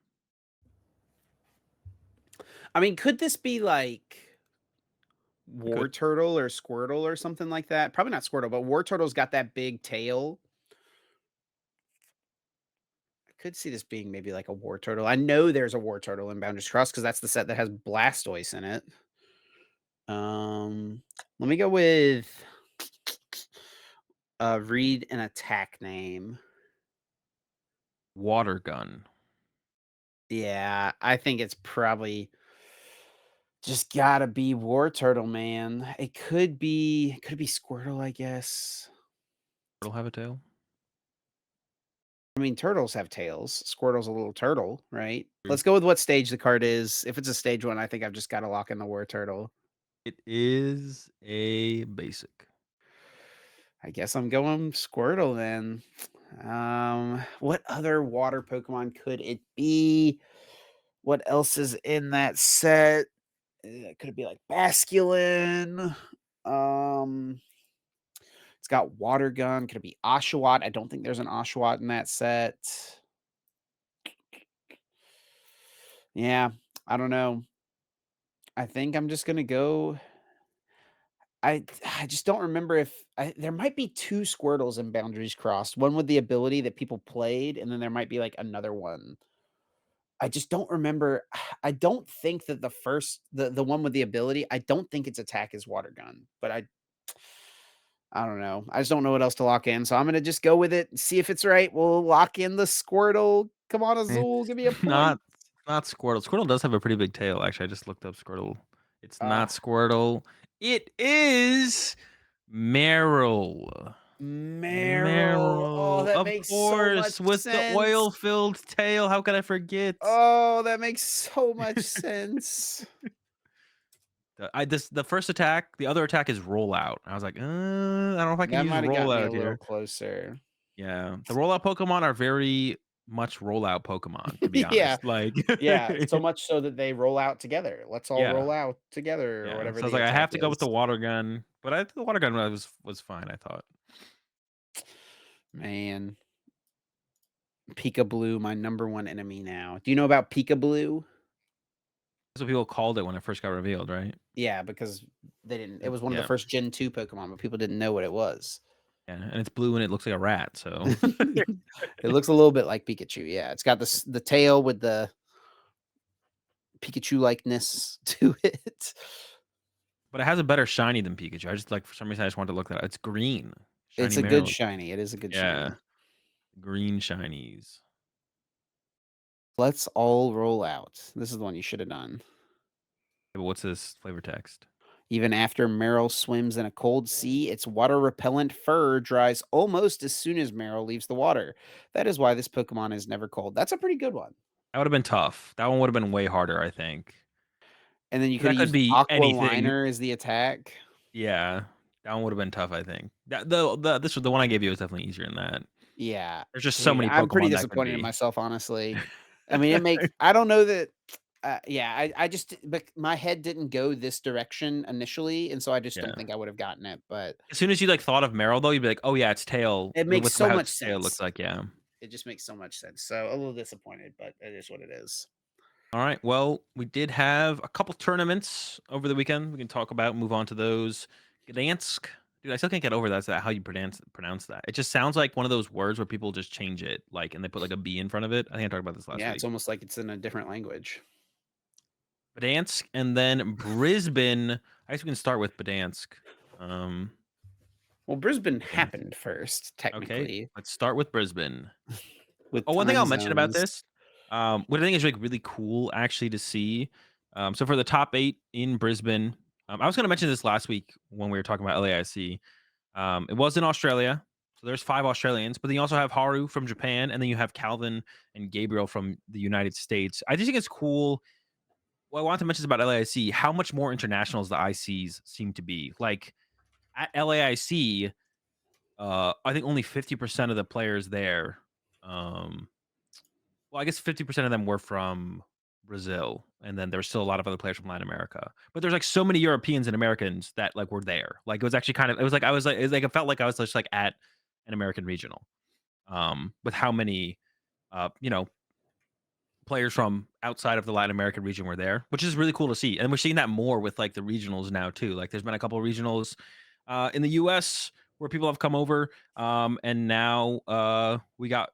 I mean, could this be like It War could. Turtle or Squirtle or something like that? Probably not Squirtle, but War Turtle's got that big tail. I could see this being maybe like a War Turtle. I know there's a War Turtle in Boundaries Cross because that's the set that has Blastoise in it. Let me go with read an attack name. Water gun. Yeah, I think it's probably just gotta be War Turtle, man. Could it be Squirtle, I guess. It'll have a tail. I mean, turtles have tails. Squirtle's a little turtle, right? True. Let's go with what stage the card is. If it's a stage one, I think I've just got to lock in the War Turtle. It is a basic. I guess I'm going Squirtle then. What other water Pokemon could it be? What else is in that set? Could it be like Basculin? Um, it's got Water Gun. Could it be Oshawott? I don't think there's an Oshawott in that set. Yeah, I don't know. I think I'm just gonna go. I just don't remember if there might be two Squirtles in Boundaries Crossed. One with the ability that people played, and then there might be like another one. I just don't remember. I don't think that the one with the ability, I don't think its attack is Water Gun, but I don't know. I just don't know what else to lock in, so I'm gonna just go with it and see if it's right. We'll lock in the Squirtle. Come on, Azul, It's give me a point. not not Squirtle. Squirtle does have a pretty big tail, actually, I just looked up Squirtle. It's not Ah, Squirtle. It is Meryl. Meryl. Oh, Meryl, that of makes so much course, with the sense. oil-filled tail, how could I forget? Oh, that makes so much sense. The first attack, the other attack is rollout. I was like, I don't know if I can That use might have got me a rollout little here." closer. Yeah, the rollout Pokemon are very much rollout Pokemon, to be Yeah, honest, like yeah, so much so that they roll out together. "Let's all Yeah, roll out together," or yeah, whatever so I was the like, I attack have to go with the is. water gun, but the water gun was fine, I thought. Man, Blue, my number 1 enemy now. Do you know about Blue? That's what people called it when it first got revealed, right? Yeah, because they didn't it was one of the Yeah, first Gen 2 Pokemon, but people didn't know what it was. yeah, and it's blue and it looks like a rat, so It looks a little bit like Pikachu, yeah, it's got the tail with the Pikachu likeness to it. but it has a better shiny than Pikachu. I just like for some reason I just wanted to look that up. It's green. It's Shiny a good Meryl. shiny, it is a good Yeah, shiny. green shinies. Let's all roll out. This is the one you should have done. But what's this flavor text? Even after Meryl swims in a cold sea, its water repellent fur dries almost as soon as Meryl leaves the water. That is why this Pokemon is never cold. That's a pretty good one. That would've been tough. That one would've been way harder, I think. And then you 'Cause could that have could used be Aqua anything. Liner as the attack. Yeah, that one would've been tough, I think. That the one I gave you was definitely easier than that. Yeah. There's just so Dude, many I'm pretty Pokemon that could disappointed in be. myself, honestly. I mean, it makes I don't know that yeah, I just but my head didn't go this direction initially, and so I just don't Yeah. think I would have gotten it, but As soon as you, like, thought of Meryl, though, you'd be like, "Oh, yeah, its tail," it makes with so how much its tail looks sense. like, yeah. It just makes so much sense. So a little disappointed, but it is what it is. Alright, well, we did have a couple tournaments over the weekend we can talk about, move on to those. Gdansk. Dude, I still can't get over that. Is that how you pronounce that? It just sounds like one of those words where people just change it, like, and they put, like, a B in front of it. I think I talked about this last Yeah, it's week. almost like it's in a different language. Gdansk and then Brisbane. I guess we can start with Gdansk. Um, Well, Brisbane Gdansk. happened first, Okay, technically, let's start with Brisbane. with Oh, one thing time I'll mention about zones. this, what I think is, like, really cool actually to see, so for the top 8 in Brisbane, I was gonna mention this last week when we were talking about LAIC. It was in Australia, so there's 5 Australians, but then you also have Haru from Japan, and then you have Calvin and Gabriel from the United States. I just think it's cool. What I wanted to mention is about LAIC, how much more internationals the ICs seem to be. Like, at LAIC, I think only 50% of the players there, um well, I guess 50% of them were from Brazil, and then there's still a lot of other players from Latin America. But there's, like, so many Europeans and Americans that, like, were there. Like, it was actually kind of it was like I was like it was like it felt like I was just, like, at an American regional, with how many, you know, players from outside of the Latin American region were there, which is really cool to see. And we're seeing that more with like the regionals now too. Like there's been a couple of regionals in the US where people have come over. And now we got,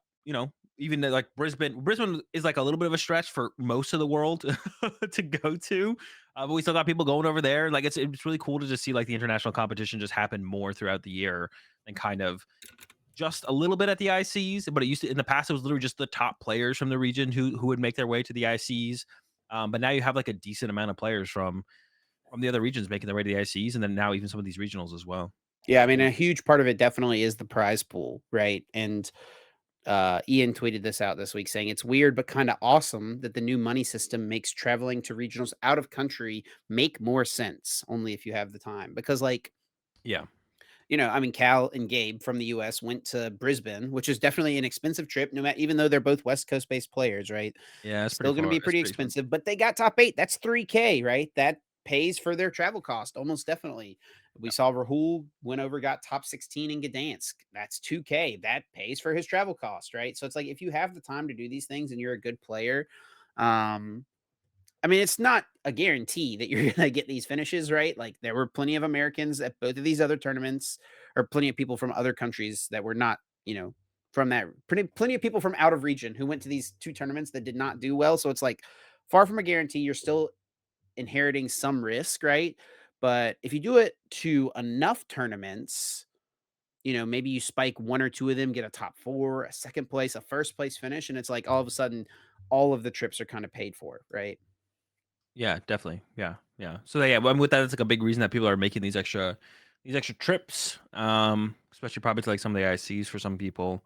even like Brisbane. Brisbane is like a little bit of a stretch for most of the world to go to. But we still got people going over there. Like it's really cool to just see like the international competition just happen more throughout the year and kind of just a little bit at the ICs, but it used to in the past it was literally just the top players from the region who would make their way to the ICs. But now you have like a decent amount of players from the other regions making their way to the ICs, and then now even some of these regionals as well. Yeah, I mean, a huge part of it definitely is the prize pool, right? And Ian tweeted this out this week saying it's weird but kind of awesome that the new money system makes traveling to regionals out of country make more sense only if you have the time. Because like, Yeah. I mean, Cal and Gabe from the US went to Brisbane, which is definitely an expensive trip, no matter, even though they're both West Coast based players, right? Yeah, it's pretty Still going to far. be It's pretty pretty expensive. expensive, but they got top eight. That's 3K, right? That pays for their travel cost almost definitely. We Yeah. saw Rahul went over, got top 16 in Gdansk. That's 2K. That pays for his travel cost, right? So it's like if you have the time to do these things and you're a good player, um, I mean, it's not a guarantee that you're gonna get these finishes, right? Like, there were plenty of Americans at both of these other tournaments, or plenty of people from other countries that were not, from that plenty of people from out of region who went to these 2 tournaments that did not do well, so it's, like, far from a guarantee, you're still inheriting some risk, right? But if you do it to enough tournaments, maybe you spike 1 or 2 of them, get a top 4, a 2nd place, a 1st place finish, and it's like all of a sudden, all of the trips are kinda paid for, right? Yeah, definitely. Yeah, yeah. So yeah, well, with that, it's like a big reason that people are making these extra trips. Especially probably to like some of the ICs for some people.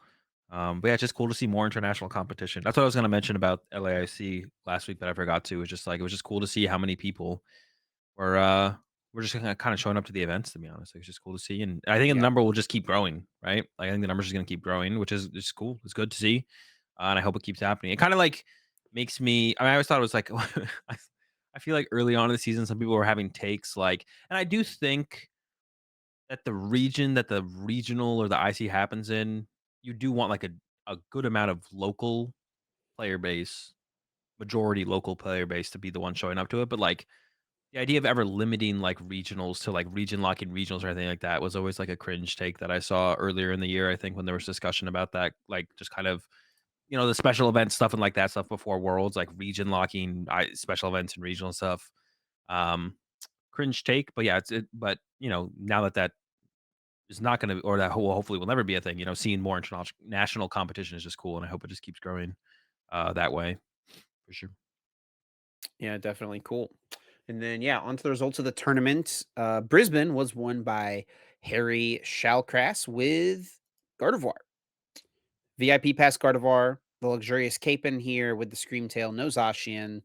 But yeah, it's just cool to see more international competition. That's what I was gonna mention about LAIC last week, but I forgot to. It's just like it was just cool to see how many people were were just kind of showing up to the events. To be honest, it was just cool to see, and I think the Yeah. number will just keep growing, right? Like I think the numbers is gonna keep growing, which is just cool. It's good to see, and I hope it keeps happening. It kind of like makes me. I mean, I always thought it was like. I feel like early on in the season, some people were having takes like, and I do think that the region that the regional or the IC happens in, you do want like a good amount of local player base, majority local player base to be the one showing up to it. But like the idea of ever limiting like regionals to like region locking regionals or anything like that was always like a cringe take that I saw earlier in the year. I think when there was discussion about that, like just kind of the special event stuff and like that stuff before Worlds, like region locking special events and regional stuff. Um, Cringe take, but yeah, but now that that is not going to, or that hopefully will never be a thing. Seeing more international national competition is just cool, and I hope it just keeps growing that way for sure. Yeah, definitely cool. And then, yeah, on to the results of the tournament. Brisbane was won by Harry Shalcrass with Gardevoir. VIP pass Gardevoir, the luxurious Capen here with the Screamtail, no Zacian,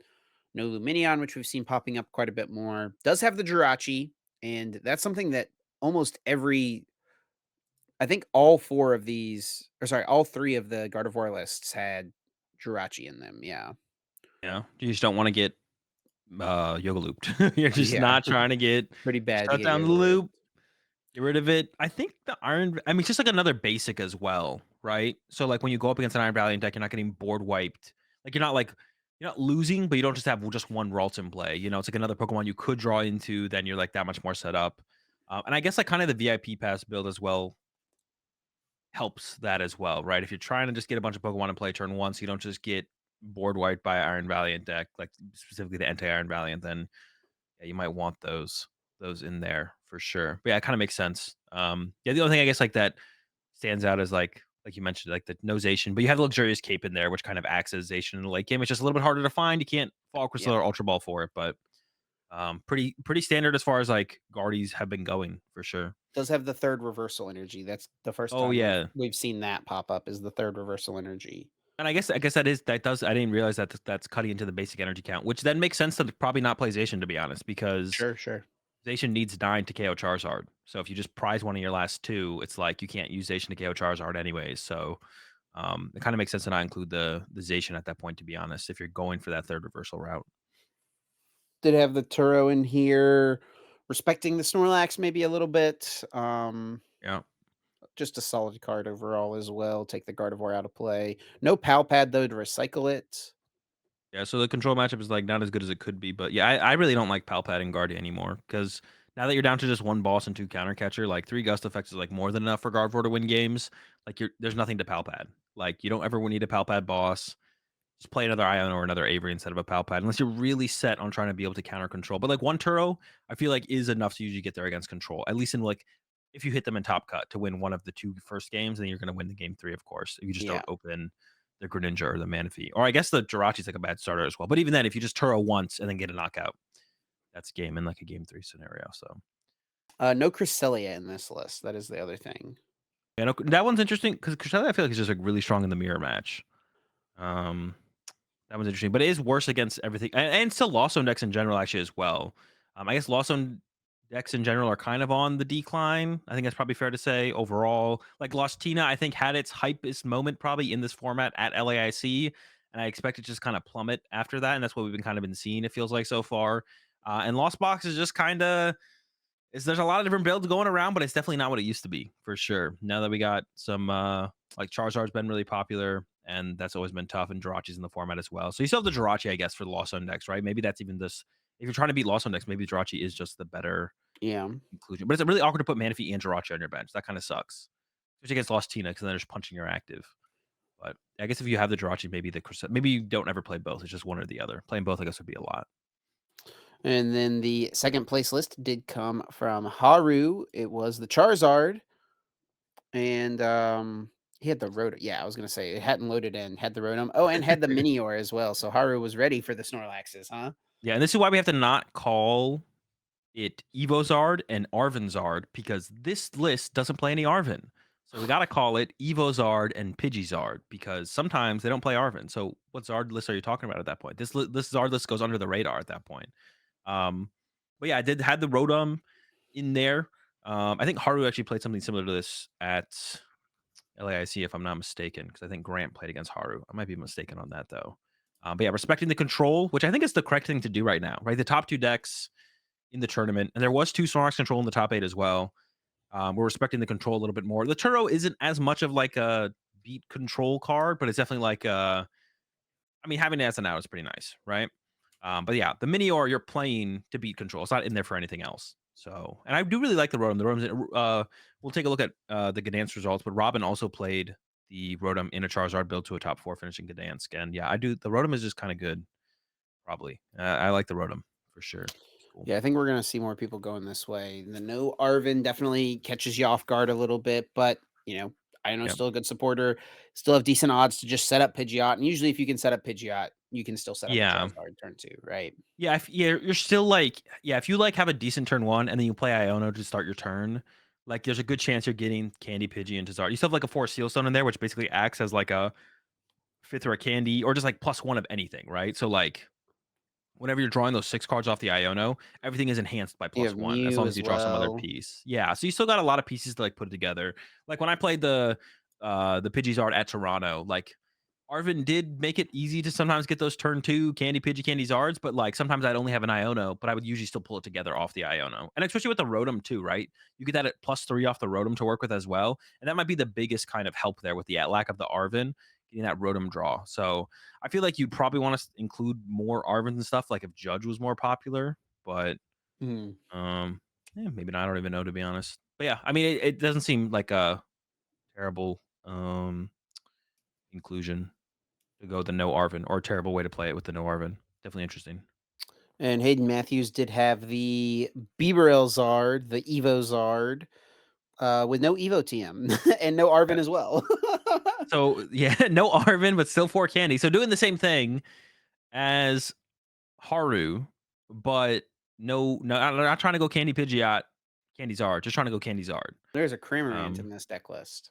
no Luminion, which we've seen popping up quite a bit more. Does have the Jirachi, and that's something that almost I think all four of these, or sorry, all three of the Gardevoir lists had Jirachi in them. Yeah. You just don't want to get yoga looped. You're just Yeah. not trying to get Pretty bad to shut get down the yoga loop. loop. Get rid of it. I think the iron. I mean, it's just like another basic as well, right? So like when you go up against an Iron Valiant deck, you're not getting board wiped. Like you're not losing, but you don't just have just one Ralt in play. It's like another Pokemon you could draw into. Then you're like that much more set up. And I guess like kind of the VIP pass build as well helps that as well, right? If you're trying to just get a bunch of Pokemon and play turn one, so you don't just get board wiped by Iron Valiant deck, like specifically the anti Iron Valiant, then yeah, you might want those in there for sure. But yeah, it kind of makes sense. Yeah, the only thing I guess like that stands out is like you mentioned, like the no Zacian, but you have the luxurious cape in there, which kind of acts as Zacian in the late game. It's just a little bit harder to find. You can't fall Crystal Yeah. or Ultra Ball for it, but pretty standard as far as like Guardies have been going for sure. Does have the third reversal energy. That's the first Oh time yeah. we've seen that pop up is the third reversal energy. And I guess that does I didn't realize that that's cutting into the basic energy count, which then makes sense to probably not play Zacian to be honest, because Sure, sure. Zacian needs 9 to KO Charizard. So if you just prize one of your last 2, it's like you can't use Zacian to KO Charizard anyways. So it kind of makes sense to not include the Zacian at that point, to be honest, if you're going for that third reversal route. Did have the Turo in here, respecting the Snorlax maybe a little bit. Yeah. Just a solid card overall as well. Take the Gardevoir out of play. No Pal Pad though to recycle it. Yeah, so the control matchup is like not as good as it could be, but yeah, I really don't like Palpad and Guardia anymore because now that you're down to just one boss and 2 counter catcher, like 3 gust effects is like more than enough for Gardevoir to win games. Like there's nothing to Palpad. Like you don't ever need a Palpad boss. Just play another Ion or another Avery instead of a Palpad, unless you're really set on trying to be able to counter control. But like one Turo, I feel like is enough to usually get there against control. At least in like if you hit them in top cut to win one of the 2 first games, then you're going to win the game 3, of course. If you just don't Yeah. open the Greninja or the Manaphy, or I guess the Jirachi's like a bad starter as well. But even then, if you just Turo once and then get a knockout, that's game in like a game 3 scenario. So No Cresselia in this list. That is the other thing. Yeah, no, that one's interesting because Cresselia I feel like is just, like, really strong in the mirror match. Um, that one's interesting, but it is worse against everything and still Lost Zone decks in general actually as well. I guess Lost Zone decks in general are kind of on the decline. I think that's probably fair to say overall. Like, Lost Tina, I think, had its hypest moment probably in this format at LAIC, and I expect it to just kinda plummet after that, and that's what we've been kind of been seeing, it feels like so far. And Lost Box is just kinda there's a lot of different builds going around, but it's definitely not what it used to be for sure. Now that we got some like Charizard's been really popular, and that's always been tough, and Jirachi's in the format as well. So you still have the Jirachi, I guess, for the Lost Zone decks, right? Maybe that's even this. If you're trying to beat Lost Zone decks, maybe Jirachi is just the better Yeah. inclusion. But it's really awkward to put Manaphy and Jirachi on your bench. That kind of sucks, especially against Lost Tina, because then they're just punching your active. But I guess if you have the Jirachi, maybe maybe you don't ever play both. It's just one or the other. Playing both, I guess, would be a lot. And then the second place list did come from Haru. It was the Charizard, and he had the Rotom. Yeah, I was gonna say it hadn't loaded in, had the Rotom. Oh, and had the Minior as well. So Haru was ready for the Snorlaxes, huh? Yeah, and this is why we have to not call it Evozard and Arvenzard because this list doesn't play any Arven. So we got to call it Evozard and Pidgeysard because sometimes they don't play Arven. So what Zard list are you talking about at that point? This Zard list goes under the radar at that point. Um, but yeah, I did had the Rotom in there. I think Haru actually played something similar to this at LAIC, if I'm not mistaken, because I think Grant played against Haru. I might be mistaken on that though. But yeah, respecting the control, which I think is the correct thing to do right now. Right, the top two decks in the tournament, and there was 2 Snorlax control in the top 8 as well. We're respecting the control a little bit more. The Turo isn't as much of like a beat control card, but it's definitely like I mean, having it as an out is pretty nice, right? But yeah, the Minior you're playing to beat control. It's not in there for anything else. So, and I do really like the Rotom. The Rotom's we'll take a look at the Gdansk results, but Robin also played the Rotom in a Charizard build to a top 4 finishing Gdansk. And yeah, I do the Rotom is just kind of good, probably. I like the Rotom for sure. It's cool. Yeah, I think we're gonna see more people going this way. The no Arvin definitely catches you off guard a little bit, but I know Yeah. still a good supporter, still have decent odds to just set up Pidgeot. And usually if you can set up Pidgeot, you can still set up a Yeah. Charizard turn two, right? Yeah, you're still like yeah, if you like have a decent turn one and then you play Iono to start your turn, like there's a good chance you're getting Candy Pidgey into Zard. You still have like a Force Seal Stone in there, which basically acts as like a fifth or a candy, or just like plus one of anything, right? So like whenever you're drawing those 6 cards off the Iono, everything is enhanced by You plus have one as Mew long as as you draw some other well. piece. Yeah, so you still got a lot of pieces to like put together. Like when I played the Pidgeysard at Toronto, like Arvin did make it easy to sometimes get those turn 2 Candy Pidgey, Candy Zards, but, like, sometimes I'd only have an Iono, but I would usually still pull it together off the Iono, and especially with the Rotom too, right? You get that at +3 off the Rotom to work with as well, and that might be the biggest kind of help there with the lack of the Arvin, getting that Rotom draw. So, I feel like you'd probably wanna include more Arvins and stuff, like, if Judge was more popular, but, Mhm. um, maybe not, I don't even know, to be honest. But, yeah, I mean, it doesn't seem like a terrible, inclusion. To go the no Arvin, or a terrible way to play it with the no Arvin. Definitely interesting. And Hayden Matthews did have the Bibarel Zard, the Evo Zard, with no Evo TM and no Yeah. Arvin as well. So, yeah, no Arvin, but still 4 candy. So doing the same thing as Haru, but no, I'm not trying to go Candy Pidgeot, Candy Zard, just trying to go Candy Zard. There's a Cramorant Um, in this deck list.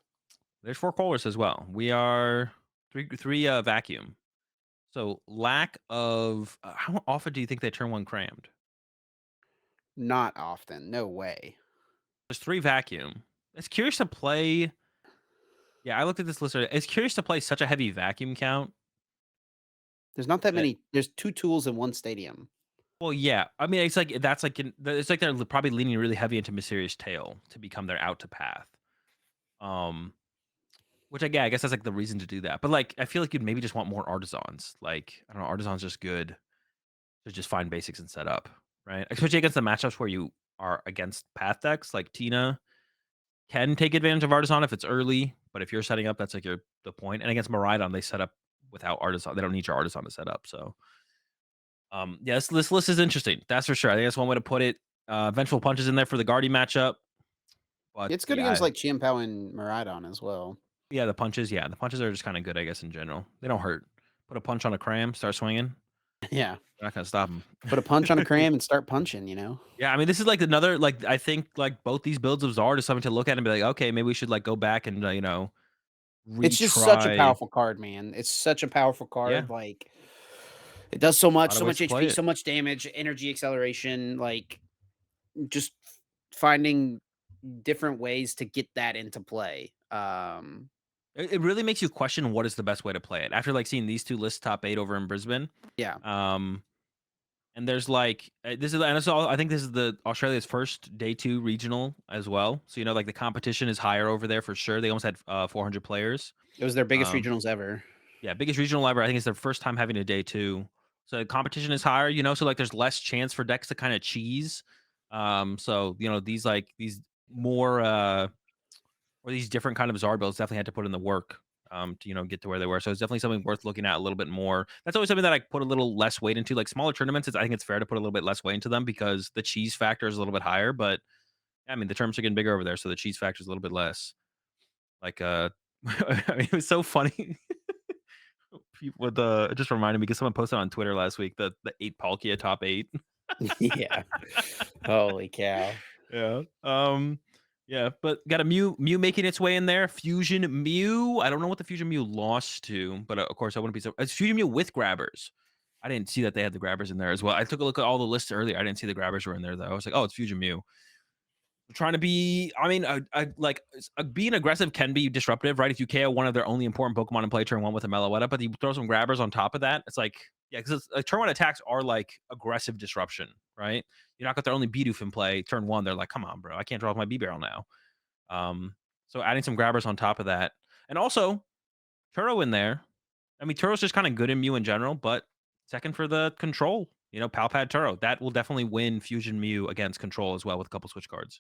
there's 4 Colors as well. We are 3 Vacuum. So lack of how often do you think they turn 1 crammed? Not often. No way. There's 3 Vacuum. It's curious to play. Yeah, I looked at this list. It's curious to play such a heavy vacuum count. There's not that That many. There's two tools in one stadium. well, yeah. I mean, it's like that's like it's like they're probably leaning really heavy into Mysterious Tail to become their out to path. Um, which I guess that's like the reason to do that. But like, I feel like you'd maybe just want more artisans. Like, I don't know, artisans just good to just find basics and set up, right? Especially against the matchups where you are against path decks. Like Tina can take advantage of artisan if it's early, but if you're setting up, that's like your the point. And against Maridon, they set up without artisan. They don't need your artisan to set up. So yeah, this list is interesting. That's for sure. I think that's one way to put it. Vengeful punches in there for the Guardy matchup, but It's good against yeah, like Chimpao and Maridon as well. yeah, the punches are just kind of good, I guess, in general. They don't hurt. Put a punch on a cram, start swinging. Yeah. They're not gonna stop him. Put a punch on a cram and start punching, you know? Yeah, I mean, this is like another like I think like both these builds of Zard is something to look at and be like, okay, maybe we should like go back and It's just such a retry. powerful card, man. It's such a powerful Yeah, card, like, it does so a much, lot of so ways much to play HP, it. so much damage, energy acceleration, like, just finding different ways to get that into play. It really makes you question what is the best way to play it after like seeing these two lists top 8 over in Brisbane. Yeah. Um, and there's like this is and it's all, I think this is the Australia's first day 2 regional as well. So like the competition is higher over there for sure. They almost had 400 players. It was their biggest Um, regionals ever. Yeah, biggest regional ever. I think it's their first time having a day 2. So the competition is higher, so like there's less chance for decks to kind of cheese. So these more or these different kind of Zard builds definitely had to put in the work to get to where they were. So it's definitely something worth looking at a little bit more. That's always something that I put a little less weight into. Like smaller tournaments, I think it's fair to put a little bit less weight into them because the cheese factor is a little bit higher. But I mean, the terms are getting bigger over there, so the cheese factor is a little bit less. Like I mean, it was so funny. People with it just reminded me because someone posted on Twitter last week the 8 Palkia top 8. Yeah. Holy cow. Yeah. Yeah, but got a Mew making its way in there. Fusion Mew. I don't know what the Fusion Mew lost to, but of course I wouldn't be so. It's Fusion Mew with grabbers. I didn't see that they had the grabbers in there as well. I took a look at all the lists earlier. I didn't see the grabbers were in there though. I was like, oh, it's Fusion Mew. Trying to be, I mean, like being aggressive can be disruptive, right? If you KO one of their only important Pokemon and play turn one with a Meloetta, but you throw some grabbers on top of that, it's like, yeah, because like, turn one attacks are like aggressive disruption, right? You're not got their only Bidoof in play turn one. They're like, come on, bro, I can't draw off my B barrel now. So adding some grabbers on top of that, and also Turo in there. I mean, Turo's just kind of good in Mew in general, but second for the control. Palpad Turo that will definitely win Fusion Mew against control as well with a couple switch cards.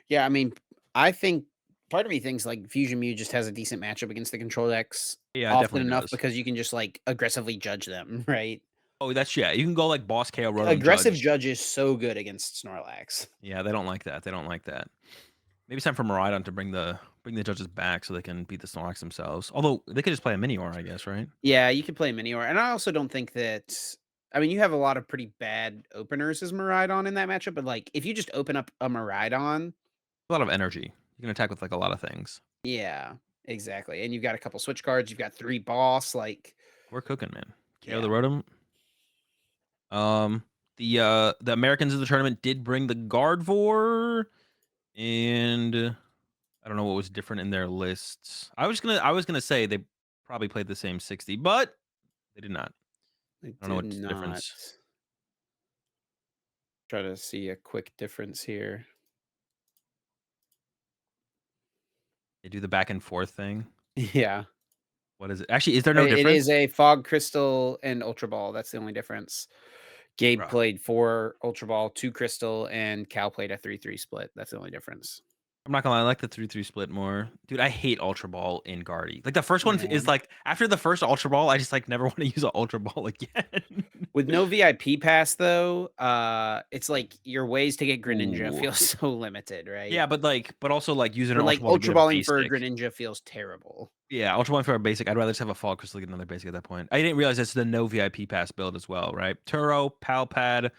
Yeah, I mean, I think part of me thinks like Fusion Mew just has a decent matchup against the control decks Yeah, it often definitely enough does. because you can just like aggressively judge them, right? Oh, that's yeah. You can go like boss KO Rotom Aggressive Judge. judge is so good against Snorlax. Yeah, they don't like that. They don't like that. Maybe it's time for Miraidon to bring the judges back so they can beat the Snorlax themselves. Although they could just play a Minior, I guess, right? Yeah, you can play Minior, and I also don't think that. I mean, you have a lot of pretty bad openers as Miraidon in that matchup, but like if you just open up a Miraidon, A lot of energy. You can attack with like a lot of things. yeah, exactly. And you've got a couple switch cards, you've got 3 boss, like We're cooking, man. KO the yeah. Rotom. Um, the Americans of the tournament did bring the Gardevoir, and I don't know what was different in their lists. I was gonna say they probably played the same 60, but they did not. I I don't know did what not difference. try to see a quick difference here. They do the back and forth thing. Yeah. What is it? Actually, is there no It is difference? a Fog Crystal and Ultra Ball, that's the only difference. Gabe Bruh. played 4 Ultra Ball, 2 Crystal, and Cal played a 3-3 split. That's the only difference. I'm not gonna lie, I like the 3-3 split more. Dude, I hate Ultra Ball in Guardy. Like the first one Yeah. is like after the first Ultra Ball, I just like never want to use an Ultra Ball again. With no VIP pass though, it's like your ways to get Greninja Ooh. feel so limited, Yeah, right? but also like using Or an like Ultra Ball to get Ultra a Balling for basic. Greninja feels terrible. Yeah, Ultra Ball for a basic. I'd rather just have a Fall Crystal to get another basic at that point. I didn't realize it's the no VIP pass build as well, right? Turo, Palpad,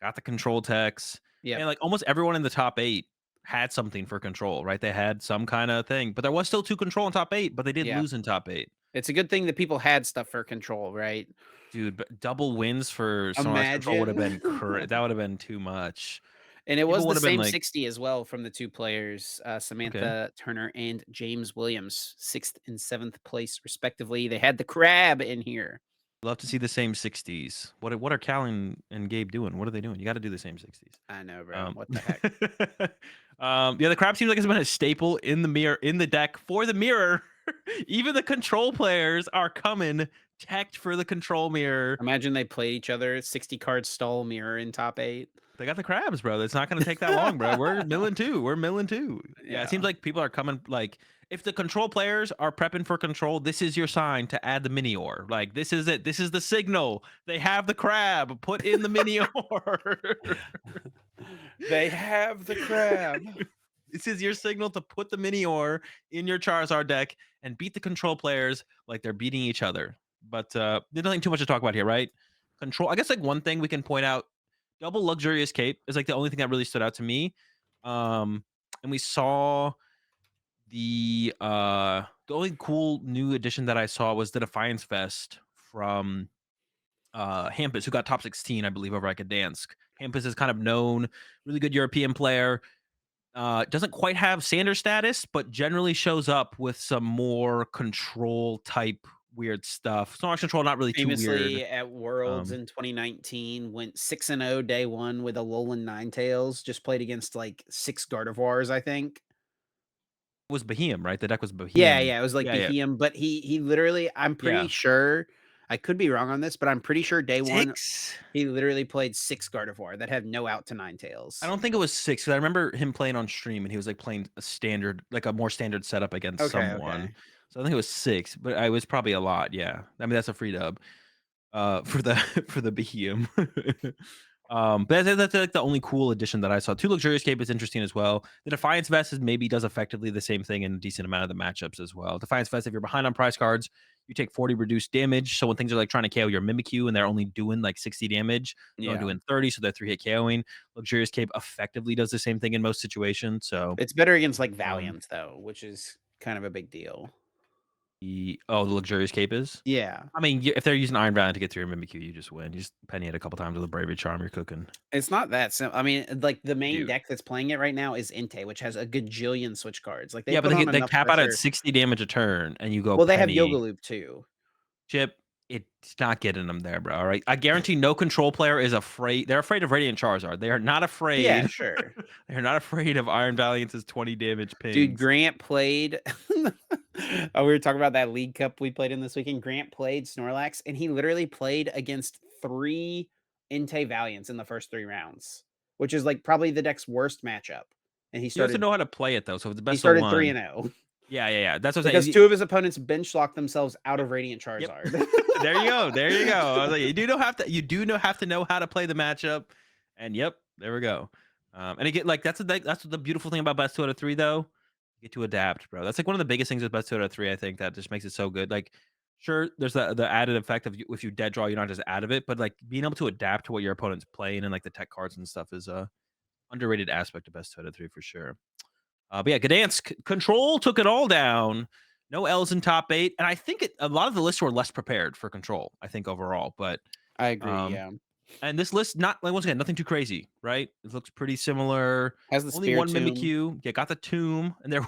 got the control techs. Yep. And like almost everyone in the top 8 had something for control, right? They had some kind of thing, but there was still 2 control in top 8, but they did Yeah. lose in top 8. It's a good thing that people had stuff for control, right? Dude, but double wins for Snorlax control would have Imagine. been that would have been too much. And it was People the would have been same like, 60 as well from the 2 players, okay, Samantha Turner and James Williams, 6th and 7th place respectively. They had the crab in here. love to see the same 60s. What are Cal and Gabe doing? What are they doing? You got to do the same 60s. I know, bro. Um, What the heck? yeah, the crab seems like it's been a staple in the mirror in the deck for the mirror. Even the control players are coming teched for the control mirror. Imagine they played each other, 60 card stall mirror in top 8. They got the crabs, bro. It's not going to take that long, bro. We're milling too. We're milling too. Yeah, it seems Yeah. like people are coming. Like, if the control players are prepping for control, this is your sign to add the Minior. Like, this is it. This is the signal. They have the crab. Put in the Minior. They have the crab. This is your signal to put the Minior in your Charizard deck and beat the control players like they're beating each other. But there's nothing too much to talk about here, right? control. I guess like one thing we can point out, double luxurious cape is like the only thing that really stood out to me. Um, and we saw the only cool new addition that I saw was the Defiance Vest from Hampus, who got top 16, I believe, over at Gdansk. Hampus is kind of known, really good European player. Doesn't quite have Sander status, but generally shows up with some more control type weird stuff. Snorlax control, not really too weird. Famously at Worlds Um, in 2019, went 6-0 day 1 with a Alolan Ninetales, just played against, like, 6 Gardevoirs, I think. was Bohemian, right? The deck was Yeah, Bohemian. yeah, it was like Yeah, yeah. Behem, but he literally I'm pretty Yeah. sure I could be wrong on this, but I'm pretty sure day 1, 6? he literally played 6 Gardevoir that had no out to I Ninetales. don't think it was 6 'cause I remember him playing on stream and he was like playing a standard, like a more standard setup against Okay, someone. okay. So I think it was 6, but I was probably a lot. Yeah. I mean, that's a free dub. For the for the Behem. But that's like the only cool addition that I saw. Two Luxurious Cape is interesting as well. The Defiance Vest is maybe does effectively the same thing in a decent amount of the matchups as well. Defiance Vest, if you're behind on prize cards, you take 40 reduced damage. So when things are like trying to KO your Mimikyu and they're only doing like 60 damage, they're only Yeah. doing 30, so they're 3-hit KOing. Luxurious Cape effectively does the same thing in most situations. So It's better against, like, um Valiant, though, which is kind of a big deal. the Luxurious Cape is. Yeah. I mean, if they're using Iron Valiant to get through your Mimikyu, you just win. You just penny it a couple times with a Bravery Charm, you're cooking. It's not that simple. I mean, like, the main Dude. deck that's playing it right now is Entei, which has a gajillion switch cards. Like, they Yeah, but put on they enough cap out at pressure. 60 damage a turn, and you go Well, they have penny Yoga Loop too. chip. It's not getting them there, bro. All right, I guarantee no control player is afraid. They're afraid of Radiant Charizard. They are not Yeah, afraid. sure. They are not afraid of Iron Valiant's 20 damage Dude, pings. Grant played oh, we were talking about that League Cup we played in this weekend. Grant played Snorlax, and he literally played against 3 Entei Valiants in the first 3 rounds, which is, like, probably the deck's worst matchup, and You have to know how to play it though. So if it's he best of started one. 3-0 Yeah, yeah, yeah. That's what I'm because saying. 2 of his opponents bench locked themselves out Yep, of Radiant yep. Charizard. There you go. There you go. I was like, you do know have to know how to play the matchup, and yep, there we go. And again, like that's the beautiful thing about best two out of three, though. You get to adapt, bro. That's like one of the biggest things with best two out of three. I think that just makes it so good. Like, sure, there's the added effect of if you dead draw, you're not just out of it, but like being able to adapt to what your opponent's playing and like the tech cards and stuff is a underrated aspect of best two out of three for sure. But yeah, Gdansk control took it all down. No L's in top eight, and I think a lot of the lists were less prepared for control. I think overall, but I agree, um, yeah. and this list not like once again nothing too crazy, right? It looks pretty similar. Has the Only one Spiritomb. Mimikyu. Yeah, got the tomb, and there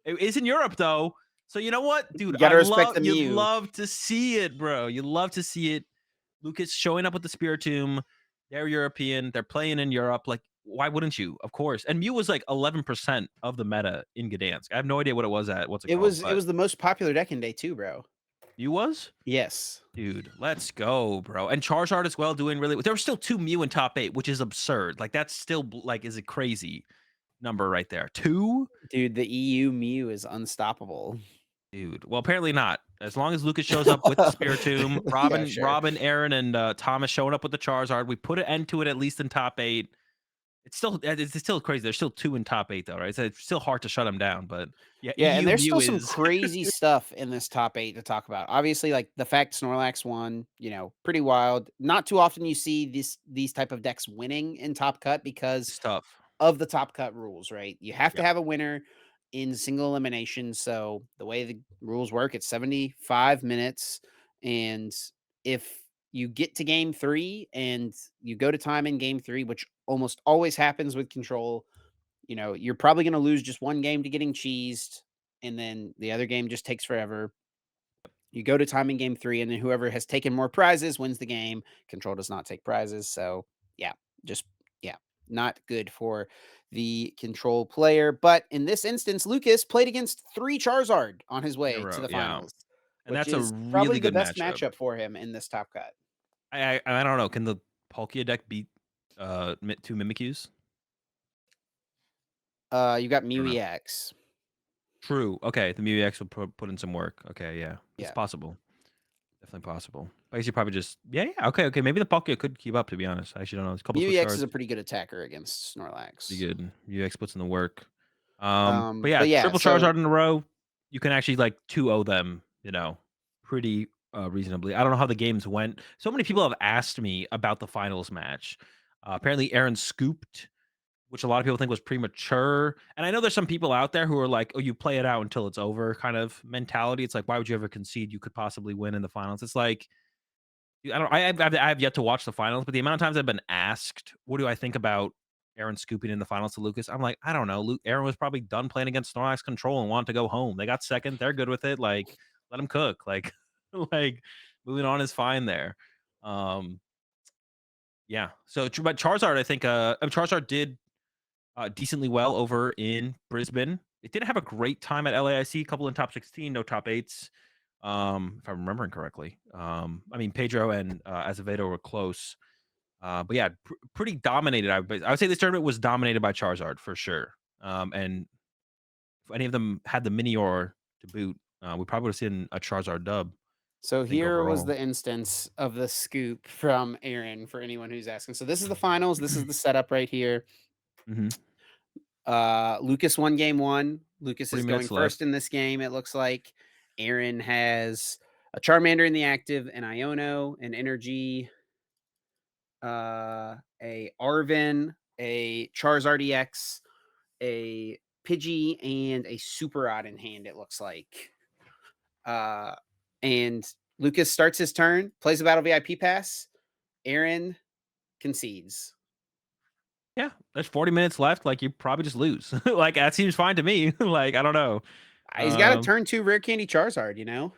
it is in Europe though. So you know what, dude? You gotta respect the You'd Mew. love to see it, bro. You love to see it. Lucas showing up with the Spiritomb. They're European. They're playing in Europe. Like, why wouldn't you? Of course. And Mew was like 11% of the meta in Gdansk. I have no idea what it was at. What's it called? It But was the most popular deck in day 2, bro. Mew was? Yes. Dude, let's go, bro. And Charizard as well, doing really. There were still two Mew in top eight, which is absurd. Like that's still like is a crazy number right there. Two, Dude, the EU Mew is unstoppable. dude. Well, apparently not. As long as Lucas shows up with the Spiritomb, Yeah, sure. Aaron, and Thomas showing up with the Charizard, we put an end to it at least in top eight. It's still crazy. There's still two in top eight though, right? So it's still hard to shut them down. But yeah, Yeah, and EU there's Mew still some is crazy stuff in this top 8 to talk about. Obviously, like, the fact Snorlax won, pretty wild. Not too often you see these type of decks winning in Top Cut because it's tough. of the Top Cut rules, right? You have to Yeah, have a winner in single elimination. So the way the rules work, it's 75 minutes. And if you get to game 3 and you go to time in game 3, which almost always happens with control, you're probably going to lose just one game to getting cheesed. And then the other game just takes forever. You go to time in game 3, and then whoever has taken more prizes wins the game. Control does not take prizes. So, yeah, just, yeah, not good for the control player. But in this instance, Lucas played against 3 Charizard on his in a way to row. the Yeah, finals, and which that's a is probably really the good best matchup. matchup for him in this top cut. I don't know. Can the Palkia deck beat two Mimikyus? You got I don't Mew know. EX. True. Okay, the Mew EX will put in some work. Okay, yeah, it's Yeah. possible. Definitely possible. I guess you probably just yeah. Okay, okay. Maybe the Palkia could keep up. To be honest, I actually don't know. There's a couple Mew switch EX is cards. a pretty good attacker against Pretty Snorlax. good. Mew EX puts in the work. But yeah, But yeah, triple so Charizard in a row. You can actually like 2-0 them. Pretty reasonably. I don't know how the games went. So many people have asked me about the finals match. Apparently, Aaron scooped, which a lot of people think was premature. And I know there's some people out there who are like, "Oh, you play it out until it's over," kind of mentality. It's like, why would you ever concede? You could possibly win in the finals. It's like, I don't. I have yet to watch the finals, but the amount of times I've been asked, "What do I think about Aaron scooping in the finals to Lucas?" I'm like, I don't know. Aaron was probably done playing against Snorlax Control and wanted to go home. They got second. They're good with it. Like, let him cook. Like, like moving on is fine there. Um, yeah. So, but Charizard, I think, Charizard did decently well over in Brisbane. It didn't have a great time at LAIC. A couple in top 16, no top eights. If I'm remembering correctly. I mean, Pedro and Azevedo were close. But yeah, pretty dominated. I would say this tournament was dominated by Charizard for sure. And if any of them had the Minior to boot, we probably would have seen a Charizard dub. So I think here was overall. the instance of the scoop from Aaron for anyone who's asking. So this is the finals. This is the setup right here. Hmm. Lucas won game one. Lucas 40 is going minutes left. first in this game. It looks like Aaron has a Charmander in the active, an Iono, an Energy, a Arvin, a Charizard EX, a Pidgey, and a Super Odd in hand. It looks like. Uh, and Lucas starts his turn, plays a battle VIP pass. Aaron concedes. Yeah, there's 40 minutes left. Like you probably just lose. Like that seems fine to me. Like I don't know. He's got a Um, turn two rare candy Charizard, you know?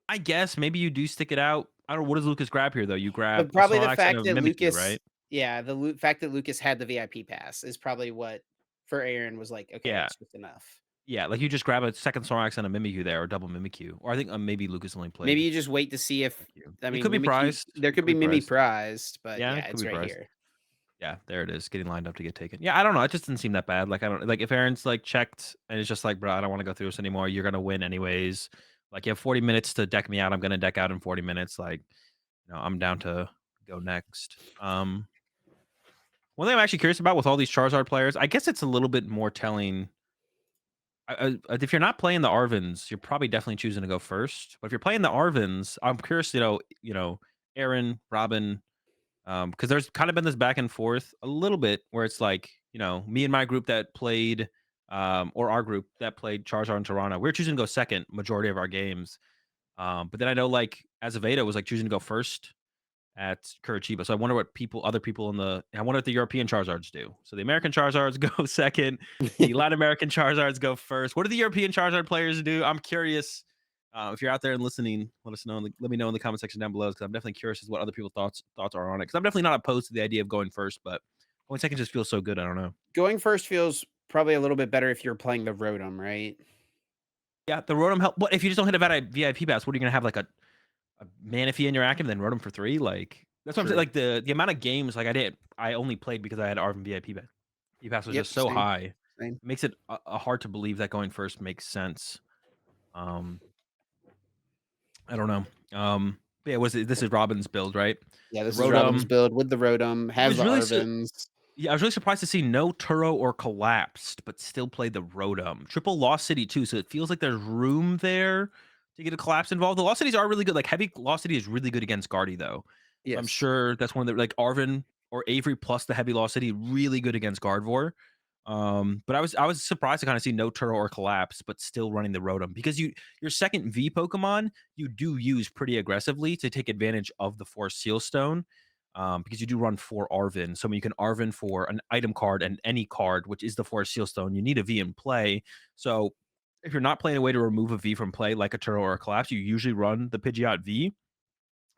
I guess maybe you do stick it out. I don't know. What does Lucas grab here though? You grab But a probably the Snorlax and fact a that Mimikyu, Lucas right? yeah, the fact that Lucas had the VIP pass is probably what for Aaron was like, okay, Yeah. it's just enough. Yeah, like you just grab a second Snorlax and a Mimikyu there, or double Mimikyu. Or I think maybe Lucas only Maybe played you just wait to see if Mimikyu. I It mean could be Mimikyu prized. there It could could be be Mimi prized. prized, but Yeah, yeah, it could it's be right prized. here. Yeah, there it is, getting lined up to get taken. Yeah, I don't know. It just didn't seem that bad. Like I don't like if Aaron's like checked and it's just like, bro, I don't want to go through this anymore. You're gonna win anyways. Like you have 40 minutes to deck me out. I'm gonna deck out in 40 minutes. Like, I'm down to go next. One thing I'm actually curious about with all these Charizard players, I guess it's a little bit more telling. If you're not playing the Arvins, you're probably definitely choosing to go first. But if you're playing the Arvins, I'm curious to know, Aaron, Robin, because there's kind of been this back and forth a little bit where it's like, me and my group that played, or our group that played Charizard and Toronto, we're choosing to go second majority of our games. But then I know like Azevedo was like choosing to go first at Curitiba. So I wonder what other people I wonder what the European Charizards do. So the American Charizards go second, the Latin American Charizards go first. What do the European Charizard players do? I'm curious. If you're out there and listening, let us know. Let me know in the comment section down below because I'm definitely curious as what other people's thoughts are on it. Because I'm definitely not opposed to the idea of going first, but going second just feels so good. I don't know. Going first feels probably a little bit better if you're playing the Rotom, right? Yeah, the Rotom help. What if you just don't hit a VIP pass? What are you gonna have like a Manaphy in your active, then Rotom for 3? Like that's what I'm saying. True. Like the amount of games like I only played because I had Arvin VIP pass was Yep, just so same, hard. It same. makes it hard to believe that going first makes sense. Um, I don't know. Yeah, this is Robin's build, right? Yeah, The this is Robin's Rotom. build with the Rotom, I has was the really Arvins. Yeah, I was really surprised to see no Turo or Collapsed, but still play the Rotom. Triple Lost City too, so it feels like there's room there to get a Collapse involved. The Lost Cities are really good. Like Heavy Lost City is really good against Guardy though. So I'm Yes. sure that's one of the like Arvin or Avery plus the Heavy Lost City really good against Gardevoir. But I was surprised to kind of see no Turo or Collapse, but still running the Rotom because your second V Pokemon you do use pretty aggressively to take advantage of the Force Seal Stone because you do run 4 Arvin. So when you can Arvin for an item card and any card, which is the Forest Seal Stone, you need a V in play. So if you're not playing a way to remove a V from play, like a Turo or a Collapse, you usually run the Pidgeot V.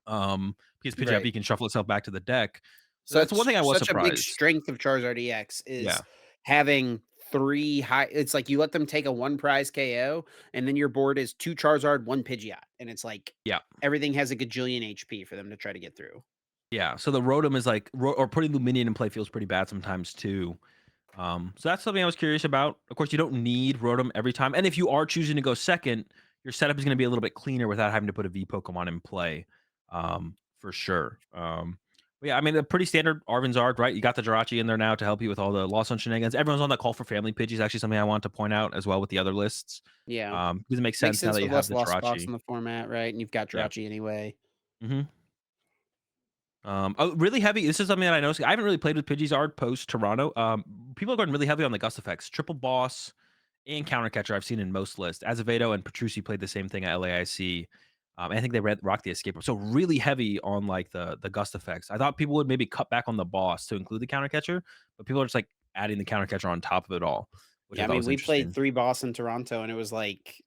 Because Pidgeot Right. V can shuffle itself back to the deck. So that's one Such thing I was such a big surprised. strength of Charizard EX Yeah. is having 3 high it's like you let them take a 1 prize KO, and then your board is 2 Charizard, 1 Pidgeot, and it's like Yeah. everything has a gajillion HP for them to try to get through. Yeah. So the Rotom is like, or putting Luminion in play feels pretty bad sometimes too. So that's something I was curious about. Of course, you don't need Rotom every time, and if you are choosing to go second, your setup is going to be a little bit cleaner without having to put a V Pokemon in play, for sure. Yeah, I mean, a pretty standard Arvinzard, right? You got the Jirachi in there now to help you with all the Lost Zone shenanigans. Everyone's on that call for family Pidgey is actually something I want to point out as well with the other lists. Yeah. Because it makes Makes sense now sense that you with have less the lost box Jirachi. in the format, right? And you've got Yeah. Jirachi anyway. Mhm. Really heavy. This is something that I noticed. I haven't really played with Pidgeysard post Toronto. People are going really heavy on the Gust effects. Triple Boss and Counter Catcher I've seen in most lists. Azevedo and Petrucci played the same thing at LAIC. And I think they rocked the escape rope. So really heavy on like the Gust effects. I thought people would maybe cut back on the boss to include the Counter Catcher, but people are just like adding the Counter Catcher on top of it all, which Yeah, I I thought mean, was we played interesting. 3 boss in Toronto, and it was like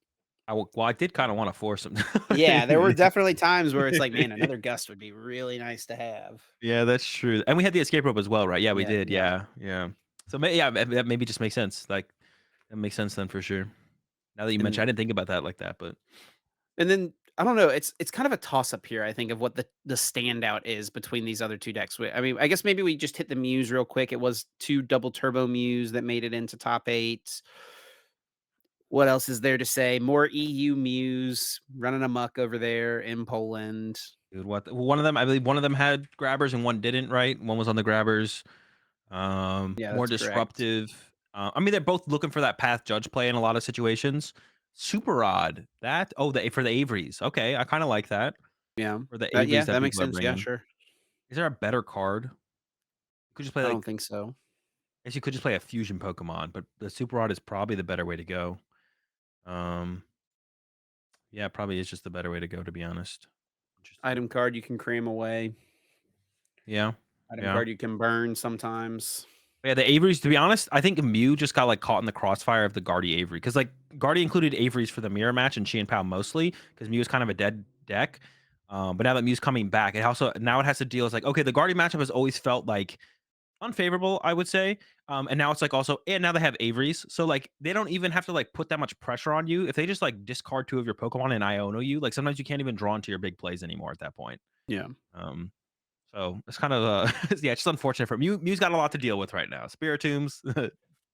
Well, I did kind of want to force them. yeah, there were definitely times where it's like, "Man, another gust would be really nice to have." Yeah, that's true, and we had the escape rope as well, right? Yeah, we Yeah, did, yeah, yeah, yeah. So, yeah, that maybe just makes sense, like, that makes sense then for sure. Now that you mention and I didn't think about that like that, but then I don't know, it's kind of a toss-up here, I think, of what the standout is between these other 2 decks. I mean, I guess maybe we just hit the Mews real quick. It was 2 double turbo Mews that made it into top 8. What else is there to say? More EU Mews running amok over there in Poland. dude, what one of them I believe one of them had grabbers and one didn't, right? One was on the grabbers, Yeah, more that's correct. disruptive. I mean, they're both looking for that path judge play in a lot of situations. Super odd. That for the Averys. Okay, I kinda like that, Yeah. for the That Averys yeah, that that makes people are sense. Yeah, bringing. sure. Is there a better card? Could just play, I don't like think so. guess you could just play a fusion Pokemon, but the Super Rod is probably the better way to go. Um, yeah, probably is just the better way to go, to be honest. Interesting. Item card you can cram away. Yeah, Item yeah. card you can burn sometimes. Yeah, the Averys, to be honest, I think Mew just got, like, caught in the crossfire of the Guardy Avery because, like, Guardy included Averys for the mirror match and Chi and Pao mostly because Mew is kind of a dead deck. But now that Mew's coming back, it also now it has to deal with, like, okay, the Guardy matchup has always felt, like, unfavorable, I would say. And now it's like also, and now they have Averys. So like they don't even have to like put that much pressure on you. If they just like discard 2 of your Pokemon and Iono you, like sometimes you can't even draw into your big plays anymore at that point. Yeah. Um, so it's kind of yeah, it's just unfortunate for Mew. Mew's got a lot to deal with right now. Spiritombs,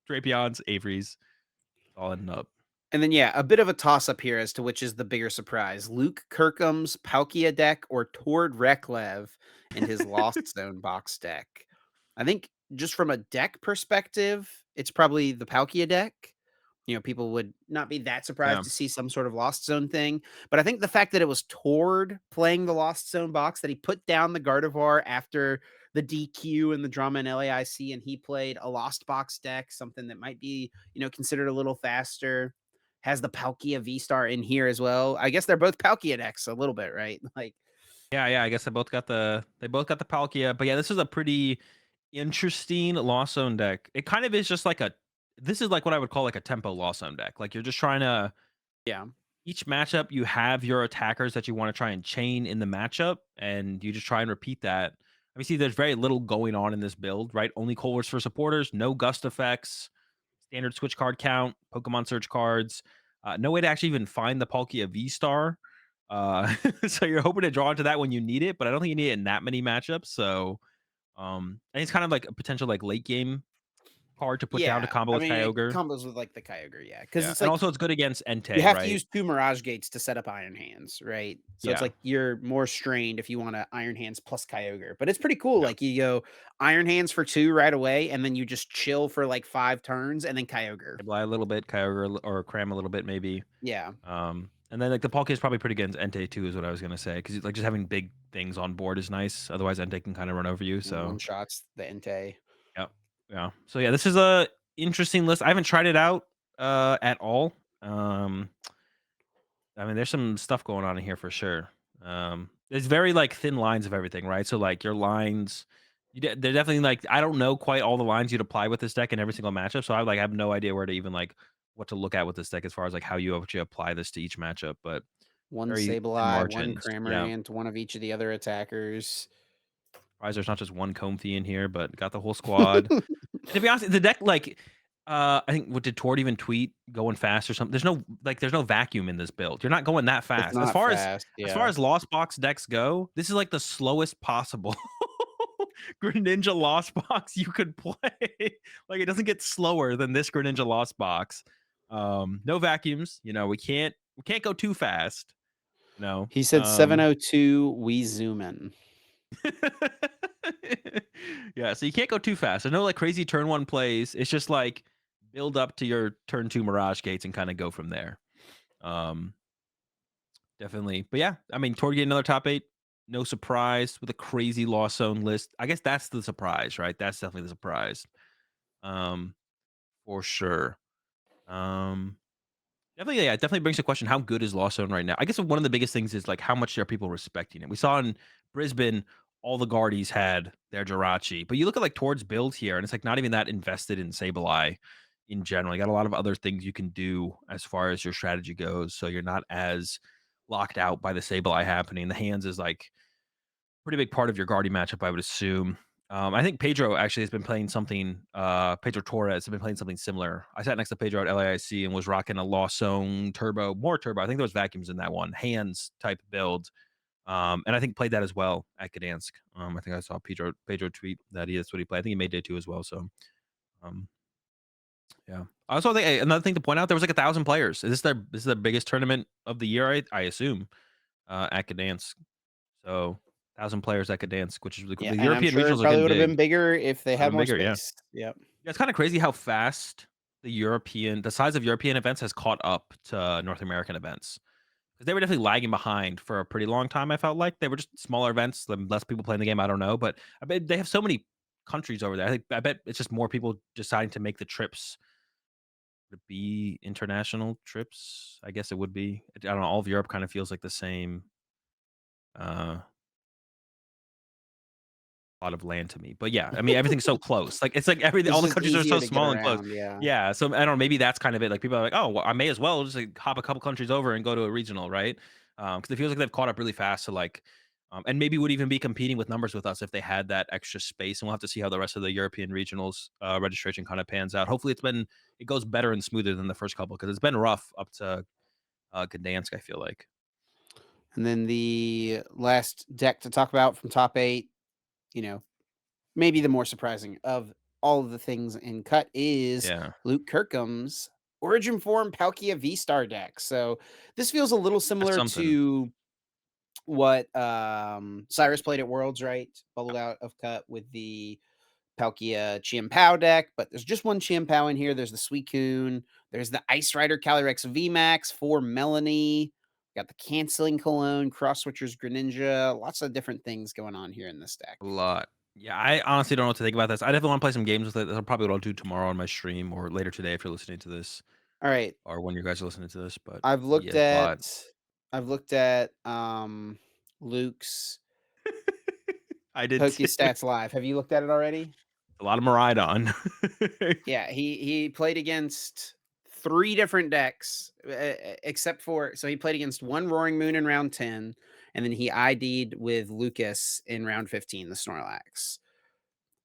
Drapions, Averys, all ending up. And then, yeah, a bit of a toss-up here as to which is the bigger surprise. Luke Kirkham's Palkia deck or Tord Reklev and his Lost Zone box deck. I think just from a deck perspective, it's probably the Palkia deck. You know, people would not be that surprised Yeah. to see some sort of Lost Zone thing. But I think the fact that it was Tord playing the Lost Zone box, that he put down the Gardevoir after the DQ and the drama in LAIC, and he played a Lost Box deck, something that might be, considered a little faster. Has the Palkia V-Star in here as well. I guess they're both Palkia decks a little bit, right? Like, Yeah, yeah. I guess they both got the Palkia, but yeah, this is a pretty interesting Lost Zone deck. It kind of is just like a this is like what I would call like a tempo Lost Zone deck. Like you're just trying to yeah, each matchup you have your attackers that you want to try and chain in the matchup, and you just try and repeat that. I mean, see, there's very little going on in this build, right? Only Colors for supporters, no gust effects, standard switch card count, Pokemon search cards, no way to actually even find the Palkia V Star. So you're hoping to draw into that when you need it, but I don't think you need it in that many matchups. So I think it's kind of like a potential like late game card to put down to yeah. combo I with mean, it Kyogre. combos with like the Kyogre, yeah, because Yeah, it's and like also it's good against you Entei, have to right? use 2 Mirage Gates to set up Iron Hands, right? So it's Yeah, like you're more strained if you wanna Iron Hands plus Kyogre, but it's pretty cool, yeah. like, you go Iron Hands for 2 right away, and then you just chill for, like, 5 turns, and then Kyogre. Lie a little bit, Kyogre or Cram a little bit maybe. Yeah, And then like the Palkia is probably pretty good against Entei too, is what I was gonna say because like just having big things on board is nice. Otherwise, Entei can kind of run over you. and So one-shots the Entei. yeah, yeah. So yeah, this is a interesting list. I haven't tried it out at all. Um, I mean, there's some stuff going on in here for sure. There's very like thin lines of everything, right? So like your lines, they're definitely like I don't know quite all the lines you'd apply with this deck in every single matchup. So I like have no idea where to even like what to look at with this deck as far as like how you actually apply this to each matchup. But 1 very thin Sableye, 1 margins. Yeah, Cramorant, 1 of each of the other attackers. surprised there's not just one Comfey in here, but got the whole squad. And to be honest, the deck like I think what did Tord even tweet going fast or something? There's no vacuum in this build. You're not going that It's fast. not fast, As far yeah. as Lost Box decks go, this is like the slowest possible Greninja Lost Box you could play. Like it doesn't get slower than this Greninja Lost Box. No vacuums, we can't go too fast, you know. He said 702, we zoom in. Yeah, so you can't go too fast. There's no, like, crazy turn 1 plays. It's just, like, build up to your turn 2 Mirage Gates and kinda go from there. Um, Definitely. But, yeah, I mean, Torty another top 8, no surprise with a crazy Lost Zone list. I guess that's the surprise, right? That's definitely the surprise, um, for sure. Um Definitely, yeah, it definitely brings the question, how good is Lost Zone right now? I guess one of the biggest things is, like, how much are people respecting it? We saw in Brisbane, all the Guardies had their Jirachi, but you look at, like, Tord's build here, and it's, like, not even that invested in Sableye in general. You got a lot of other things you can do as far as your strategy goes, so you're not as locked out by the Sableye happening. The hands is, like, pretty big part of your Guardian matchup, I would assume. I think Pedro actually has been playing something. Pedro Torres has been playing something similar. I sat next to Pedro at LAIC and was rocking a Lost Zone Turbo, more Turbo. I think there was vacuums in that one, hands type build. And I think played that as well at Gdansk. I think I saw Pedro tweet that that's what he played. I think he made day two as well. So um, yeah. I also think another thing to point out, there was like 1,000 players. This is the biggest tournament of the year, I assume, at Gdansk. So 1,000 players that could dance, which is really cool. Yeah, The and I'm European sure regionals it are probably getting would have big. been bigger if they Would've had been more bigger, yeah. space. Yep. Yeah, it's kinda crazy how fast the size of European events has caught up to North American events. Because they were definitely lagging behind for a pretty long time, I felt like. They were just smaller events, less people playing the game, I don't know, but I bet they have so many countries over there. I bet it's just more people deciding to make the trips to be international trips, I guess it would be. I don't know, all of Europe kind of feels like the same, uh lot of land to me. But yeah, I mean, everything's so close. Like it's like everything It's all the just countries are so easier to get small and close. around, yeah. Yeah. So I don't know, maybe that's kind of it. Like people are like, oh, well, I may as well just like hop a couple countries over and go to a regional, right? Because it feels like they've caught up really fast to like and maybe would even be competing with numbers with us if they had that extra space. And we'll have to see how the rest of the European regionals registration kind of pans out. Hopefully, it goes better and smoother than the first couple because it's been rough up to Gdansk. I feel like, And then the last deck to talk about from top 8, you know, maybe the more surprising of all of the things in cut is yeah, Luke Kirkham's Origin Form Palkia V-Star deck. So this feels a little that's similar something. to what Cyrus played at Worlds, right? Bubbled out of cut with the Palkia Chimpao deck, but there's just one Chimpao in here. There's the Suicune. There's the Ice Rider Calyrex VMAX for Melanie. Got the Canceling Cologne, Cross Switchers Greninja. Lots of different things going on here in this deck. A lot. Yeah, I honestly don't know what to think about this. I definitely wanna play some games with it. That's probably what I'll do tomorrow on my stream or later today if you're listening to this All right. or when you guys are listening to this, but I've yeah, looked it's a at lot. I've looked at Luke's I did too. Stats Live. Have you looked at it already? A lot of Miraidon. Yeah, he played against 3 different decks, except for so he played against 1 Roaring Moon in round 10, and then he ID'd with Lucas in round 15, the Snorlax.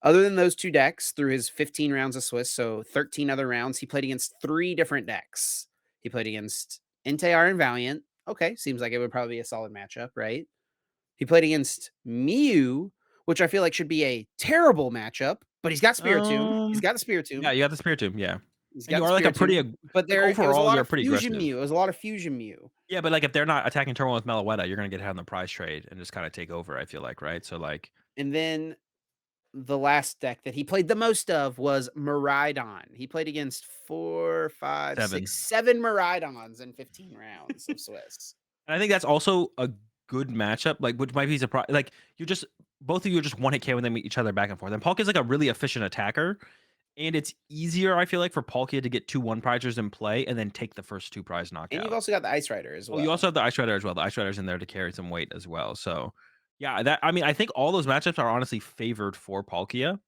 Other than those 2 decks, through his 15 rounds of Swiss, so 13 other rounds, he played against 3 different decks. He played against Entei and Valiant. Okay, seems like it would probably be a solid matchup, right? He played against Mew, which I feel like should be a terrible matchup, but he's got Spiritomb. He's Um, got the yeah, Spiritomb. you got the Spiritomb, yeah. He's And got you the are like a pretty Spiritomb, but like it was a overall, lot you're of pretty Fusion aggressive. Mew. It was a lot of Fusion Mew. Yeah, but like if they're not attacking turn 1 with Meloetta, you're gonna get ahead on the prize trade and just kinda take over, I feel like, right? So like And then the last deck that he played the most of was Miraidon. He played against 4, 5, 6, 7. 7 Miraidons in 15 rounds of Swiss. And I think that's also a good matchup, like, which might be surprised. Like, you just both of you are just one hit KO when they meet each other back and forth. And Palkia's like a really efficient attacker, and it's easier, I feel like, for Palkia to get 2 one prizers in play and then take the first 2 prize And you've knockout. also got the Ice Rider as Oh, you well. also have the Ice Rider as well. The Ice Rider's in there to carry some weight as well. So, yeah, that I mean, I think all those matchups are honestly favored for Palkia.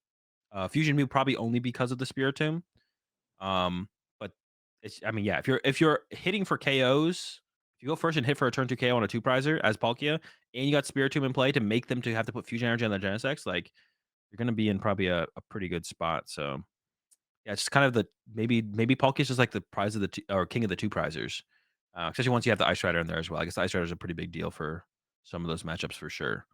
Fusion Mew probably only because of the Spiritomb. But it's I mean, yeah, if you're hitting for KOs, if you go first and hit for a turn 2 KO on a 2 prizer as Palkia, and you got Spiritomb in play to make them to have to put Fusion Energy on the Genesect, like, you're gonna be in probably a pretty good spot, so, yeah, it's just kind of the maybe Palkia's just like the prize of the two or king of the 2 prizers, especially once you have the Ice Rider in there as well. I guess the Ice Rider is a pretty big deal for some of those matchups for sure.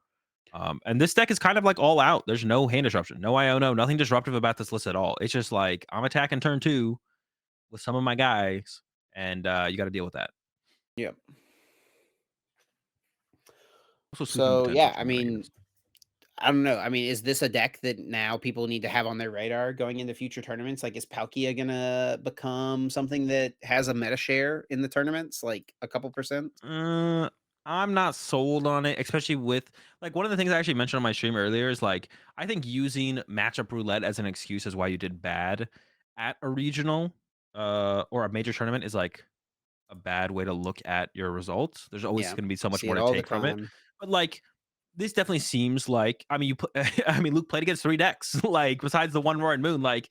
And this deck is kind of like all out. There's no hand disruption, no Iono, nothing disruptive about this list at all. It's just like, I'm attacking turn 2 with some of my guys, and you gotta deal with that. Yep. Also, Suicune So, potential yeah, too, I but I mean, guess. I don't know. I mean, is this a deck that now people need to have on their radar going into future tournaments? Like, is Palkia gonna become something that has a meta share in the tournaments, like a couple percent? Uh, I'm not sold on it, especially with like one of the things I actually mentioned on my stream earlier is like I think using matchup roulette as an excuse as why you did bad at a regional or a major tournament is like a bad way to look at your results. There's always Yeah, going to be so much see more it to all the take from it. time. But like this definitely seems like I mean I mean Luke played against 3 decks like besides the one Roaring Moon like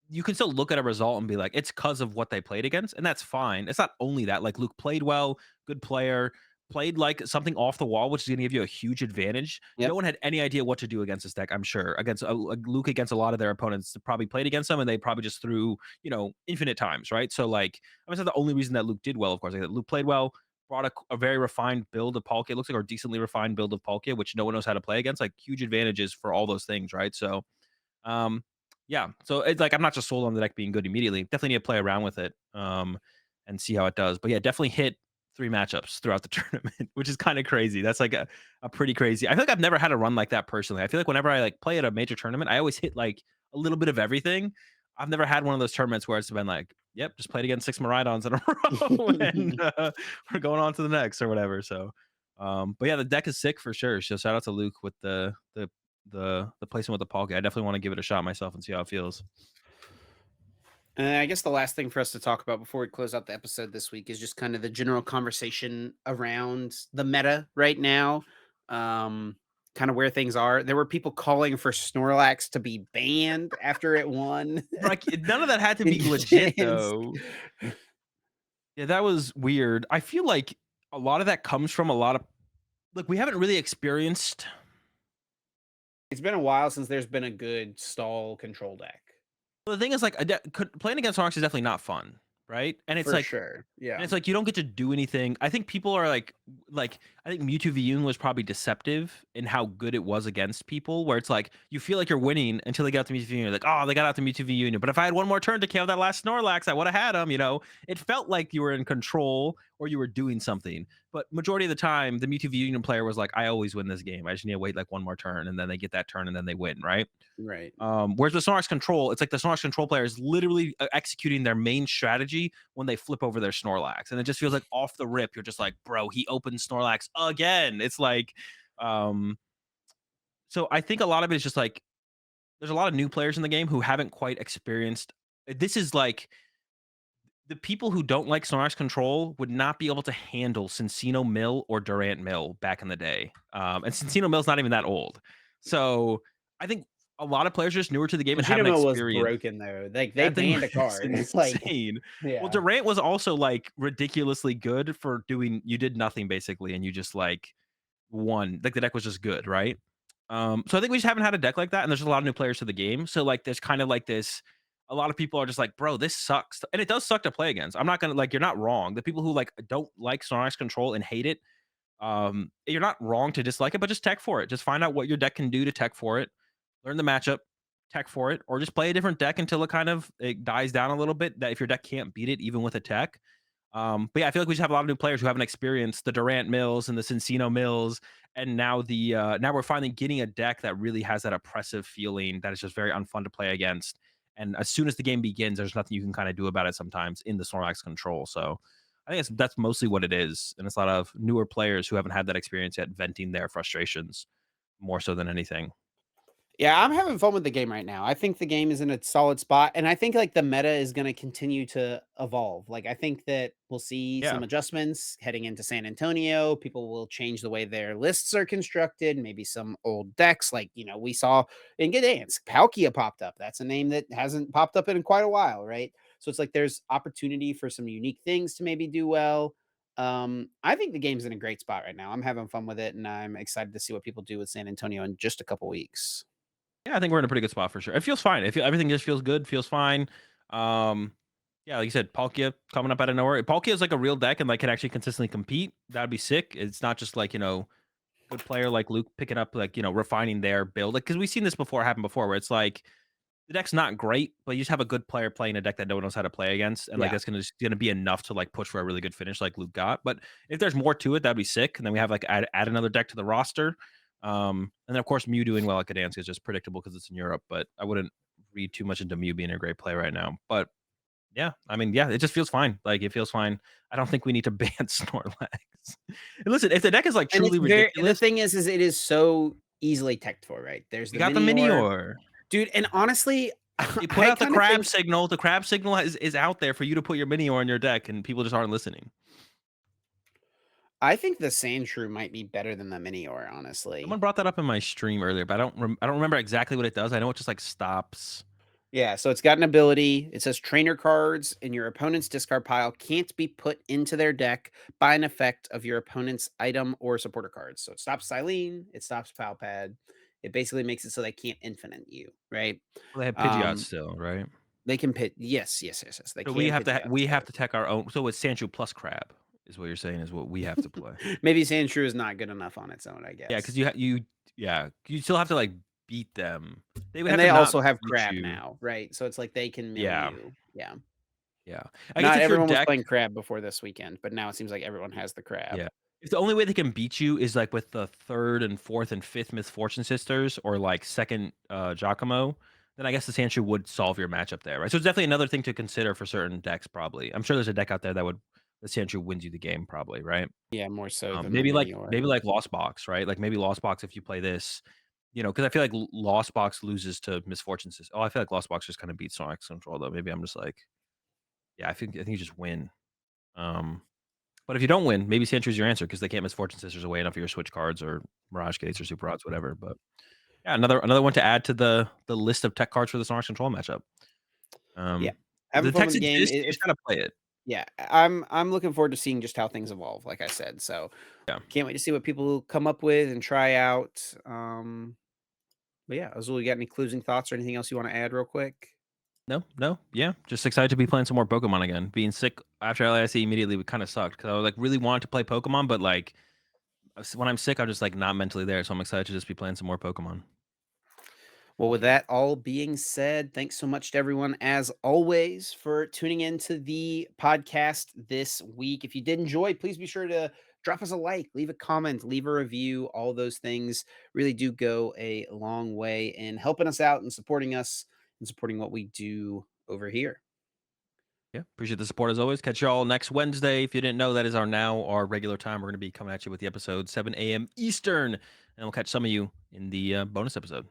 you can still look at a result and be like, it's because of what they played against, and that's fine. It's not only that, like Luke played well, good player, played like something off the wall, which is going to give you a huge advantage. No Yep. one had any idea what to do against this deck. I'm sure against Luke against a lot of their opponents probably played against them, and they probably just threw infinite times, right? So like, I mean, that's not the only reason that Luke did well. Of course, like, Luke played well. Brought a very refined build of Palkia, it looks like, or decently refined build of Palkia, which no one knows how to play against. Like huge advantages for all those things, right? So um, yeah, so it's like I'm not just sold on the deck being good immediately. Definitely need to play around with it, and see how it does. But yeah, definitely hit 3 matchups throughout the tournament, which is kind of crazy. That's like a pretty crazy. I feel like I've never had a run like that personally. I feel like whenever I like play at a major tournament, I always hit like a little bit of everything. I've never had one of those tournaments where it's been like, yep, just played against 6 Maridons in a row, and we're going on to the next or whatever. So, but yeah, the deck is sick for sure. So shout out to Luke with the placement with the Palkia. I definitely want to give it a shot myself and see how it feels. And I guess the last thing for us to talk about before we close out the episode this week is just kind of the general conversation around the meta right now. Um, kind of where things are. There were people calling for Snorlax to be banned after it won Like none of that had to in be legit Gigants. though. Yeah, that was weird. I feel like a lot of that comes from a lot of like we haven't really experienced. It's been a while since there's been a good stall control deck. The thing is like playing against Snorlax is definitely not fun, right? And it's For like sure. Yeah. you don't get to do anything. I think people are like I think Mewtwo v Yoon was probably deceptive in how good it was against people, where it's like you feel like you're winning until they get out to Mewtwo v Union. Like, oh, they got out to Mewtwo v Union. But if I had one more turn to KO that last Snorlax, I would have had him, It felt like you were in control or you were doing something. But majority of the time, the Mewtwo v Union player was like, I always win this game. I just need to wait like one more turn, and then they get that turn and then they win, right? Right. Whereas with Snorlax control, it's like the Snorlax control player is literally executing their main strategy when they flip over their Snorlax, and it just feels like off the rip, you're just like, bro, he opened Snorlax again. It's like, um, so I think a lot of it is just like there's a lot of new players in the game who haven't quite experienced. This is like the people who don't like Snorlax control would not be able to handle Cincino Mill or Durant Mill back in the day. And Cincino Mill's not even that old. So I think a lot of players are just newer to the game And and haven't Genoma was experienced. broken though. Like they That thing banned a was card. Like, insane. Well, yeah. Durant was also, like, ridiculously good for doing you did nothing basically, and you just, like, won. Like, the deck was just good, right? So I think we just haven't had a deck like that, and there's a lot of new players to the game, so, like, there's kind of like this a lot of people are just like, "Bro, this sucks," and it does suck to play against. I'm not gonna like, you're not wrong. The people who, like, don't like Snorlax control and hate it, you're not wrong to dislike it, but just tech for it. Just find out what your deck can do to tech for it. Learn the matchup, tech for it, or just play a different deck until it dies down a little bit. That if your deck can't beat it, even with a tech. But yeah, I feel like we just have a lot of new players who haven't experienced the Durant Mills and the Cincino Mills, and now we're finally getting a deck that really has that oppressive feeling that is just very unfun to play against. And as soon as the game begins, there's nothing you can kind of do about it sometimes in the Snorlax control. So I think that's mostly what it is, and it's a lot of newer players who haven't had that experience yet venting their frustrations more so than anything. Yeah, I'm having fun with the game right now. I think the game is in a solid spot, and I think like the meta is going to continue to evolve. Like I think that we'll see Yeah, some adjustments heading into San Antonio. People will change the way their lists are constructed. Maybe some old decks, like we saw in Gdansk, Palkia popped up. That's a name that hasn't popped up in quite a while, right? So it's like there's opportunity for some unique things to maybe do well. I think the game's in a great spot right now. I'm having fun with it, and I'm excited to see what people do with San Antonio in just a couple weeks. yeah, I think we're in a pretty good spot for sure. It feels fine. Everything just feels good, feels fine. Um, yeah, like you said, Palkia coming up out of nowhere. If Palkia is like a real deck and like can actually consistently compete, that'd be sick. It's not just like good player like Luke picking up like refining their build. Like because we've seen this before happen before where it's like the deck's not great, but you just have a good player playing a deck that no one knows how to play against, and like Yeah. that's gonna be enough to like push for a really good finish like Luke got. But if there's more to it, that'd be sick. And then we have like add another deck to the roster. And then, of course, Mew doing well at Gdansk is just predictable because it's in Europe, but I wouldn't read too much into Mew being a great play right now. But yeah, I mean, yeah, it just feels fine. Like, it feels fine. I don't think we need to ban Snorlax. And listen, if the deck is, like, And it's truly very the ridiculous, thing is it is so easily teched for, right? There's we the got the Minior. Meteor. Dude, and honestly, They put I out the kinda crab think signal. The crab signal is out there for you to put your Meteor in your deck, and people just aren't listening. I think the Sandshrew might be better than the Minior, Someone honestly. brought that up in my stream earlier, but I don't remember exactly what it does. I know it just, like, stops. Yeah, so it's got an ability. It says trainer cards in your opponent's discard pile can't be put into their deck by an effect of your opponent's item or supporter cards. So it stops Silene, it stops Palpad. It basically makes it so they can't infinite you, right? Well, they have Pidgeot Um, still, right? they can pit. Yes, yes, yes, yes. They So can Pidgeot we have still. to tech our own, so it's Sandshrew plus crab is what you're saying is what we have to play. Maybe Sandshrew is not good enough on its own, I Yeah, guess. because you still have to, like, beat them. They would And have to they not also have beat crab you. now, right? So it's like they can mill Yeah, you. Yeah. yeah. I guess Not if your everyone was deck playing crab before this weekend, but now it seems like everyone has the crab. Yeah. If the only way they can beat you is, like, with the 3rd and 4th and 5th Misfortune Sisters or, like, 2nd, Giacomo, then I guess the Sandshrew would solve your matchup there, right? So it's definitely another thing to consider for certain decks probably. I'm sure there's a deck out there that would the Sandshrew wins you the game probably, right? Yeah, more so than the Maybe like Minior. maybe like Lost Box, right? Like, maybe Lost Box if you play this, because I feel like Lost Box loses to Misfortune Sisters. I feel like Lost Box just kinda beats Sonic Control, though. Maybe I'm just like yeah, I think you just win. Um but if you don't win, maybe Sandshrew your answer because they can't miss Fortune Sisters away enough of your switch cards or Mirage Gates or Super Odds, whatever. But yeah, another one to add to the list of tech cards for the Sonic Control matchup. Yeah. Um, Having the fun with techs the game. exist, you just gotta play it. Yeah, I'm looking forward to seeing just how things evolve, like I said. So Yeah. can't wait to see what people come up with and try out. But yeah, Azul, you got any closing thoughts or anything else you want to add real quick? No, no, yeah, just excited to be playing some more Pokemon again. Being sick after LASC immediately kind of sucked because I was like really wanted to play Pokemon, but like when I'm sick, I'm just like not mentally there. So I'm excited to just be playing some more Pokemon. Well, with that all being said, thanks so much to everyone, as always, for tuning into the podcast this week. If you did enjoy, please be sure to drop us a like, leave a comment, leave a review. All those things really do go a long way in helping us and supporting what we do over here. Yeah, appreciate the support as always. Catch y'all next Wednesday. If you didn't know, that is our regular time. We're going to be coming at you with the episode 7 a.m. Eastern, and we'll catch some of you in the bonus episode.